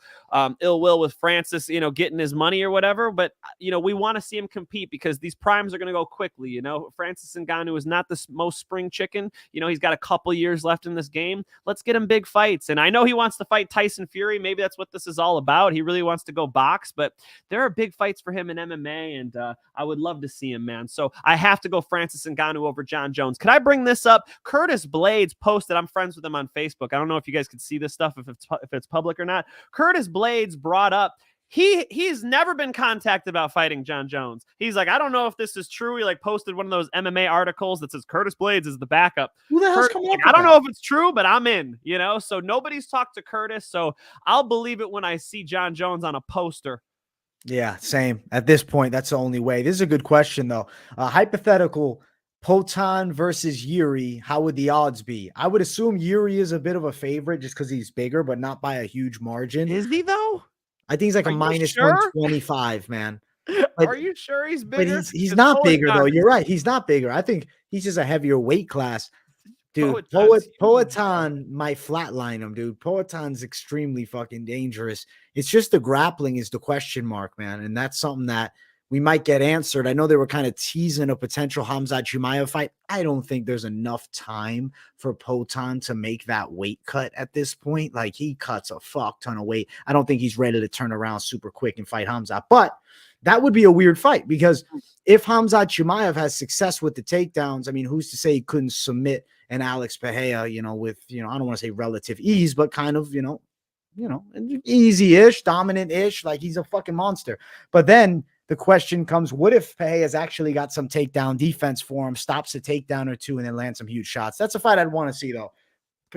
Speaker 4: ill will with Francis, getting his money or whatever. But, we want to see him compete because these primes are going to go quickly. Francis Ngannou is not the most spring chicken. He's got a couple years left in this game. Let's get him big fights. And I know he wants to fight Tyson Fury. Maybe that's what this is all about. He really wants to go box, but there are big fights for him in MMA, and I would love to see him, man. So I have to go Francis Ngannou over John Jones. Could I bring this up? Curtis Blades posted, I'm friends with him on Facebook. I don't know if you guys could see this stuff, if it's public or not. Curtis Blades brought up, he's never been contacted about fighting John Jones. He's like, I don't know if this is true. He posted one of those MMA articles that says Curtis Blades is the backup.
Speaker 3: Who the hell's coming up?
Speaker 4: I don't know if it's true, but I'm in, so nobody's talked to Curtis. So I'll believe it when I see John Jones on a poster.
Speaker 3: Yeah, same. At this point, that's the only way. This is a good question, though. Hypothetical, Potan versus Yuri, how would the odds be? I would assume Yuri is a bit of a favorite just because he's bigger, but not by a huge margin.
Speaker 4: Is he, though?
Speaker 3: I think he's like a minus 125, man. But,
Speaker 4: are you sure he's bigger?
Speaker 3: But he's not bigger, though. You're right. He's not bigger. I think he's just a heavier weight class. Dude, Poatan might flatline him, dude. Poatan's extremely fucking dangerous. It's just the grappling is the question mark, man. And that's something that we might get answered. I know they were kind of teasing a potential Khamzat Chimaev fight. I don't think there's enough time for Poatan to make that weight cut at this point. Like, he cuts a fuck ton of weight. I don't think he's ready to turn around super quick and fight Khamzat. But that would be a weird fight, because if Khamzat Chimaev has success with the takedowns, I mean, who's to say he couldn't submit an Alex Pereira, with, I don't want to say relative ease, but kind of, easy-ish, dominant-ish, like he's a fucking monster. But then the question comes, what if Pereira's actually got some takedown defense for him, stops a takedown or two, and then lands some huge shots? That's a fight I'd want to see, though.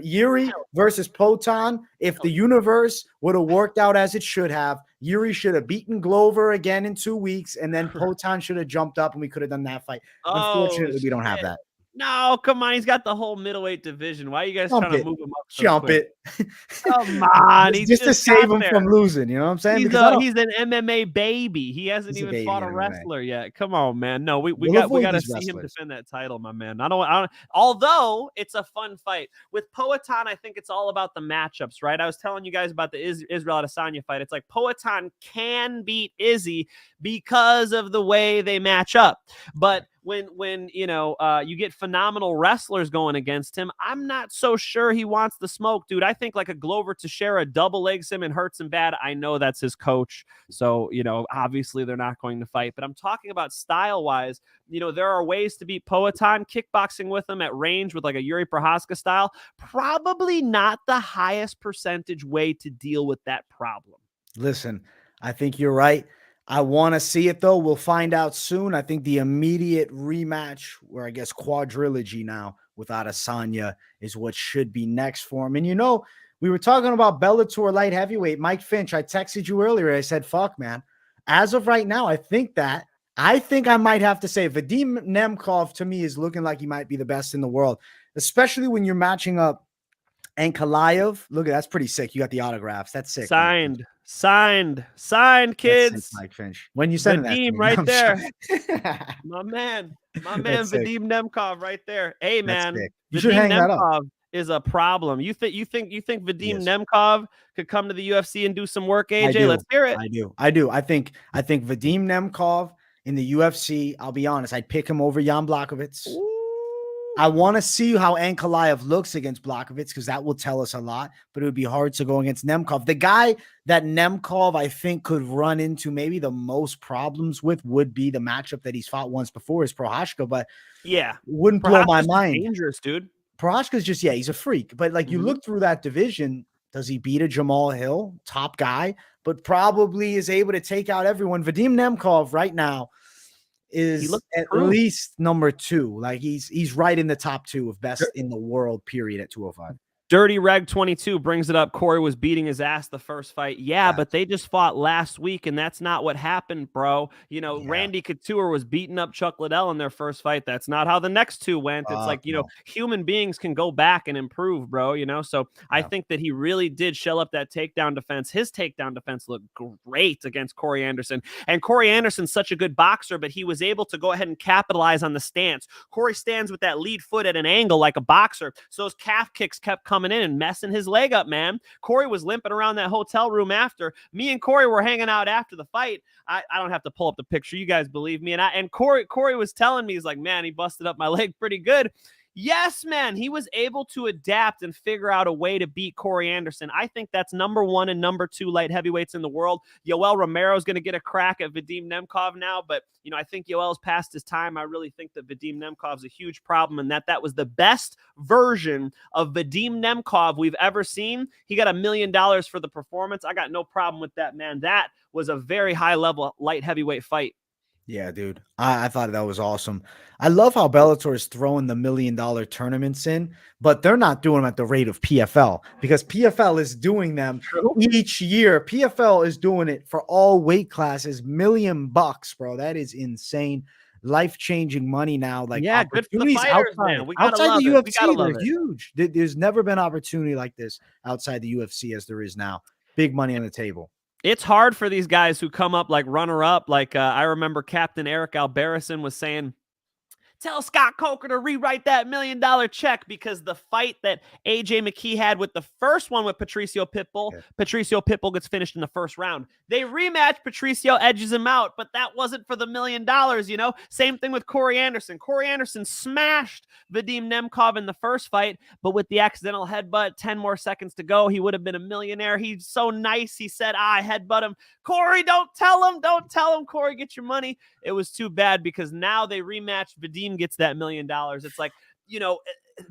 Speaker 3: Yuri versus Potan. If the universe would have worked out as it should have, Yuri should have beaten Glover again in 2 weeks, and then Potan should have jumped up, and we could have done that fight. Unfortunately, we don't have that.
Speaker 4: No, come on. He's got the whole middleweight division. Why are you guys trying to move him up so
Speaker 3: Jump
Speaker 4: quick?
Speaker 3: it.
Speaker 4: Come on.
Speaker 3: just to save him from losing. You know what I'm saying?
Speaker 4: He's an MMA baby. He hasn't even fought a wrestler yet. Come on, man. No, we got to see him defend that title, my man. I don't. Although it's a fun fight with Poatan, I think it's all about the matchups, right? I was telling you guys about the Israel Adesanya fight. It's like Poatan can beat Izzy because of the way they match up, but when you get phenomenal wrestlers going against him, I'm not so sure he wants the smoke, dude. I think like a Glover Teixeira double legs him and hurts him bad. I know that's his coach, so obviously they're not going to fight. But I'm talking about style wise. There are ways to beat Poatan. Kickboxing with him at range with like a Yuri Prochazka style, probably not the highest percentage way to deal with that problem.
Speaker 3: Listen, I think you're right. I want to see it, though. We'll find out soon. I think the immediate rematch, or I guess quadrilogy now with Adesanya, is what should be next for him. And, we were talking about Bellator light heavyweight. Mike Finch, I texted you earlier. I said, fuck, man. As of right now, I think I might have to say Vadim Nemkov, to me, is looking like he might be the best in the world, especially when you're matching up Ankalaev. Look, that's pretty sick. You got the autographs. That's sick.
Speaker 4: Signed, kids.
Speaker 3: Sick, Mike Finch. When you send
Speaker 4: Vadim
Speaker 3: that
Speaker 4: right there. my man, Vadim Nemkov right there. Hey, man,
Speaker 3: you should hang that up.
Speaker 4: Is a problem. You think Vadim Nemkov could come to the UFC and do some work, AJ? Let's hear it.
Speaker 3: I do. I think Vadim Nemkov in the UFC, I'll be honest, I'd pick him over Jan Blachowicz. Ooh. I want to see how Ankalaev looks against Blachowicz because that will tell us a lot, but it would be hard to go against Nemkov. The guy that Nemkov, I think, could run into maybe the most problems with would be the matchup that he's fought once before is Prochazka, but wouldn't blow my mind.
Speaker 4: Dangerous, dude.
Speaker 3: Prochazka's just, he's a freak, but like you look through that division, does he beat a Jamal Hill, top guy, but probably is able to take out everyone. Vadim Nemkov right now is at least number 2. Like he's right in the top 2 of best in the world, period, at 205.
Speaker 4: Dirty Reg 22 brings it up. Corey was beating his ass the first fight. Yeah, but they just fought last week, and that's not what happened, bro. Randy Couture was beating up Chuck Liddell in their first fight. That's not how the next 2 went. It's like, human beings can go back and improve, bro, So I think that he really did shell up that takedown defense. His takedown defense looked great against Corey Anderson. And Corey Anderson's such a good boxer, but he was able to go ahead and capitalize on the stance. Corey stands with that lead foot at an angle like a boxer. So those calf kicks kept coming in and messing his leg up, man. Corey was limping around that hotel room after. Me and Corey were hanging out after the fight. I don't have to pull up the picture. You guys believe me. And Corey was telling me, he's like, man, he busted up my leg pretty good. Yes, man, he was able to adapt and figure out a way to beat Corey Anderson. I think that's number 1 and number 2 light heavyweights in the world. Yoel Romero is going to get a crack at Vadim Nemkov now, but I think Yoel's past his time. I really think that Vadim Nemkov's a huge problem, and that was the best version of Vadim Nemkov we've ever seen. He got $1 million for the performance. I got no problem with that, man. That was a very high level light heavyweight fight.
Speaker 3: Yeah, dude. I thought that was awesome. I love how Bellator is throwing the $1 million tournaments in, but they're not doing them at the rate of PFL because PFL is doing them each year. PFL is doing it for all weight classes, $1 million, bro. That is insane. Life-changing money now. Like
Speaker 4: good for the fighters, man. We gotta
Speaker 3: outside
Speaker 4: love
Speaker 3: the
Speaker 4: it.
Speaker 3: UFC, they're huge. There's never been opportunity like this outside the UFC as there is now. Big money on the table.
Speaker 4: It's hard for these guys who come up like runner-up. Like I remember Captain Eric Alberison was saying, tell Scott Coker to rewrite that $1 million check because the fight that AJ McKee had with the first one with Patricio Pitbull, Patricio Pitbull gets finished in the first round. They rematch, Patricio edges him out, but that wasn't for the $1 million, Same thing with Corey Anderson. Corey Anderson smashed Vadim Nemkov in the first fight, but with the accidental headbutt, 10 more seconds to go, he would have been a millionaire. He's so nice. He said, I headbutt him. Corey, don't tell him, Corey, get your money. It was too bad because now they rematched. Vadim gets that $1 million. It's like,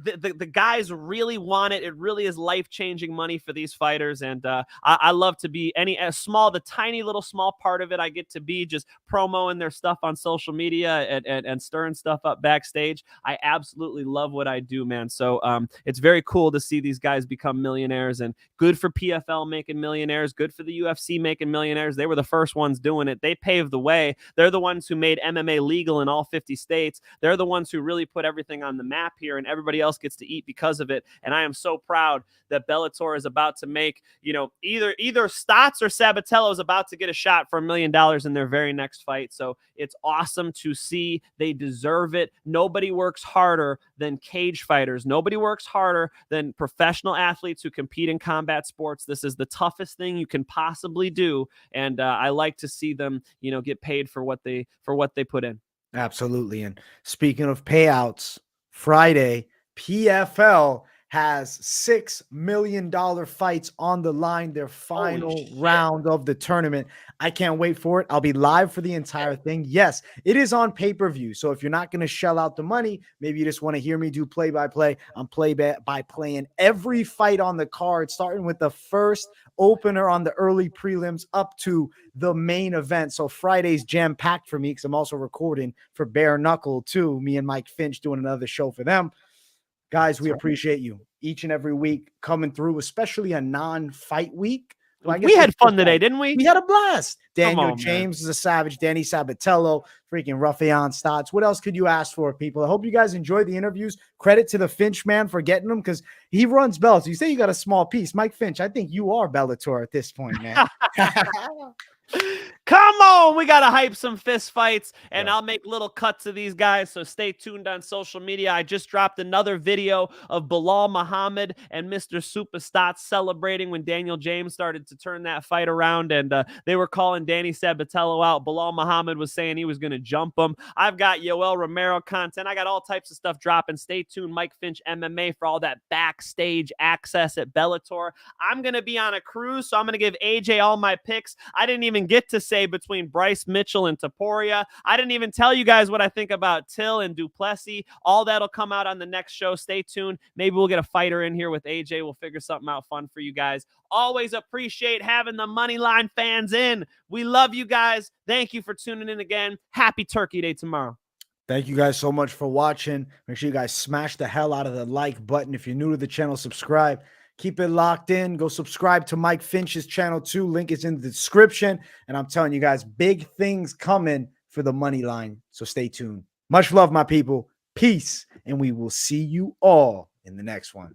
Speaker 4: the guys really want it. It really is life-changing money for these fighters. And I love to be the tiny little small part of it. I get to be just promoting their stuff on social media and stirring stuff up backstage. I absolutely love what I do, man. So it's very cool to see these guys become millionaires, and good for PFL making millionaires, good for the UFC making millionaires. They were the first ones doing it. They paved the way. They're the ones who made MMA legal in all 50 states. They're the ones who really put everything on the map here, and everybody else gets to eat because of it. And I am so proud that Bellator is about to make, either Stots or Sabatello is about to get a shot for $1 million in their very next fight. So it's awesome to see. They deserve it. Nobody works harder than cage fighters. Nobody works harder than professional athletes who compete in combat sports. This is the toughest thing you can possibly do. And I like to see them, get paid for what they put in.
Speaker 3: Absolutely. And speaking of payouts, Friday, PFL has $6 million fights on the line, their final round of the tournament. I can't wait for it. I'll be live for the entire thing. Yes, it is on pay-per-view. So if you're not going to shell out the money, maybe you just want to hear me do play-by-play. I'm play-by-playing every fight on the card, starting with the first opener on the early prelims up to the main event. So Friday's jam-packed for me because I'm also recording for Bare Knuckle too. Me and Mike Finch doing another show for them. Guys, we appreciate you each and every week coming through, especially a non-fight week.
Speaker 4: Well, we had fun today, didn't we?
Speaker 3: We had a blast. Daniel James is a savage. Danny Sabatello, freaking Raufeon Stots. What else could you ask for, people? I hope you guys enjoyed the interviews. Credit to the Finch man for getting them because he runs Bellator. You say you got a small piece. Mike Finch, I think you are Bellator at this point, man.
Speaker 4: Come on, we got to hype some fist fights, and I'll make little cuts of these guys, so stay tuned on social media. I just dropped another video of Bilal Muhammad and Mr. Super Stots celebrating when Daniel James started to turn that fight around, and they were calling Danny Sabatello out. Bilal Muhammad was saying he was going to jump him. I've got Yoel Romero content. I got all types of stuff dropping. Stay tuned, Mike Finch MMA, for all that backstage access at Bellator. I'm going to be on a cruise, so I'm going to give AJ all my picks. I didn't even get to say between Bryce Mitchell and Topuria. I didn't even tell you guys what I think about Till and Duplessis. All that'll come out on the next show. Stay tuned. Maybe we'll get a fighter in here with AJ. We'll figure something out fun for you guys. Always appreciate having the Moneyline fans in. We love you guys. Thank you for tuning in again. Happy Turkey Day tomorrow.
Speaker 3: Thank you guys so much for watching. Make sure you guys smash the hell out of the like button. If you're new to the channel, subscribe. Keep it locked in. Go subscribe to Mike Finch's channel too. Link is in the description. And I'm telling you guys, big things coming for the Moneyline. So stay tuned. Much love, my people. Peace. And we will see you all in the next one.